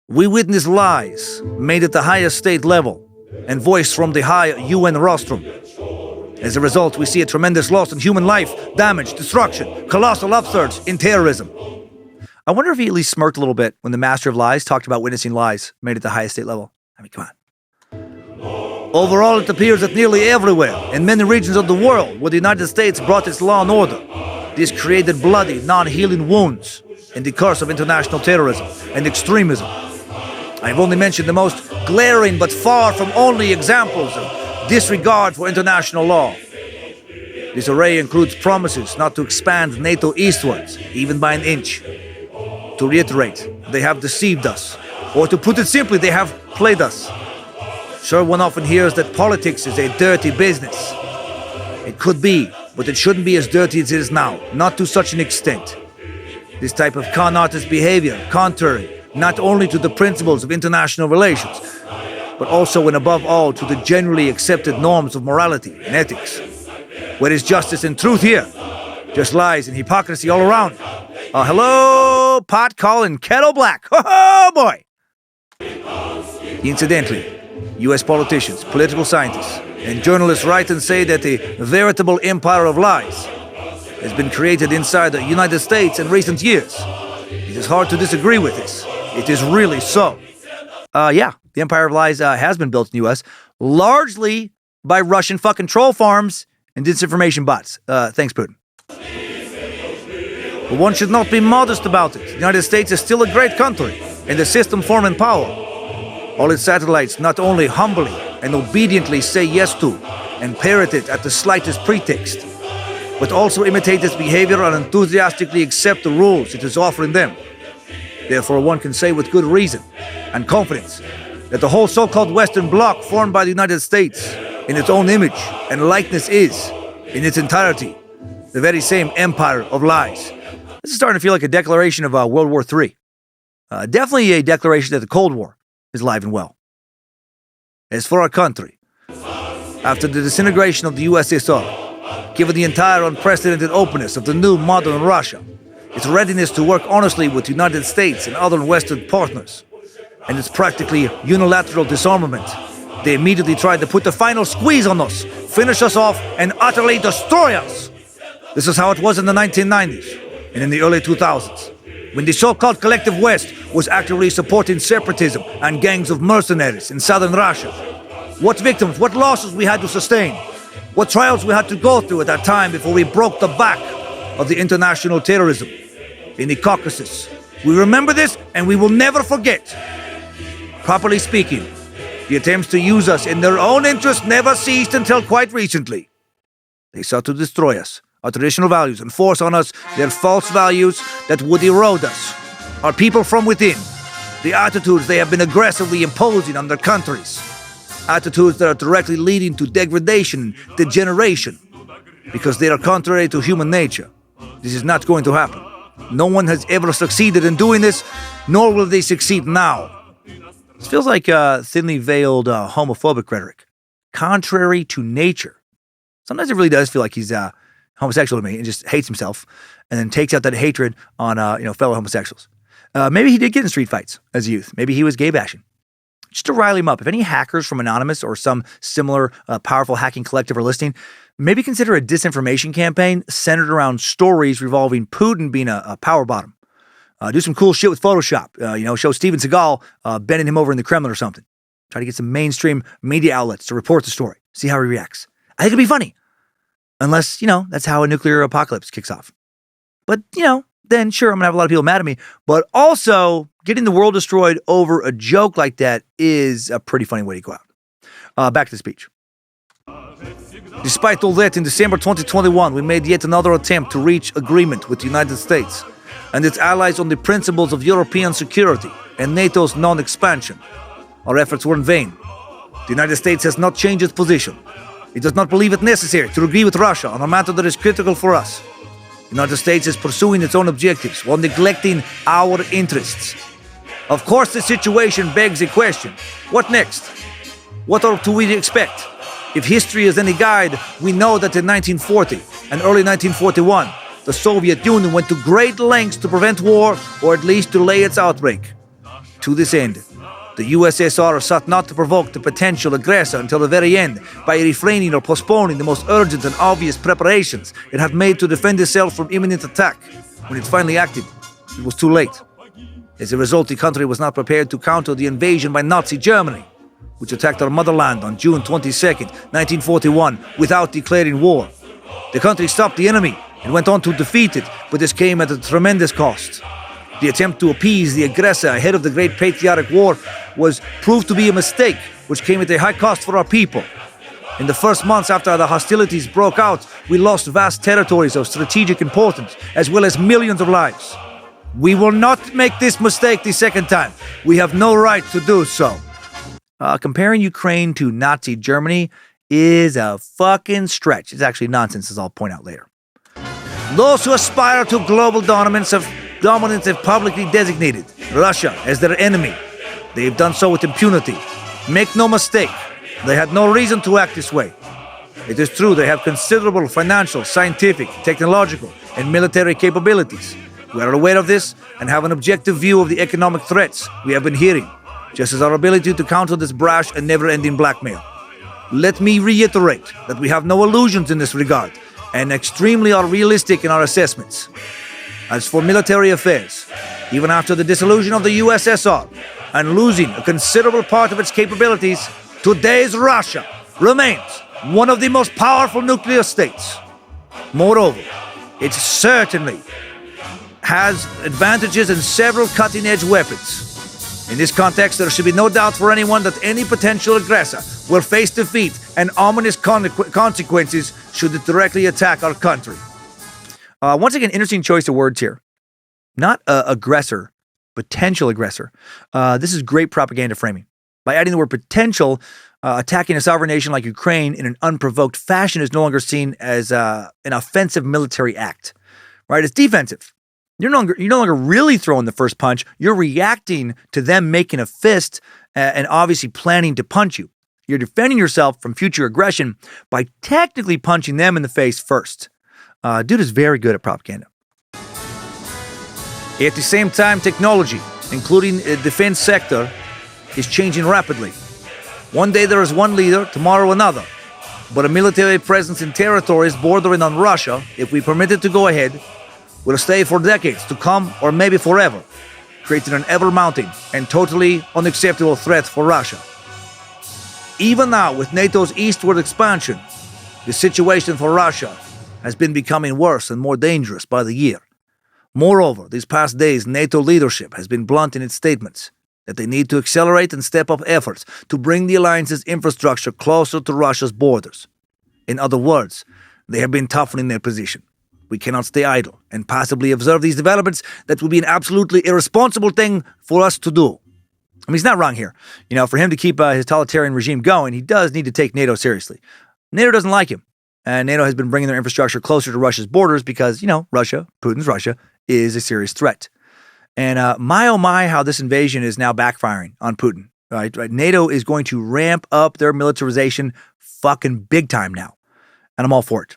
We witness lies made at the highest state level and voiced from the high UN rostrum. As a result, we see a tremendous loss in human life, damage, destruction, colossal upsurge in terrorism. I wonder if he at least smirked a little bit when the master of lies talked about witnessing lies made at the highest state level. I mean, come on. Overall, it appears that nearly everywhere, in many regions of the world where the United States brought its law and order, this created bloody, non-healing wounds in the curse of international terrorism and extremism. I've only mentioned the most glaring but far from only examples of disregard for international law. This array includes promises not to expand NATO eastwards, even by an inch. To reiterate, they have deceived us. Or to put it simply, they have played us. Sure, one often hears that politics is a dirty business. It could be, but it shouldn't be as dirty as it is now, not to such an extent. This type of con artist behavior, contrary not only to the principles of international relations, but also and above all to the generally accepted norms of morality and ethics. Where is justice and truth here? Just lies and hypocrisy all around. Hello, pot calling kettle black. Oh boy! Incidentally, U.S. politicians, political scientists, and journalists write and say that a veritable empire of lies has been created inside the United States in recent years. It is hard to disagree with this. It is really so. Yeah, the empire of lies has been built in the U.S. largely by Russian fucking troll farms and disinformation bots. Thanks, Putin. But one should not be modest about it. The United States is still a great country and a system forming power. All its satellites not only humbly and obediently say yes to and parrot it at the slightest pretext, but also imitate its behavior and enthusiastically accept the rules it is offering them. Therefore, one can say with good reason and confidence that the whole so-called Western Bloc formed by the United States in its own image and likeness is, in its entirety, the very same empire of lies. This is starting to feel like a declaration of World War III. Definitely a declaration that the Cold War is alive and well. As for our country, after the disintegration of the USSR, given the entire unprecedented openness of the new modern Russia, its readiness to work honestly with the United States and other Western partners, and its practically unilateral disarmament, they immediately tried to put the final squeeze on us, finish us off, and utterly destroy us. This is how it was in the 1990s and in the early 2000s, when the so-called collective West was actively supporting separatism and gangs of mercenaries in southern Russia. What victims, what losses we had to sustain, what trials we had to go through at that time before we broke the back of the international terrorism in the Caucasus. We remember this and we will never forget. Properly speaking, the attempts to use us in their own interest never ceased until quite recently. They sought to destroy us, our traditional values, and force on us their false values that would erode us, our people from within, the attitudes they have been aggressively imposing on their countries, attitudes that are directly leading to degradation and degeneration, because they are contrary to human nature. This is not going to happen. No one has ever succeeded in doing this, nor will they succeed now. This feels like thinly veiled homophobic rhetoric. Contrary to nature. Sometimes it really does feel like he's homosexual to me and just hates himself and then takes out that hatred on fellow homosexuals. Maybe he did get in street fights as a youth. Maybe he was gay bashing. Just to rile him up, if any hackers from Anonymous or some similar powerful hacking collective are listening, maybe consider a disinformation campaign centered around stories revolving Putin being a power bottom. Do some cool shit with Photoshop. Show Steven Seagal bending him over in the Kremlin or something. Try to get some mainstream media outlets to report the story. See how he reacts. I think it'd be funny. Unless, that's how a nuclear apocalypse kicks off. But, then sure, I'm going to have a lot of people mad at me. But also, getting the world destroyed over a joke like that is a pretty funny way to go out. Back to the speech. Despite all that, in December 2021, we made yet another attempt to reach agreement with the United States and its allies on the principles of European security and NATO's non-expansion. Our efforts were in vain. The United States has not changed its position. It does not believe it necessary to agree with Russia on a matter that is critical for us. The United States is pursuing its own objectives while neglecting our interests. Of course, the situation begs a question. What next? What are we expect? If history is any guide, we know that in 1940 and early 1941, the Soviet Union went to great lengths to prevent war or at least delay its outbreak. To this end, the USSR sought not to provoke the potential aggressor until the very end by refraining or postponing the most urgent and obvious preparations it had made to defend itself from imminent attack. When it finally acted, it was too late. As a result, the country was not prepared to counter the invasion by Nazi Germany, which attacked our motherland on June 22nd, 1941, without declaring war. The country stopped the enemy and went on to defeat it, but this came at a tremendous cost. The attempt to appease the aggressor ahead of the Great Patriotic War was proved to be a mistake, which came at a high cost for our people. In the first months after the hostilities broke out, we lost vast territories of strategic importance, as well as millions of lives. We will not make this mistake the second time. We have no right to do so. Comparing Ukraine to Nazi Germany is a fucking stretch. It's actually nonsense, as I'll point out later. Those who aspire to global dominance have publicly designated Russia as their enemy. They've done so with impunity. Make no mistake, they had no reason to act this way. It is true they have considerable financial, scientific, technological, and military capabilities. We are aware of this and have an objective view of the economic threats we have been hearing, just as our ability to counter this brash and never-ending blackmail. Let me reiterate that we have no illusions in this regard and extremely are realistic in our assessments. As for military affairs, even after the dissolution of the USSR and losing a considerable part of its capabilities, today's Russia remains one of the most powerful nuclear states. Moreover, it certainly has advantages in several cutting-edge weapons. In this context, there should be no doubt for anyone that any potential aggressor will face defeat and ominous consequences should it directly attack our country. Once again, interesting choice of words here. Not aggressor, potential aggressor. This is great propaganda framing. By adding the word potential, attacking a sovereign nation like Ukraine in an unprovoked fashion is no longer seen as an offensive military act. Right? It's defensive. You're no longer really throwing the first punch. You're reacting to them making a fist and obviously planning to punch you. You're defending yourself from future aggression by technically punching them in the face first. Dude is very good at propaganda. At the same time, technology, including the defense sector, is changing rapidly. One day there is one leader, tomorrow another. But a military presence in territories bordering on Russia, if we permit it to go ahead, will stay for decades to come or maybe forever, creating an ever-mounting and totally unacceptable threat for Russia. Even now, with NATO's eastward expansion, the situation for Russia has been becoming worse and more dangerous by the year. Moreover, these past days, NATO leadership has been blunt in its statements that they need to accelerate and step up efforts to bring the alliance's infrastructure closer to Russia's borders. In other words, they have been toughening their position. We cannot stay idle and passively observe these developments. That would be an absolutely irresponsible thing for us to do. I mean, he's not wrong here. For him to keep his totalitarian regime going, he does need to take NATO seriously. NATO doesn't like him. And NATO has been bringing their infrastructure closer to Russia's borders because, Russia, Putin's Russia, is a serious threat. And my oh my, how this invasion is now backfiring on Putin. Right? NATO is going to ramp up their militarization fucking big time now. and I'm all for it.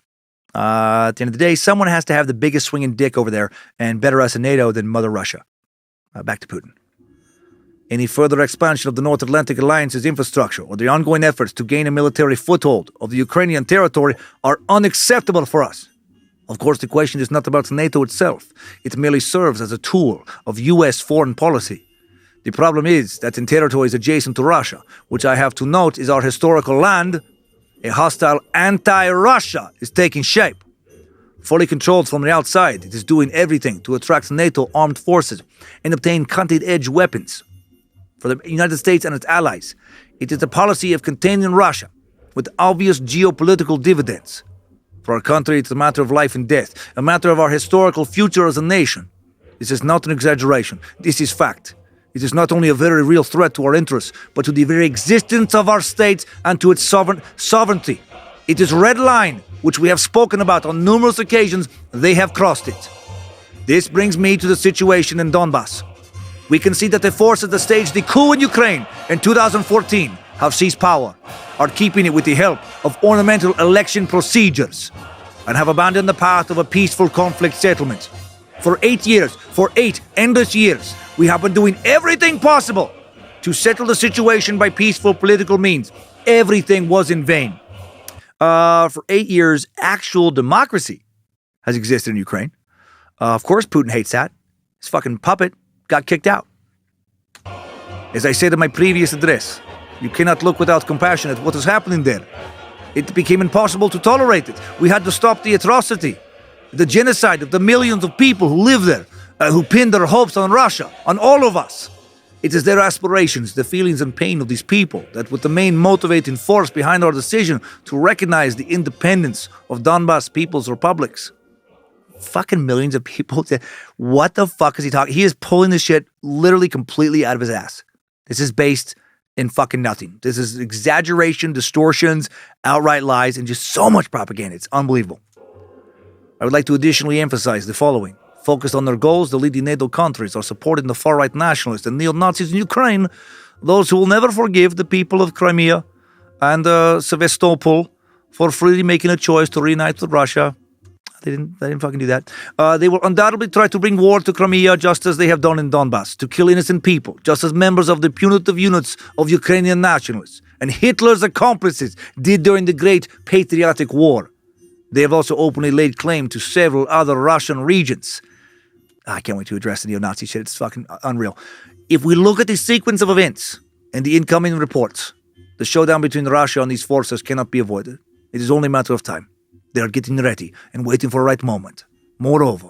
At the end of the day, someone has to have the biggest swinging dick over there and better us in NATO than Mother Russia. Back to Putin. Any further expansion of the North Atlantic Alliance's infrastructure or the ongoing efforts to gain a military foothold of the Ukrainian territory are unacceptable for us. Of course, the question is not about NATO itself. It merely serves as a tool of U.S. foreign policy. The problem is that in territories adjacent to Russia, which I have to note is our historical land, a hostile anti-Russia is taking shape. Fully controlled from the outside, it is doing everything to attract NATO armed forces and obtain cutting-edge weapons. For the United States and its allies, it is a policy of containing Russia with obvious geopolitical dividends. For our country, it's a matter of life and death, a matter of our historical future as a nation. This is not an exaggeration. This is fact. It is not only a very real threat to our interests, but to the very existence of our state and to its sovereignty. It is a red line, which we have spoken about on numerous occasions. They have crossed it. This brings me to the situation in Donbass. We can see that the forces that staged the coup in Ukraine in 2014 have seized power, are keeping it with the help of ornamental election procedures, and have abandoned the path of a peaceful conflict settlement. For 8 years, for 8 endless years, we have been doing everything possible to settle the situation by peaceful political means. Everything was in vain. For 8 years, actual democracy has existed in Ukraine. Of course, Putin hates that. His fucking puppet got kicked out. As I said in my previous address, you cannot look without compassion at what is happening there. It became impossible to tolerate it. We had to stop the atrocity, the genocide of the millions of people who live there, who pinned their hopes on Russia, on all of us. It is their aspirations, the feelings and pain of these people that were the main motivating force behind our decision to recognize the independence of Donbass People's Republics. Fucking millions of people. What the fuck is he talking? He is pulling this shit literally completely out of his ass. This is based in fucking nothing. This is exaggeration, distortions, outright lies, and just so much propaganda. It's unbelievable. I would like to additionally emphasize the following. Focused on their goals, the leading NATO countries are supporting the far-right nationalists and neo-Nazis in Ukraine, those who will never forgive the people of Crimea and Sevastopol for freely making a choice to reunite with Russia. They didn't fucking do that. They will undoubtedly try to bring war to Crimea just as they have done in Donbass, to kill innocent people, just as members of the punitive units of Ukrainian nationalists and Hitler's accomplices did during the Great Patriotic War. They have also openly laid claim to several other Russian regions. I can't wait to address the neo-Nazi shit. It's fucking unreal. If we look at the sequence of events and the incoming reports, the showdown between Russia and these forces cannot be avoided. It is only a matter of time. They are getting ready and waiting for the right moment. Moreover,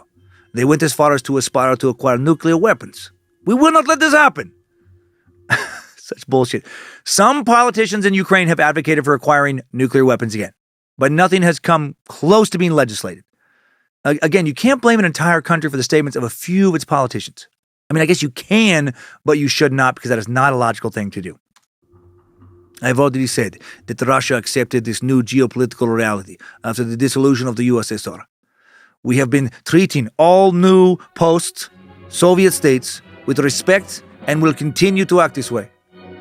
they went as far as to aspire to acquire nuclear weapons. We will not let this happen. Such bullshit. Some politicians in Ukraine have advocated for acquiring nuclear weapons again, but nothing has come close to being legislated. Again, you can't blame an entire country for the statements of a few of its politicians. I mean, I guess you can, but you should not, because that is not a logical thing to do. I've already said that Russia accepted this new geopolitical reality after the dissolution of the USSR. We have been treating all new post-Soviet states with respect and will continue to act this way.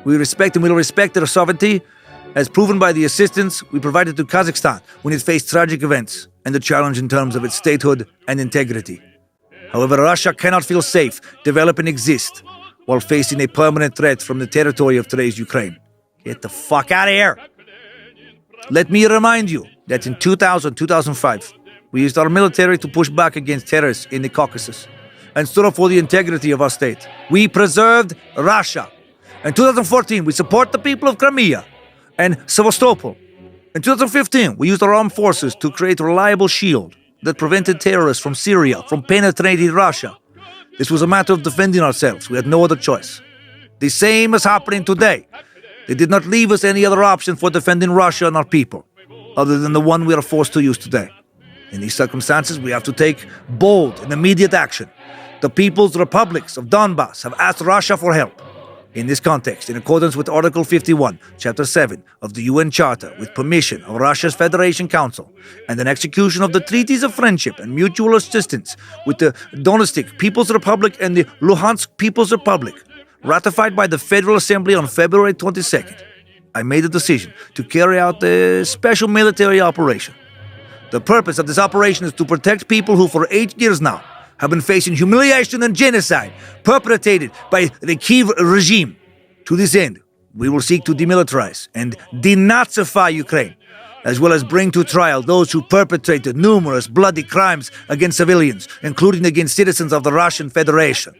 We respect and will respect their sovereignty, as proven by the assistance we provided to Kazakhstan when it faced tragic events and the challenge in terms of its statehood and integrity. However, Russia cannot feel safe, develop and exist while facing a permanent threat from the territory of today's Ukraine. Get the fuck out of here. Let me remind you that in 2005, we used our military to push back against terrorists in the Caucasus and stood up for the integrity of our state. We preserved Russia. In 2014, we support the people of Crimea and Sevastopol. In 2015, we used our armed forces to create a reliable shield that prevented terrorists from Syria from penetrating Russia. This was a matter of defending ourselves. We had no other choice. The same is happening today. They did not leave us any other option for defending Russia and our people, other than the one we are forced to use today. In these circumstances, we have to take bold and immediate action. The People's Republics of Donbass have asked Russia for help. In this context, in accordance with Article 51, Chapter 7 of the UN Charter, with permission of Russia's Federation Council, and an execution of the treaties of friendship and mutual assistance with the Donetsk People's Republic and the Luhansk People's Republic, ratified by the Federal Assembly on February 22nd, I made a decision to carry out a special military operation. The purpose of this operation is to protect people who for 8 years now have been facing humiliation and genocide perpetrated by the Kiev regime. To this end, we will seek to demilitarize and de-nazify Ukraine, as well as bring to trial those who perpetrated numerous bloody crimes against civilians, including against citizens of the Russian Federation.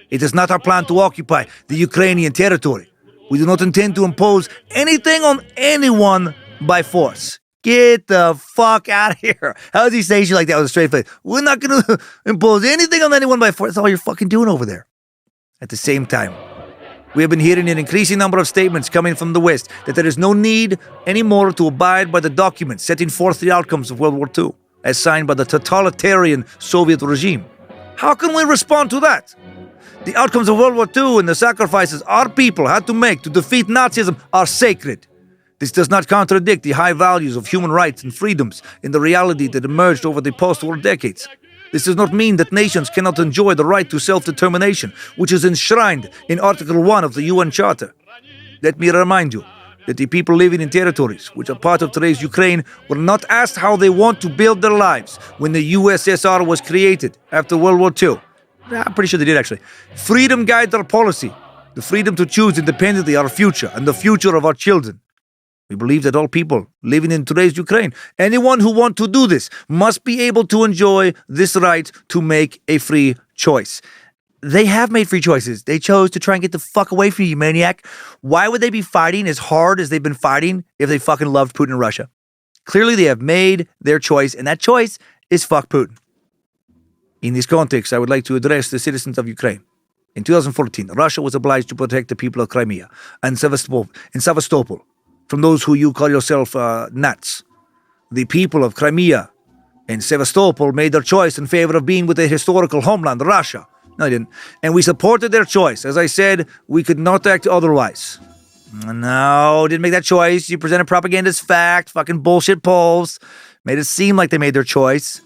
It is not our plan to occupy the Ukrainian territory. We do not intend to impose anything on anyone by force. Get the fuck out of here. How does he say shit like that with a straight face? We're not going to impose anything on anyone by force. That's all you're fucking doing over there. At the same time, we have been hearing an increasing number of statements coming from the West that there is no need anymore to abide by the documents setting forth the outcomes of World War II, as signed by the totalitarian Soviet regime. How can we respond to that? The outcomes of World War II and the sacrifices our people had to make to defeat Nazism are sacred. This does not contradict the high values of human rights and freedoms in the reality that emerged over the post-war decades. This does not mean that nations cannot enjoy the right to self-determination, which is enshrined in Article 1 of the UN Charter. Let me remind you that the people living in territories which are part of today's Ukraine were not asked how they want to build their lives when the USSR was created after World War II. I'm pretty sure they did, actually. Freedom guides our policy, the freedom to choose independently our future and the future of our children. We believe that all people living in today's Ukraine, anyone who wants to do this, must be able to enjoy this right to make a free choice. They have made free choices. They chose to try and get the fuck away from you, maniac. Why would they be fighting as hard as they've been fighting if they fucking loved Putin and Russia? Clearly, they have made their choice, and that choice is fuck Putin. In this context, I would like to address the citizens of Ukraine. In 2014, Russia was obliged to protect the people of Crimea and Sevastopol from those who you call yourself nuts. The people of Crimea and Sevastopol made their choice in favor of being with their historical homeland, Russia. No, they didn't. And we supported their choice. As I said, we could not act otherwise. No, didn't make that choice. You presented propaganda as fact, fucking bullshit polls. Made it seem like they made their choice.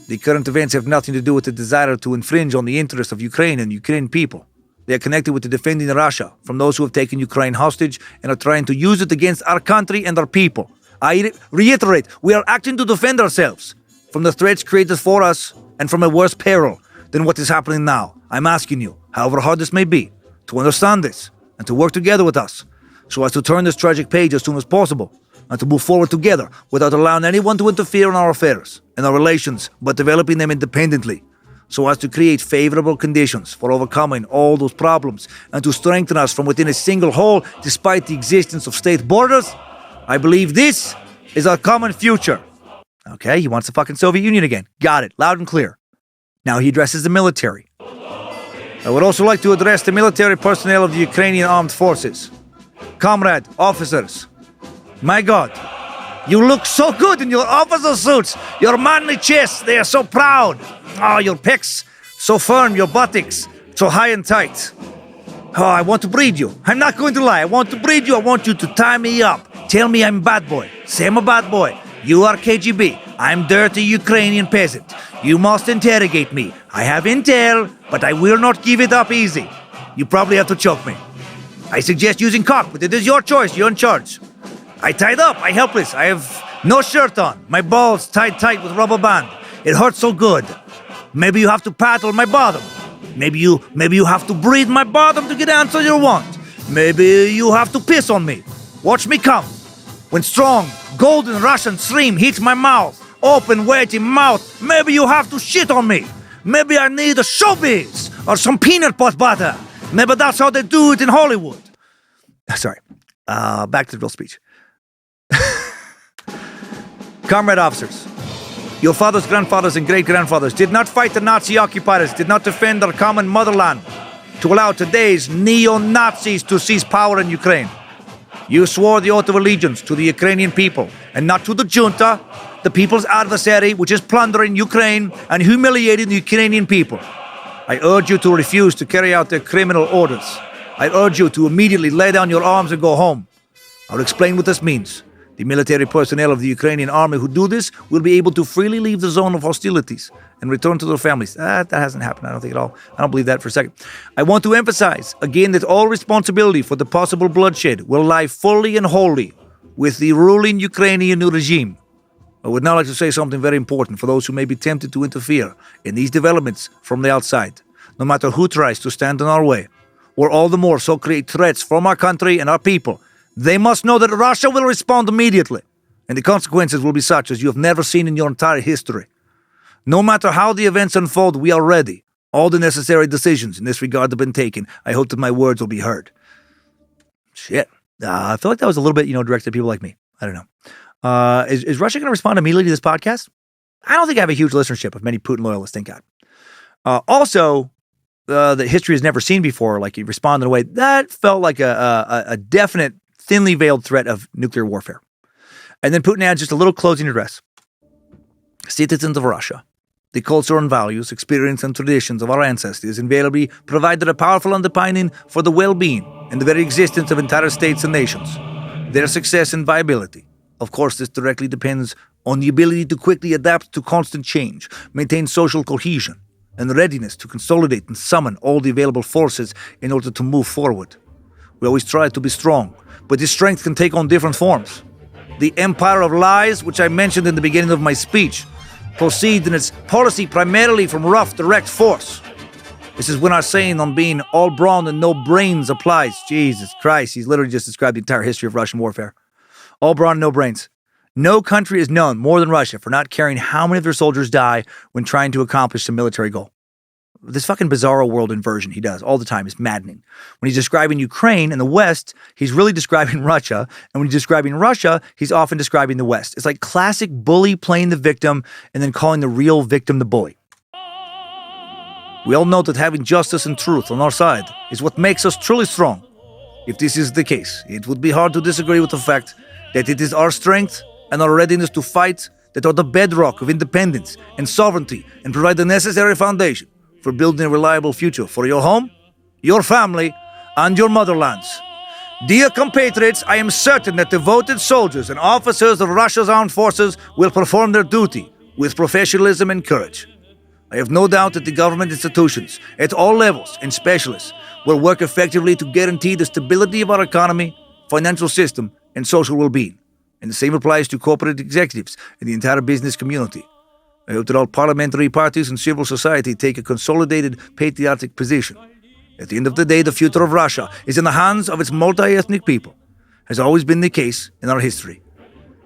The current events have nothing to do with the desire to infringe on the interests of Ukraine and Ukrainian people. They are connected with the defending Russia from those who have taken Ukraine hostage and are trying to use it against our country and our people. I reiterate, we are acting to defend ourselves from the threats created for us and from a worse peril than what is happening now. I'm asking you, however hard this may be, to understand this and to work together with us so as to turn this tragic page as soon as possible and to move forward together without allowing anyone to interfere in our affairs and our relations, but developing them independently, so as to create favorable conditions for overcoming all those problems and to strengthen us from within a single whole despite the existence of state borders. I believe this is our common future. Okay, he wants the fucking Soviet Union again. Got it, loud and clear. Now he addresses the military. I would also like to address the military personnel of the Ukrainian armed forces. Comrade, officers, my God, you look so good in your officer suits. Your manly chests, they are so proud. Oh, your pecs, so firm, your buttocks, so high and tight. Oh, I want to breed you. I'm not going to lie. I want to breed you. I want you to tie me up. Tell me I'm a bad boy. Say I'm a bad boy. You are KGB. I'm dirty Ukrainian peasant. You must interrogate me. I have intel, but I will not give it up easy. You probably have to choke me. I suggest using cock, but it is your choice. You're in charge. I tied up. I helpless. I have no shirt on. My balls tied tight with rubber band. It hurts so good. Maybe you have to paddle my bottom. Maybe you have to breathe my bottom to get the answer you want. Maybe you have to piss on me. Watch me come. When strong, golden Russian stream hits my mouth, open, waiting mouth, maybe you have to shit on me. Maybe I need a showbiz or some peanut butter. Maybe that's how they do it in Hollywood. Sorry. Back to the real speech. Comrade officers, your fathers, grandfathers, and great-grandfathers did not fight the Nazi occupiers, did not defend our common motherland to allow today's neo-Nazis to seize power in Ukraine. You swore the oath of allegiance to the Ukrainian people and not to the junta, the people's adversary, which is plundering Ukraine and humiliating the Ukrainian people. I urge you to refuse to carry out their criminal orders. I urge you to immediately lay down your arms and go home. I'll explain what this means. The military personnel of the Ukrainian army who do this will be able to freely leave the zone of hostilities and return to their families. That hasn't happened, I don't think at all. I don't believe that for a second. I want to emphasize again that all responsibility for the possible bloodshed will lie fully and wholly with the ruling Ukrainian regime. I would now like to say something very important for those who may be tempted to interfere in these developments from the outside. No matter who tries to stand in our way, or all the more so create threats from our country and our people, they must know that Russia will respond immediately, and the consequences will be such as you have never seen in your entire history. No matter how the events unfold, we are ready. All the necessary decisions in this regard have been taken. I hope that my words will be heard. Shit. I feel like that was a little bit, directed at people like me. I don't know. Is Russia going to respond immediately to this podcast? I don't think I have a huge listenership of many Putin loyalists, thank God. Also, that history has never seen before, like you respond in a way that felt like a definite, thinly veiled threat of nuclear warfare. And then Putin adds just a little closing address. Citizens of Russia, the culture and values, experience, and traditions of our ancestors invariably provided a powerful underpinning for the well-being and the very existence of entire states and nations, their success and viability. Of course, this directly depends on the ability to quickly adapt to constant change, maintain social cohesion, and the readiness to consolidate and summon all the available forces in order to move forward. We always try to be strong, but this strength can take on different forms. The empire of lies, which I mentioned in the beginning of my speech, proceeds in its policy primarily from rough, direct force. This is when our saying on being all brawn and no brains applies. Jesus Christ, he's literally just described the entire history of Russian warfare. All brawn and no brains. No country is known more than Russia for not caring how many of their soldiers die when trying to accomplish some military goal. This fucking bizarro world inversion he does all the time is maddening. When he's describing Ukraine and the West, he's really describing Russia. And when he's describing Russia, he's often describing the West. It's like classic bully playing the victim and then calling the real victim the bully. We all know that having justice and truth on our side is what makes us truly strong. If this is the case, it would be hard to disagree with the fact that it is our strength and our readiness to fight that are the bedrock of independence and sovereignty and provide the necessary foundation for building a reliable future for your home, your family, and your motherlands. Dear compatriots, I am certain that devoted soldiers and officers of Russia's armed forces will perform their duty with professionalism and courage. I have no doubt that the government institutions at all levels and specialists will work effectively to guarantee the stability of our economy, financial system, and social well-being. And the same applies to corporate executives and the entire business community. I hope that all parliamentary parties and civil society take a consolidated, patriotic position. At the end of the day, the future of Russia is in the hands of its multi-ethnic people, has always been the case in our history.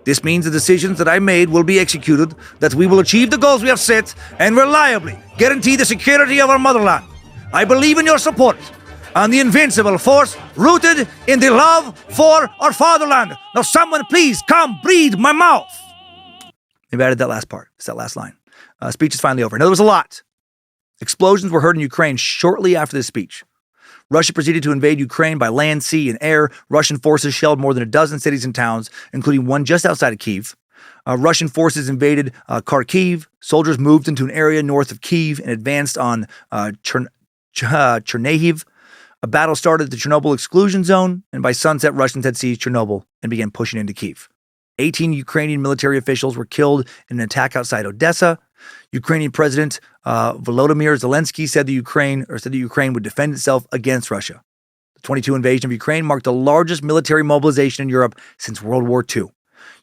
This means the decisions that I made will be executed, that we will achieve the goals we have set, and reliably guarantee the security of our motherland. I believe in your support and the invincible force rooted in the love for our fatherland. Now someone please come breathe my mouth. They've added that last part. It's that last line. Speech is finally over. Now, there was a lot. Explosions were heard in Ukraine shortly after this speech. Russia proceeded to invade Ukraine by land, sea, and air. Russian forces shelled more than a dozen cities and towns, including one just outside of Kyiv. Russian forces invaded Kharkiv. Soldiers moved into an area north of Kyiv and advanced on Chernihiv. A battle started at the Chernobyl exclusion zone, and by sunset, Russians had seized Chernobyl and began pushing into Kyiv. 18 Ukrainian military officials were killed in an attack outside Odessa. Ukrainian President Volodymyr Zelensky said that Ukraine would defend itself against Russia. The 22 invasion of Ukraine marked the largest military mobilization in Europe since World War II.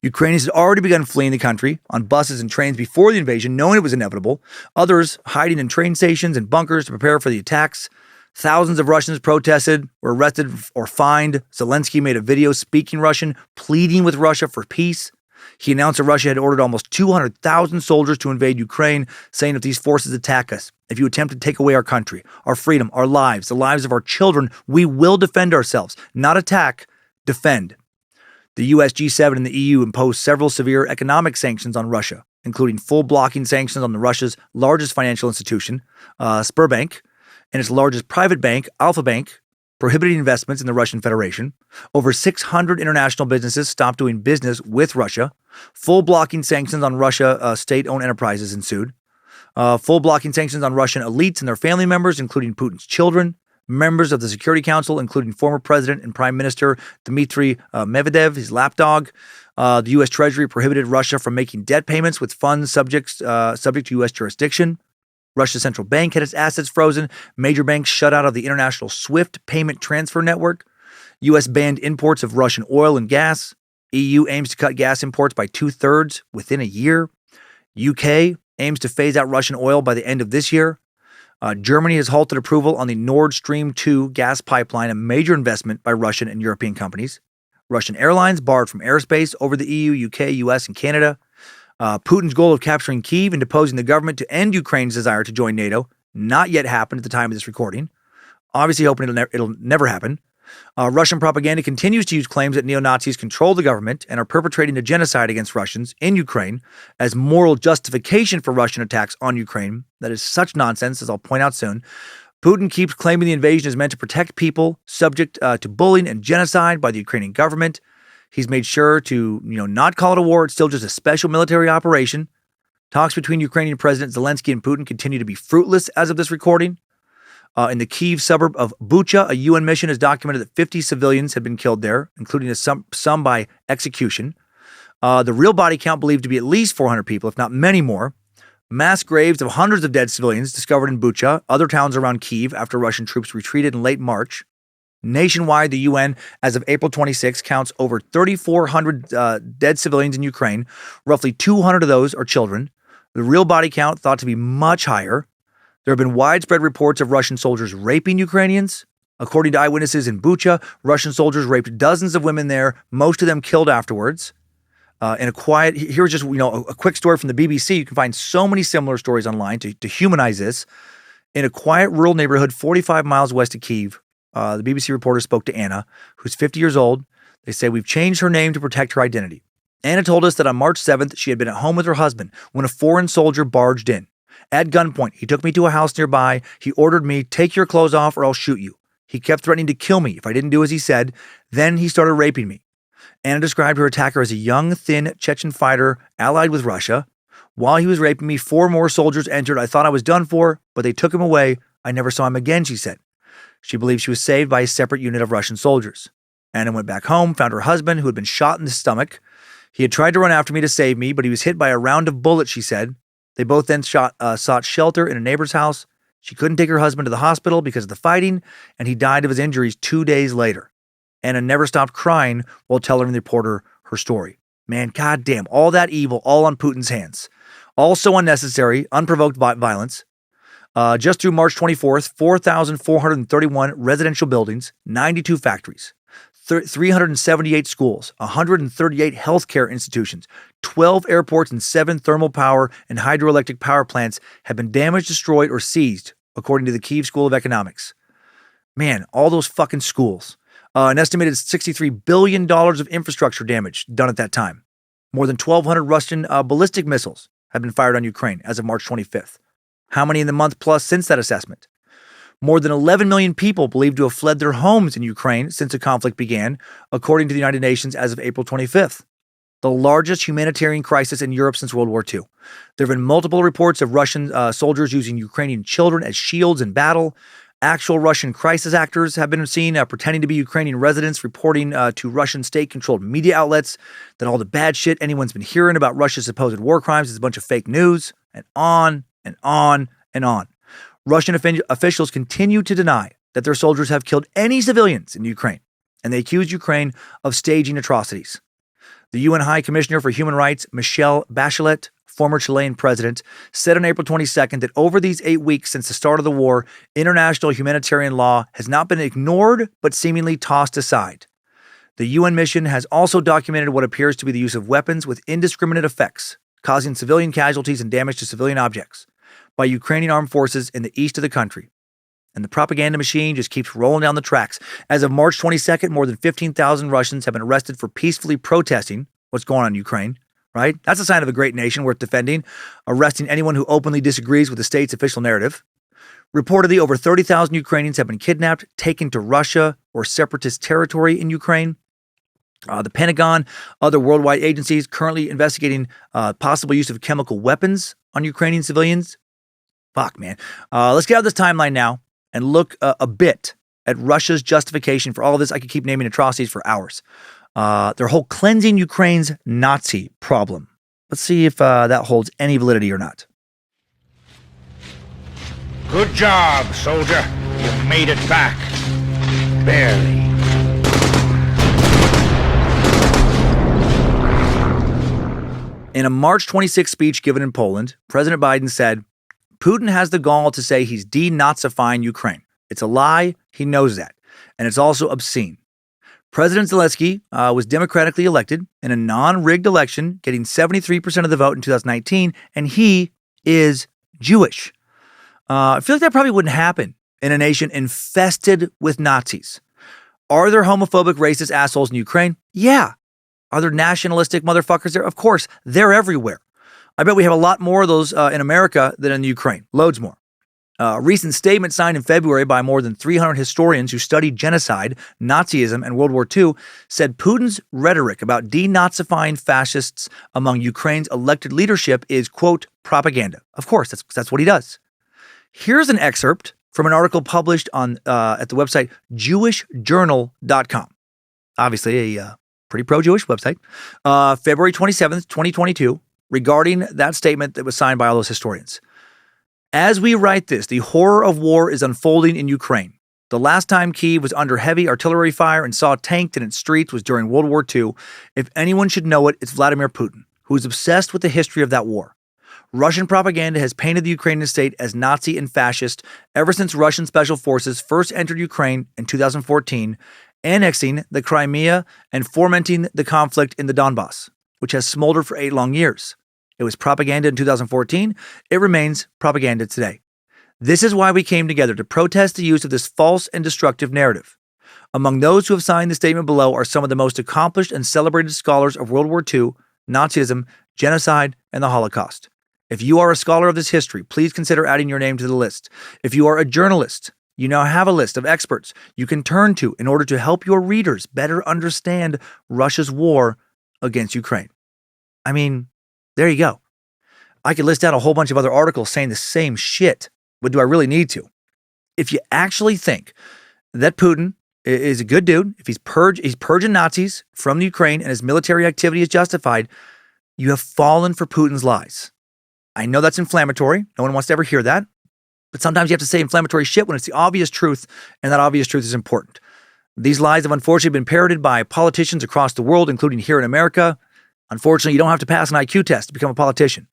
Ukrainians had already begun fleeing the country on buses and trains before the invasion, knowing it was inevitable. Others hiding in train stations and bunkers to prepare for the attacks. Thousands of Russians protested, were arrested or fined. Zelensky made a video speaking Russian, pleading with Russia for peace. He announced that Russia had ordered almost 200,000 soldiers to invade Ukraine, saying if these forces attack us, if you attempt to take away our country, our freedom, our lives, the lives of our children, we will defend ourselves. Not attack, defend. The US, G7, and the EU imposed several severe economic sanctions on Russia, including full blocking sanctions on Russia's largest financial institution, Sberbank, and its largest private bank, Alfa Bank, prohibiting investments in the Russian Federation. Over 600 international businesses stopped doing business with Russia. Full blocking sanctions on Russia state-owned enterprises ensued. Full blocking sanctions on Russian elites and their family members, including Putin's children. Members of the Security Council, including former President and Prime Minister Dmitry Medvedev, his lapdog. The U.S. Treasury prohibited Russia from making debt payments with funds subject to U.S. jurisdiction. Russia's central bank had its assets frozen. Major banks shut out of the international SWIFT payment transfer network. U.S. banned imports of Russian oil and gas. EU aims to cut gas imports by 2/3 within a year. UK aims to phase out Russian oil by the end of this year. Germany has halted approval on the Nord Stream 2 gas pipeline, a major investment by Russian and European companies. Russian airlines barred from airspace over the EU, UK, US, and Canada. Putin's goal of capturing Kyiv and deposing the government to end Ukraine's desire to join NATO not yet happened at the time of this recording. Obviously hoping it'll never happen. Russian propaganda continues to use claims that neo-Nazis control the government and are perpetrating a genocide against Russians in Ukraine as moral justification for Russian attacks on Ukraine. That is such nonsense, as I'll point out soon. Putin keeps claiming the invasion is meant to protect people subject to bullying and genocide by the Ukrainian government. He's made sure to, not call it a war. It's still just a special military operation. Talks between Ukrainian President Zelensky and Putin continue to be fruitless as of this recording. In the Kyiv suburb of Bucha, a UN mission has documented that 50 civilians had been killed there, including some by execution. The real body count believed to be at least 400 people, if not many more. Mass graves of hundreds of dead civilians discovered in Bucha, other towns around Kyiv, after Russian troops retreated in late March. Nationwide, the UN, as of April 26, counts over 3,400 dead civilians in Ukraine. Roughly 200 of those are children. The real body count thought to be much higher. There have been widespread reports of Russian soldiers raping Ukrainians. According to eyewitnesses in Bucha, Russian soldiers raped dozens of women there, most of them killed afterwards. Here's just a quick story from the BBC. You can find so many similar stories online to humanize this. In a quiet rural neighborhood 45 miles west of Kyiv, the BBC reporter spoke to Anna, who's 50 years old. They say, "We've changed her name to protect her identity." Anna told us that on March 7th, she had been at home with her husband when a foreign soldier barged in. At gunpoint, he took me to a house nearby. He ordered me, "Take your clothes off or I'll shoot you." He kept threatening to kill me if I didn't do as he said. Then he started raping me. Anna described her attacker as a young, thin Chechen fighter allied with Russia. While he was raping me, 4 more soldiers entered. I thought I was done for, but they took him away. I never saw him again, she said. She believed she was saved by a separate unit of Russian soldiers. Anna went back home, found her husband, who had been shot in the stomach. He had tried to run after me to save me, but he was hit by a round of bullets, she said. They both then sought shelter in a neighbor's house. She couldn't take her husband to the hospital because of the fighting, and he died of his injuries 2 days later. Anna never stopped crying while telling the reporter her story. Man, goddamn, all that evil, all on Putin's hands. All so unnecessary, unprovoked violence. Just through March 24th, 4,431 residential buildings, 92 factories, 378 schools, 138 healthcare institutions, 12 airports, and 7 thermal power and hydroelectric power plants have been damaged, destroyed, or seized, according to the Kyiv School of Economics. Man, all those fucking schools. An estimated $63 billion of infrastructure damage done at that time. More than 1,200 Russian ballistic missiles have been fired on Ukraine as of March 25th. How many in the month plus since that assessment? More than 11 million people believed to have fled their homes in Ukraine since the conflict began, according to the United Nations as of April 25th. The largest humanitarian crisis in Europe since World War II. There have been multiple reports of Russian soldiers using Ukrainian children as shields in battle. Actual Russian crisis actors have been seen pretending to be Ukrainian residents, reporting to Russian state-controlled media outlets that all the bad shit anyone's been hearing about Russia's supposed war crimes is a bunch of fake news, and on and on and on. Russian officials continue to deny that their soldiers have killed any civilians in Ukraine, and they accuse Ukraine of staging atrocities. The UN High Commissioner for Human Rights, Michelle Bachelet, former Chilean president, said on April 22nd that over these 8 weeks since the start of the war, international humanitarian law has not been ignored, but seemingly tossed aside. The UN mission has also documented what appears to be the use of weapons with indiscriminate effects, causing civilian casualties and damage to civilian objects by Ukrainian armed forces in the east of the country. And the propaganda machine just keeps rolling down the tracks. As of March 22nd, more than 15,000 Russians have been arrested for peacefully protesting what's going on in Ukraine, right? That's a sign of a great nation worth defending, arresting anyone who openly disagrees with the state's official narrative. Reportedly, over 30,000 Ukrainians have been kidnapped, taken to Russia or separatist territory in Ukraine. The Pentagon, other worldwide agencies currently investigating possible use of chemical weapons on Ukrainian civilians. Fuck, man. Let's get out of this timeline now and look a bit at Russia's justification for all of this. I could keep naming atrocities for hours. Their whole cleansing Ukraine's Nazi problem. Let's see if that holds any validity or not. Good job, soldier. You made it back. Barely. In a March 26 speech given in Poland, President Biden said, Putin has the gall to say he's de-nazifying Ukraine. It's a lie. He knows that. And it's also obscene. President Zelensky was democratically elected in a non-rigged election, getting 73% of the vote in 2019, and he is Jewish. I feel like that probably wouldn't happen in a nation infested with Nazis. Are there homophobic, racist assholes in Ukraine? Yeah. Are there nationalistic motherfuckers there? Of course. They're everywhere. I bet we have a lot more of those in America than in Ukraine. Loads more. A recent statement signed in February by more than 300 historians who studied genocide, Nazism, and World War II said Putin's rhetoric about de-nazifying fascists among Ukraine's elected leadership is, quote, propaganda. Of course, that's what he does. Here's an excerpt from an article published on at the website jewishjournal.com. Obviously, a pretty pro-Jewish website. February 27th, 2022, regarding that statement that was signed by all those historians. As we write this, the horror of war is unfolding in Ukraine. The last time Kyiv was under heavy artillery fire and saw tanked in its streets was during World War II. If anyone should know it, it's Vladimir Putin, who is obsessed with the history of that war. Russian propaganda has painted the Ukrainian state as Nazi and fascist ever since Russian special forces first entered Ukraine in 2014, annexing the Crimea and fomenting the conflict in the Donbass, which has smoldered for 8 long years. It was propaganda in 2014. It remains propaganda today. This is why we came together to protest the use of this false and destructive narrative. Among those who have signed the statement below are some of the most accomplished and celebrated scholars of World War II, Nazism, genocide, and the Holocaust. If you are a scholar of this history, please consider adding your name to the list. If you are a journalist, you now have a list of experts you can turn to in order to help your readers better understand Russia's war against Ukraine. I mean, there you go. I could list out a whole bunch of other articles saying the same shit, but do I really need to? If you actually think that Putin is a good dude, if he's purging Nazis from the Ukraine and his military activity is justified, you have fallen for Putin's lies. I know that's inflammatory. No one wants to ever hear that. But sometimes you have to say inflammatory shit when it's the obvious truth, and that obvious truth is important. These lies have unfortunately been parroted by politicians across the world, including here in America. Unfortunately, you don't have to pass an IQ test to become a politician.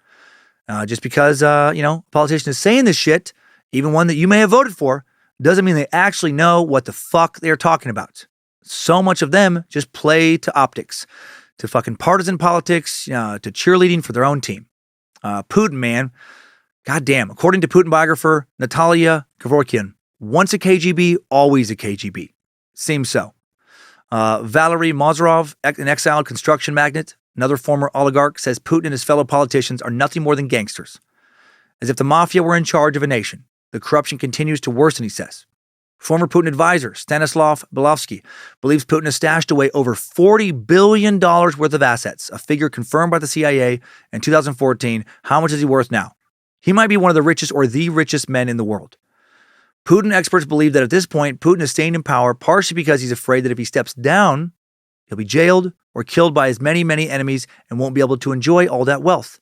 Just because, a politician is saying this shit, even one that you may have voted for, doesn't mean they actually know what the fuck they're talking about. So much of them just play to optics, to fucking partisan politics, to cheerleading for their own team. Putin, man, goddamn. According to Putin biographer Natalia Kevorkian, once a KGB, always a KGB. Seems so. Valery Mozarov, an exiled construction magnate, another former oligarch, says Putin and his fellow politicians are nothing more than gangsters. As if the mafia were in charge of a nation. The corruption continues to worsen, he says. Former Putin advisor Stanislav Belovsky believes Putin has stashed away over $40 billion worth of assets, a figure confirmed by the CIA in 2014. How much is he worth now? He might be one of the richest or the richest men in the world. Putin experts believe that at this point, Putin is staying in power partially because he's afraid that if he steps down, he'll be jailed or killed by his many, many enemies and won't be able to enjoy all that wealth.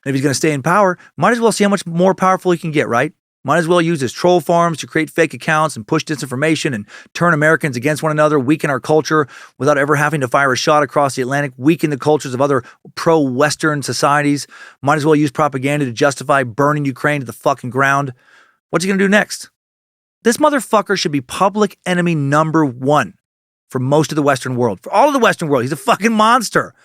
And if he's going to stay in power, might as well see how much more powerful he can get, right? Might as well use his troll farms to create fake accounts and push disinformation and turn Americans against one another, weaken our culture without ever having to fire a shot across the Atlantic, weaken the cultures of other pro-Western societies. Might as well use propaganda to justify burning Ukraine to the fucking ground. What's he going to do next? This motherfucker should be public enemy number 1 for most of the Western world. For all of the Western world, he's a fucking monster.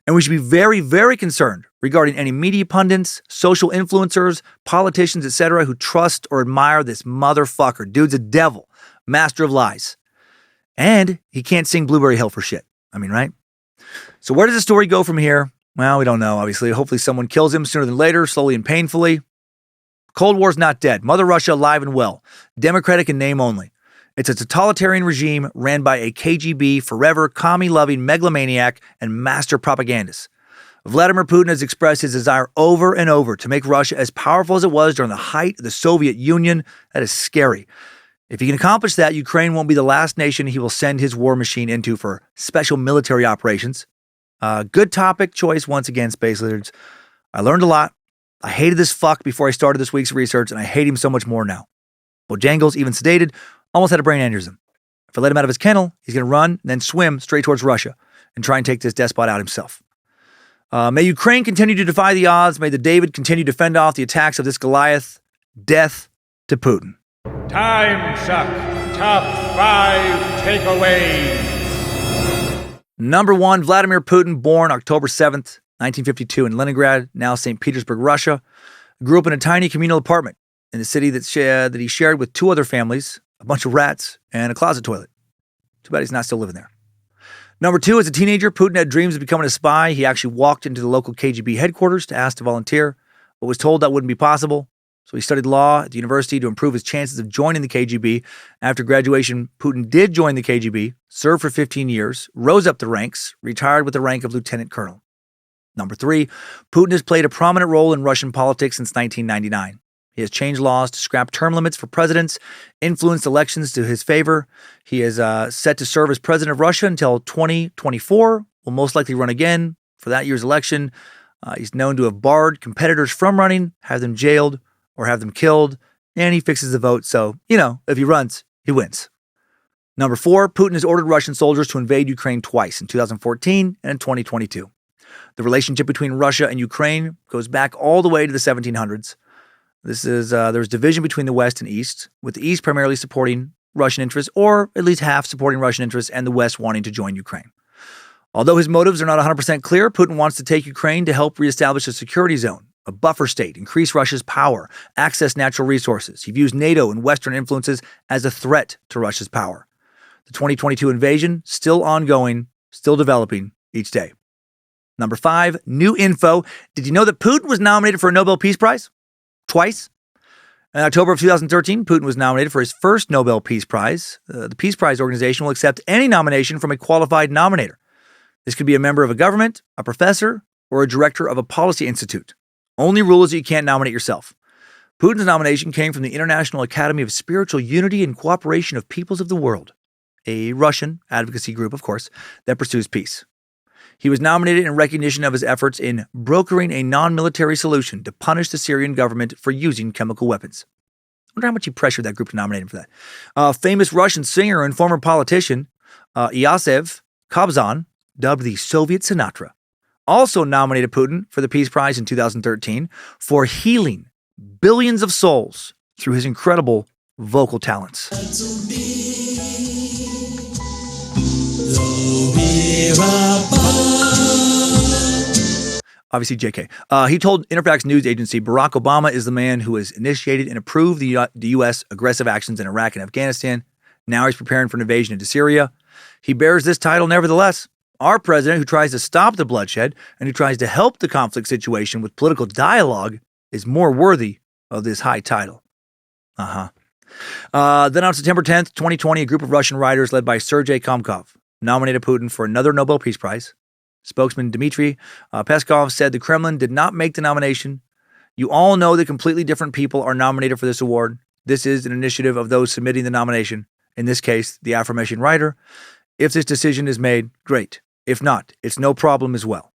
And we should be very, very concerned regarding any media pundits, social influencers, politicians, etc., who trust or admire this motherfucker. Dude's a devil, master of lies. And he can't sing Blueberry Hill for shit. I mean, right? So where does the story go from here? Well, we don't know, obviously. Hopefully someone kills him sooner than later, slowly and painfully. Cold War's not dead. Mother Russia alive and well. Democratic in name only. It's a totalitarian regime ran by a KGB, forever, commie-loving megalomaniac and master propagandist. Vladimir Putin has expressed his desire over and over to make Russia as powerful as it was during the height of the Soviet Union. That is scary. If he can accomplish that, Ukraine won't be the last nation he will send his war machine into for special military operations. Good topic choice once again, Space Lizards. I learned a lot. I hated this fuck before I started this week's research, and I hate him so much more now. Bojangles, even sedated, almost had a brain aneurysm. If I let him out of his kennel, he's going to run, then swim straight towards Russia and try and take this despot out himself. May Ukraine continue to defy the odds. May the David continue to fend off the attacks of this Goliath. Death to Putin. Timesuck Top 5 Takeaways. Number 1, Vladimir Putin, born October 7th, 1952 in Leningrad, now St. Petersburg, Russia. Grew up in a tiny communal apartment in the city that he shared with 2 other families, a bunch of rats, and a closet toilet. Too bad he's not still living there. Number 2, as a teenager, Putin had dreams of becoming a spy. He actually walked into the local KGB headquarters to ask to volunteer, but was told that wouldn't be possible. So he studied law at the university to improve his chances of joining the KGB. After graduation, Putin did join the KGB, served for 15 years, rose up the ranks, retired with the rank of lieutenant colonel. Number 3, Putin has played a prominent role in Russian politics since 1999. He has changed laws to scrap term limits for presidents, influenced elections to his favor. He is set to serve as president of Russia until 2024, will most likely run again for that year's election. He's known to have barred competitors from running, have them jailed, or have them killed, and he fixes the vote. So, if he runs, he wins. Number 4, Putin has ordered Russian soldiers to invade Ukraine twice, in 2014 and in 2022. The relationship between Russia and Ukraine goes back all the way to the 1700s. There's division between the West and East, with the East primarily supporting Russian interests, or at least half supporting Russian interests, and the West wanting to join Ukraine. Although his motives are not 100% clear, Putin wants to take Ukraine to help reestablish a security zone, a buffer state, increase Russia's power, access natural resources. He views NATO and Western influences as a threat to Russia's power. The 2022 invasion, still ongoing, still developing each day. Number 5, new info. Did you know that Putin was nominated for a Nobel Peace Prize? Twice? In October of 2013, Putin was nominated for his first Nobel Peace Prize. The Peace Prize organization will accept any nomination from a qualified nominator. This could be a member of a government, a professor, or a director of a policy institute. Only rule is that you can't nominate yourself. Putin's nomination came from the International Academy of Spiritual Unity and Cooperation of Peoples of the World, a Russian advocacy group, of course, that pursues peace. He was nominated in recognition of his efforts in brokering a non-military solution to punish the Syrian government for using chemical weapons. I wonder how much he pressured that group to nominate him for that. Famous Russian singer and former politician, Iosif Kobzon, dubbed the Soviet Sinatra, also nominated Putin for the Peace Prize in 2013 for healing billions of souls through his incredible vocal talents. Obviously, JK. He told Interfax news agency Barack Obama is the man who has initiated and approved the U.S. aggressive actions in Iraq and Afghanistan. Now he's preparing for an invasion into Syria. He bears this title nevertheless. Our president, who tries to stop the bloodshed and who tries to help the conflict situation with political dialogue, is more worthy of this high title. Then on September 10th, 2020, a group of Russian writers led by Sergei Komkov nominated Putin for another Nobel Peace Prize. Spokesman Dmitry Peskov said the Kremlin did not make the nomination. You all know that completely different people are nominated for this award. This is an initiative of those submitting the nomination. In this case, the aforementioned writer. If this decision is made, great. If not, it's no problem as well.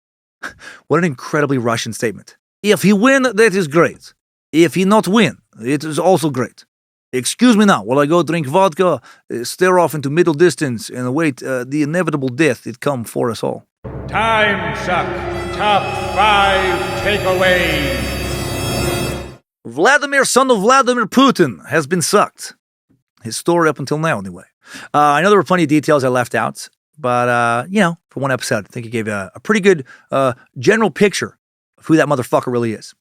What an incredibly Russian statement. If he win, that is great. If he not win, it is also great. Excuse me now, while I go drink vodka, stare off into middle distance, and await the inevitable death it come for us all. Timesuck Top 5 Takeaways. Vladimir, son of Vladimir Putin, has been sucked. His story up until now, anyway. I know there were plenty of details I left out, but, for one episode, I think it gave a pretty good general picture of who that motherfucker really is.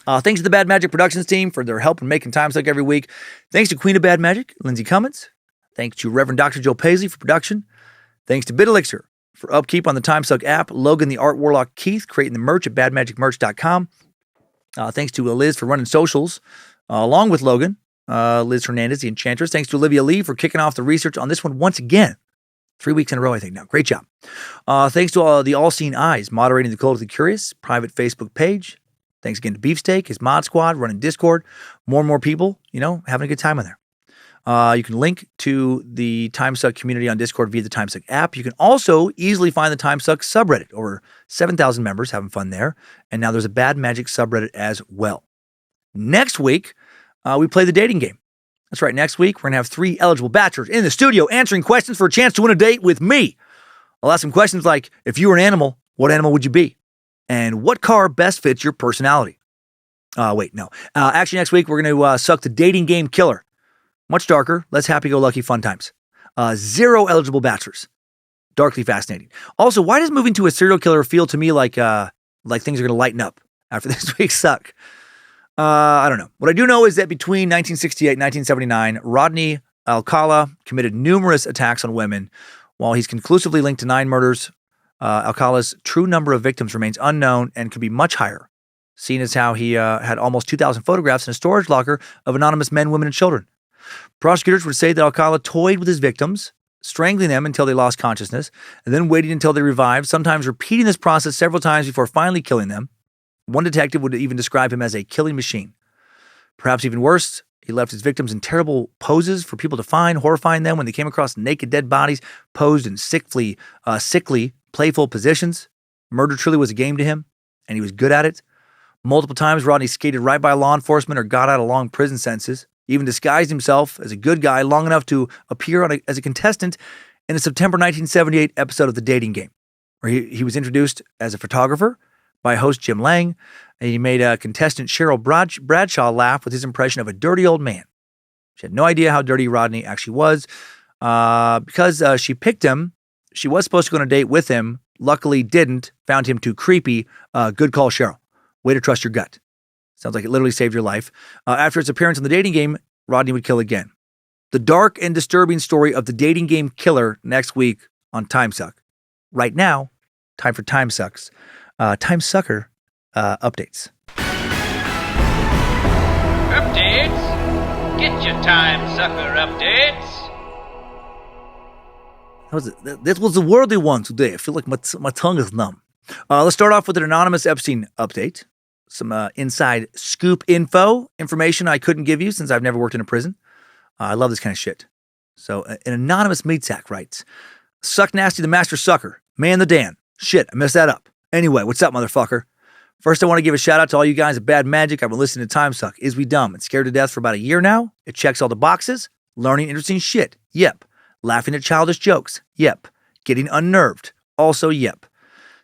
Thanks to the Bad Magic Productions team for their help in making Timesuck every week. Thanks to Queen of Bad Magic, Lindsay Cummins. Thanks to Reverend Dr. Joe Paisley for production. Thanks to BitElixir for upkeep on the Timesuck app. Logan the Art Warlock Keith creating the merch at badmagicmerch.com. Thanks to Liz for running socials, along with Logan. Liz Hernandez, the Enchantress. Thanks to Olivia Lee for kicking off the research on this one once again. 3 weeks in a row, I think now. Great job. Thanks to the All-Seeing Eyes moderating the Cult of the Curious private Facebook page. Thanks again to Beefsteak, his mod squad, running Discord. More and more people, having a good time on there. You can link to the Timesuck community on Discord via the Timesuck app. You can also easily find the Timesuck subreddit. Over 7,000 members having fun there. And now there's a Bad Magic subreddit as well. Next week, we play the dating game. That's right. Next week, we're going to have 3 eligible bachelors in the studio answering questions for a chance to win a date with me. I'll ask some questions like, if you were an animal, what animal would you be? And what car best fits your personality? Wait, no. Actually, next week, we're going to suck the dating game killer. Much darker, less happy-go-lucky fun times. 0 eligible bachelors. Darkly fascinating. Also, why does moving to a serial killer feel to me like things are going to lighten up after this week's suck? I don't know. What I do know is that between 1968 and 1979, Rodney Alcala committed numerous attacks on women. While he's conclusively linked to 9 murders, Alcala's true number of victims remains unknown and could be much higher, seeing as how he had almost 2,000 photographs in a storage locker of anonymous men, women, and children. Prosecutors would say that Alcala toyed with his victims, strangling them until they lost consciousness, and then waiting until they revived, sometimes repeating this process several times before finally killing them. One detective would even describe him as a killing machine. Perhaps even worse, he left his victims in terrible poses for people to find, horrifying them when they came across naked dead bodies posed in sickly, playful positions. Murder truly was a game to him, and he was good at it. Multiple times, Rodney skated right by law enforcement or got out of long prison sentences. He even disguised himself as a good guy long enough to appear as a contestant in a September 1978 episode of The Dating Game, where he was introduced as a photographer by host Jim Lang, and he made contestant Cheryl Bradshaw laugh with his impression of a dirty old man. She had no idea how dirty Rodney actually was. Because she picked him, she was supposed to go on a date with him, luckily didn't, found him too creepy. Good call, Cheryl. Way to trust your gut. Sounds like it literally saved your life. After its appearance on The Dating Game, Rodney would kill again. The dark and disturbing story of the dating game killer next week on Timesuck. Right now, time for Timesuck's Timesucker updates. Updates? Get your Timesucker updates. That was the worthy one today. I feel like my tongue is numb. Let's start off with an anonymous Epstein update. Some inside scoop information I couldn't give you since I've never worked in a prison. I love this kind of shit. So an anonymous meat sack writes, Suck Nasty the Master Sucker. Man the Dan. Shit, I messed that up. Anyway, what's up, motherfucker? First, I want to give a shout out to all you guys at Bad Magic. I've been listening to Timesuck. Is We Dumb and Scared to Death for about a year now. It checks all the boxes. Learning interesting shit. Yep. Laughing at childish jokes. Yep. Getting unnerved. Also, yep.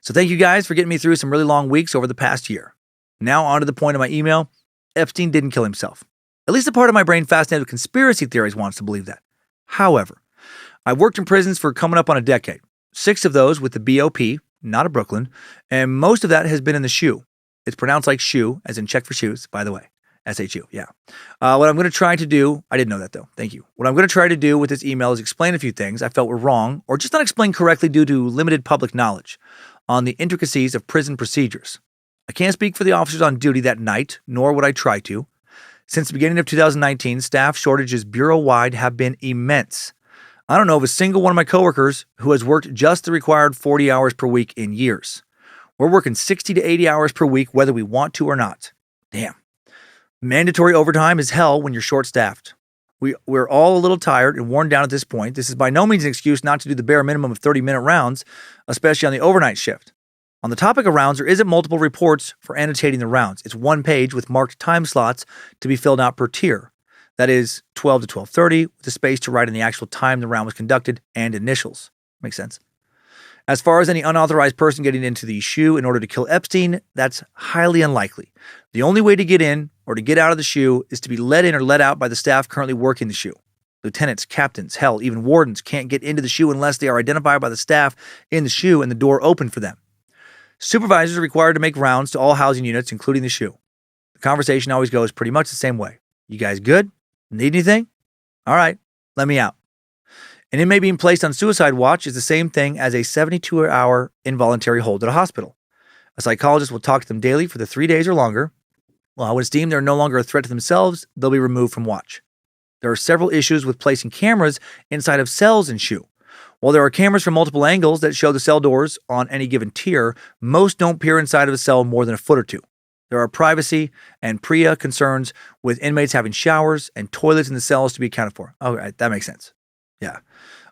So thank you guys for getting me through some really long weeks over the past year. Now on to the point of my email. Epstein didn't kill himself. At least a part of my brain fascinated with conspiracy theories wants to believe that. However, I've worked in prisons for coming up on a decade. 6 of those with the BOP, not of Brooklyn, and most of that has been in the SHU. It's pronounced like shoe, as in check for shoes, by the way. SHU, yeah. What I'm going to try to do, I didn't know that though, thank you. What I'm going to try to do with this email is explain a few things I felt were wrong, or just not explained correctly due to limited public knowledge on the intricacies of prison procedures. I can't speak for the officers on duty that night, nor would I try to. Since the beginning of 2019, staff shortages bureau-wide have been immense. I don't know of a single one of my coworkers who has worked just the required 40 hours per week in years. We're working 60 to 80 hours per week, whether we want to or not. Damn. Mandatory overtime is hell when you're short-staffed. We're all a little tired and worn down at this point. This is by no means an excuse not to do the bare minimum of 30-minute rounds, especially on the overnight shift. On the topic of rounds, there isn't multiple reports for annotating the rounds. It's one page with marked time slots to be filled out per tier. That is 12 to 12:30, with a space to write in the actual time the round was conducted and initials. Makes sense. As far as any unauthorized person getting into the SHU in order to kill Epstein, that's highly unlikely. The only way to get in or to get out of the SHU is to be let in or let out by the staff currently working the SHU. Lieutenants, captains, hell, even wardens can't get into the SHU unless they are identified by the staff in the SHU and the door open for them. Supervisors are required to make rounds to all housing units, including the SHU. The conversation always goes pretty much the same way. You guys good? Need anything? All right, let me out. An inmate being placed on suicide watch is the same thing as a 72-hour involuntary hold at a hospital. A psychologist will talk to them daily for the 3 days or longer. Well, when it's deemed they're no longer a threat to themselves, they'll be removed from watch. There are several issues with placing cameras inside of cells in SHU. While there are cameras from multiple angles that show the cell doors on any given tier, most don't peer inside of a cell more than a foot or two. There are privacy and PREA concerns with inmates having showers and toilets in the cells to be accounted for. All right, that makes sense. Yeah.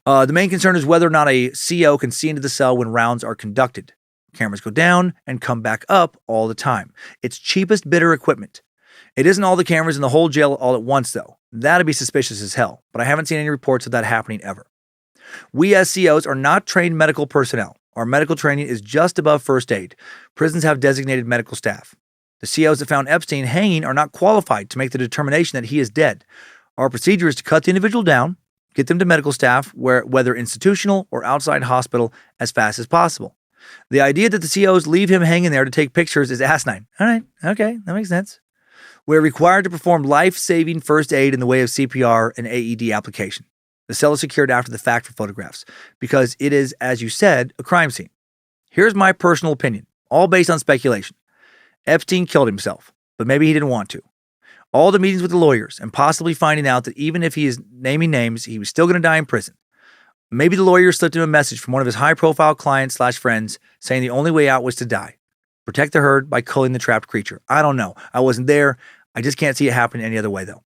The main concern is whether or not a CO can see into the cell when rounds are conducted. Cameras go down and come back up all the time. It's cheapest bidder equipment. It isn't all the cameras in the whole jail all at once, though. That'd be suspicious as hell, but I haven't seen any reports of that happening ever. We as COs are not trained medical personnel. Our medical training is just above first aid. Prisons have designated medical staff. The COs that found Epstein hanging are not qualified to make the determination that he is dead. Our procedure is to cut the individual down, get them to medical staff, whether institutional or outside hospital, as fast as possible. The idea that the COs leave him hanging there to take pictures is asinine. All right, okay, that makes sense. We're required to perform life-saving first aid in the way of CPR and AED application. The cell is secured after the fact for photographs because it is, as you said, a crime scene. Here's my personal opinion, all based on speculation. Epstein killed himself, but maybe he didn't want to. All the meetings with the lawyers and possibly finding out that even if he is naming names, he was still going to die in prison. Maybe the lawyer slipped him a message from one of his high-profile clients/friends saying the only way out was to die. Protect the herd by culling the trapped creature. I don't know. I wasn't there. I just can't see it happening any other way, though.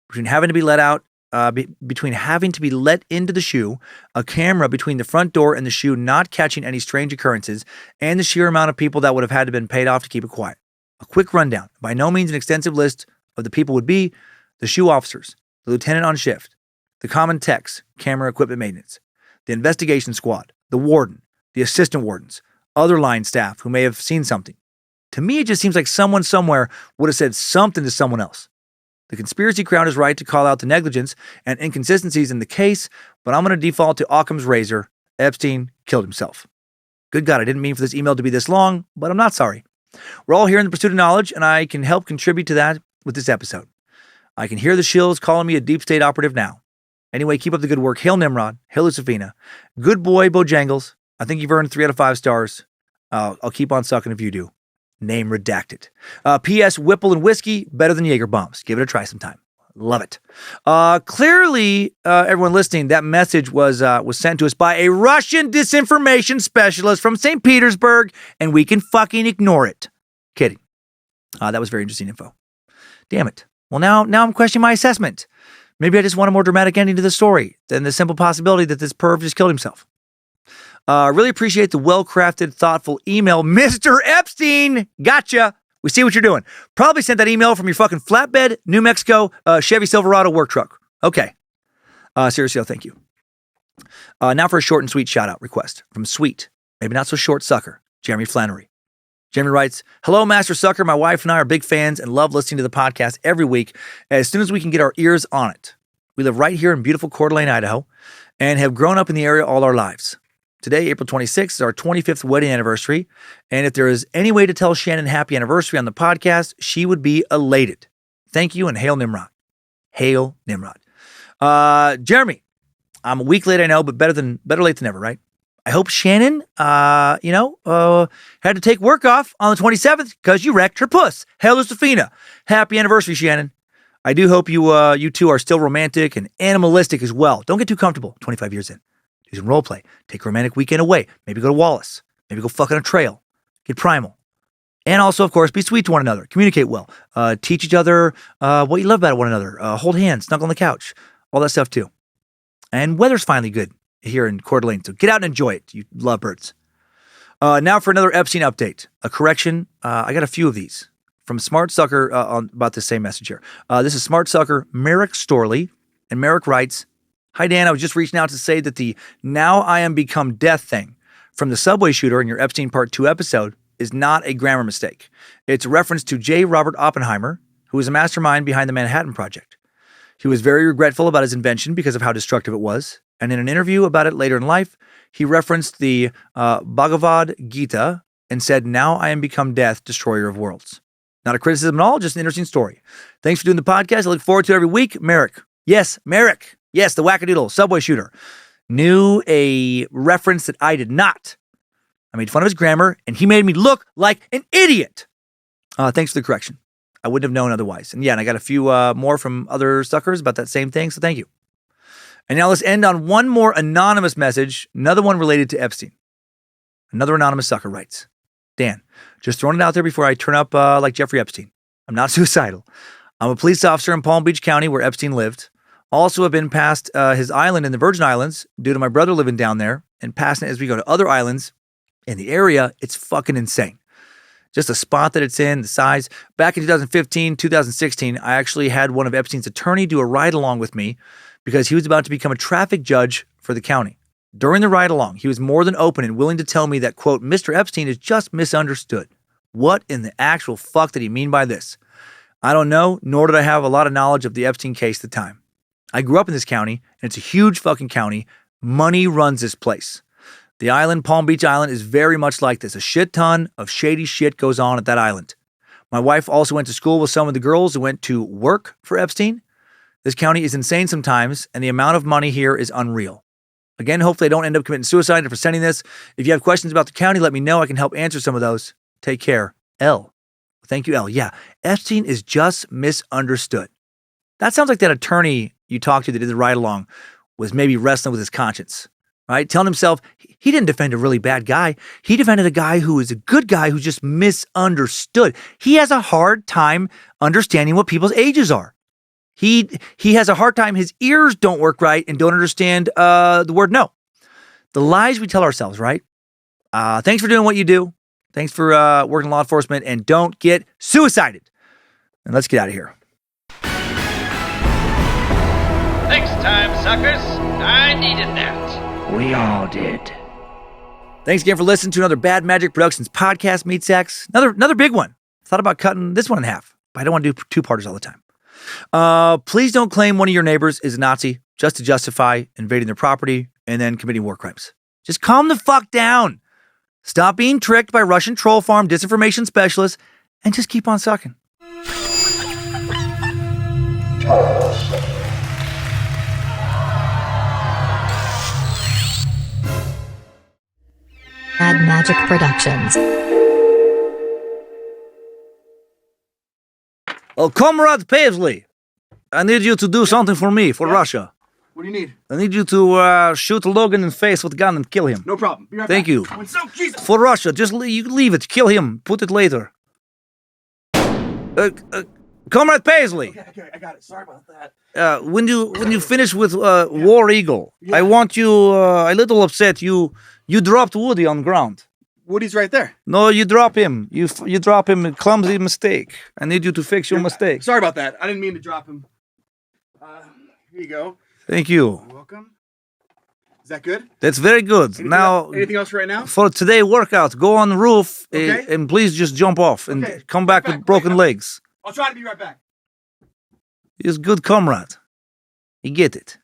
Between having to be let into the shoe, a camera between the front door and the shoe not catching any strange occurrences, and the sheer amount of people that would have had to been paid off to keep it quiet. A quick rundown, by no means an extensive list of the people would be the shoe officers, the lieutenant on shift, the common techs, camera equipment maintenance, the investigation squad, the warden, the assistant wardens, other line staff who may have seen something. To me, it just seems like someone somewhere would have said something to someone else. The conspiracy crowd is right to call out the negligence and inconsistencies in the case, but I'm going to default to Occam's razor. Epstein killed himself. Good God, I didn't mean for this email to be this long, but I'm not sorry. We're all here in the pursuit of knowledge, and I can help contribute to that with this episode. I can hear the shills calling me a deep state operative now. Anyway, keep up the good work. Hail Nimrod. Hail Lucifina. Good boy, Bojangles. I think you've earned 3 out of 5 stars. I'll keep on sucking if you do. Name redacted. P.S. Whipple and whiskey, better than Jaeger bombs. Give it a try sometime. Love it. Clearly, everyone listening, that message was sent to us by a Russian disinformation specialist from St. Petersburg, and we can fucking ignore it. Kidding. That was very interesting info. Damn it. Well, now I'm questioning my assessment. Maybe I just want a more dramatic ending to the story than the simple possibility that this perv just killed himself. Really appreciate the well-crafted, thoughtful email. Mr. Epstein, gotcha. We see what you're doing. Probably sent that email from your fucking flatbed, New Mexico, Chevy Silverado work truck. Okay. Seriously, thank you. Now for a short and sweet shout-out request from Sweet, maybe not so short sucker, Jeremy Flannery. Jeremy writes, hello, Master Sucker. My wife and I are big fans and love listening to the podcast every week as soon as we can get our ears on it. We live right here in beautiful Coeur d'Alene, Idaho, and have grown up in the area all our lives. Today, April 26th, is our 25th wedding anniversary, and if there is any way to tell Shannon happy anniversary on the podcast, she would be elated. Thank you, and hail Nimrod. Hail Nimrod. Jeremy, I'm a week late, I know, but better late than never, right? I hope Shannon, had to take work off on the 27th because you wrecked her puss. Hail Lucifina. Happy anniversary, Shannon. I do hope you two are still romantic and animalistic as well. Don't get too comfortable 25 years in. Do some role play. Take a romantic weekend away. Maybe go to Wallace. Maybe go fuck on a trail. Get primal. And also, of course, be sweet to one another. Communicate well. Teach each other what you love about one another. Hold hands. Snuggle on the couch. All that stuff, too. And weather's finally good here in Coeur d'Alene, so get out and enjoy it, you lovebirds. Now for another Epstein update. A correction. I got a few of these from Smart Sucker about the same message here. This is Smart Sucker Merrick Storley, and Merrick writes, hi, Dan. I was just reaching out to say that the now I am become death thing from the subway shooter in your Epstein Part 2 episode is not a grammar mistake. It's a reference to J. Robert Oppenheimer, who was a mastermind behind the Manhattan Project. He was very regretful about his invention because of how destructive it was. And in an interview about it later in life, he referenced the Bhagavad Gita and said, now I am become death, destroyer of worlds. Not a criticism at all, just an interesting story. Thanks for doing the podcast. I look forward to it every week. Merrick. Yes, Merrick. Yes, the wackadoodle, subway shooter. Knew a reference that I did not. I made fun of his grammar, and he made me look like an idiot. Thanks for the correction. I wouldn't have known otherwise. And yeah, and I got a few more from other suckers about that same thing, so thank you. And now let's end on one more anonymous message, another one related to Epstein. Another anonymous sucker writes, Dan, just throwing it out there before I turn up like Jeffrey Epstein. I'm not suicidal. I'm a police officer in Palm Beach County where Epstein lived. Also have been past his island in the Virgin Islands due to my brother living down there and passing it as we go to other islands in the area. It's fucking insane. Just the spot that it's in, the size. Back in 2015, 2016, I actually had one of Epstein's attorney do a ride along with me because he was about to become a traffic judge for the county. During the ride-along, he was more than open and willing to tell me that, quote, Mr. Epstein is just misunderstood. What in the actual fuck did he mean by this? I don't know, nor did I have a lot of knowledge of the Epstein case at the time. I grew up in this county, and it's a huge fucking county. Money runs this place. The island, Palm Beach Island, is very much like this. A shit ton of shady shit goes on at that island. My wife also went to school with some of the girls who went to work for Epstein. This county is insane sometimes, and the amount of money here is unreal. Again, hopefully I don't end up committing suicide after sending this. If you have questions about the county, let me know. I can help answer some of those. Take care. L. Thank you, L. Yeah, Epstein is just misunderstood. That sounds like that attorney you talked to that did the ride-along was maybe wrestling with his conscience, right? Telling himself he didn't defend a really bad guy. He defended a guy who is a good guy who's just misunderstood. He has a hard time understanding what people's ages are. He has a hard time. His ears don't work right and don't understand the word no. The lies we tell ourselves, right? Thanks for doing what you do. Thanks for working in law enforcement, and don't get suicided. And let's get out of here. Thanks, time suckers. I needed that. We all did. Thanks again for listening to another Bad Magic Productions podcast, Meat Sacks. Another big one. Thought about cutting this one in half, but I don't want to do two-parters all the time. Please don't claim one of your neighbors is a Nazi just to justify invading their property and then committing war crimes. Just calm the fuck down. Stop being tricked by Russian troll farm disinformation specialists and just keep on sucking. Bad Magic Productions. Oh, Comrade Paisley, I need you to do something for me, for Russia. What do you need? I need you to shoot Logan in the face with a gun and kill him. No problem. Be right Thank back. you. Jesus. For Russia, just you leave it. Kill him. Put it later. Comrade Paisley. Okay, I got it. Sorry about that. When you finish with War Eagle, I want you a little upset. You dropped Woody on the ground. Woody's right there. No, you drop him. You drop him. A clumsy mistake. I need you to fix your mistake. Sorry about that. I didn't mean to drop him. Here you go. Thank you. You're welcome. Is that good? That's very good. Anything else right now? For today workout, go on the roof Okay. and please just jump off and Okay. come back Right with broken Wait, legs. I'll try to be right back. He's a good comrade. He get it.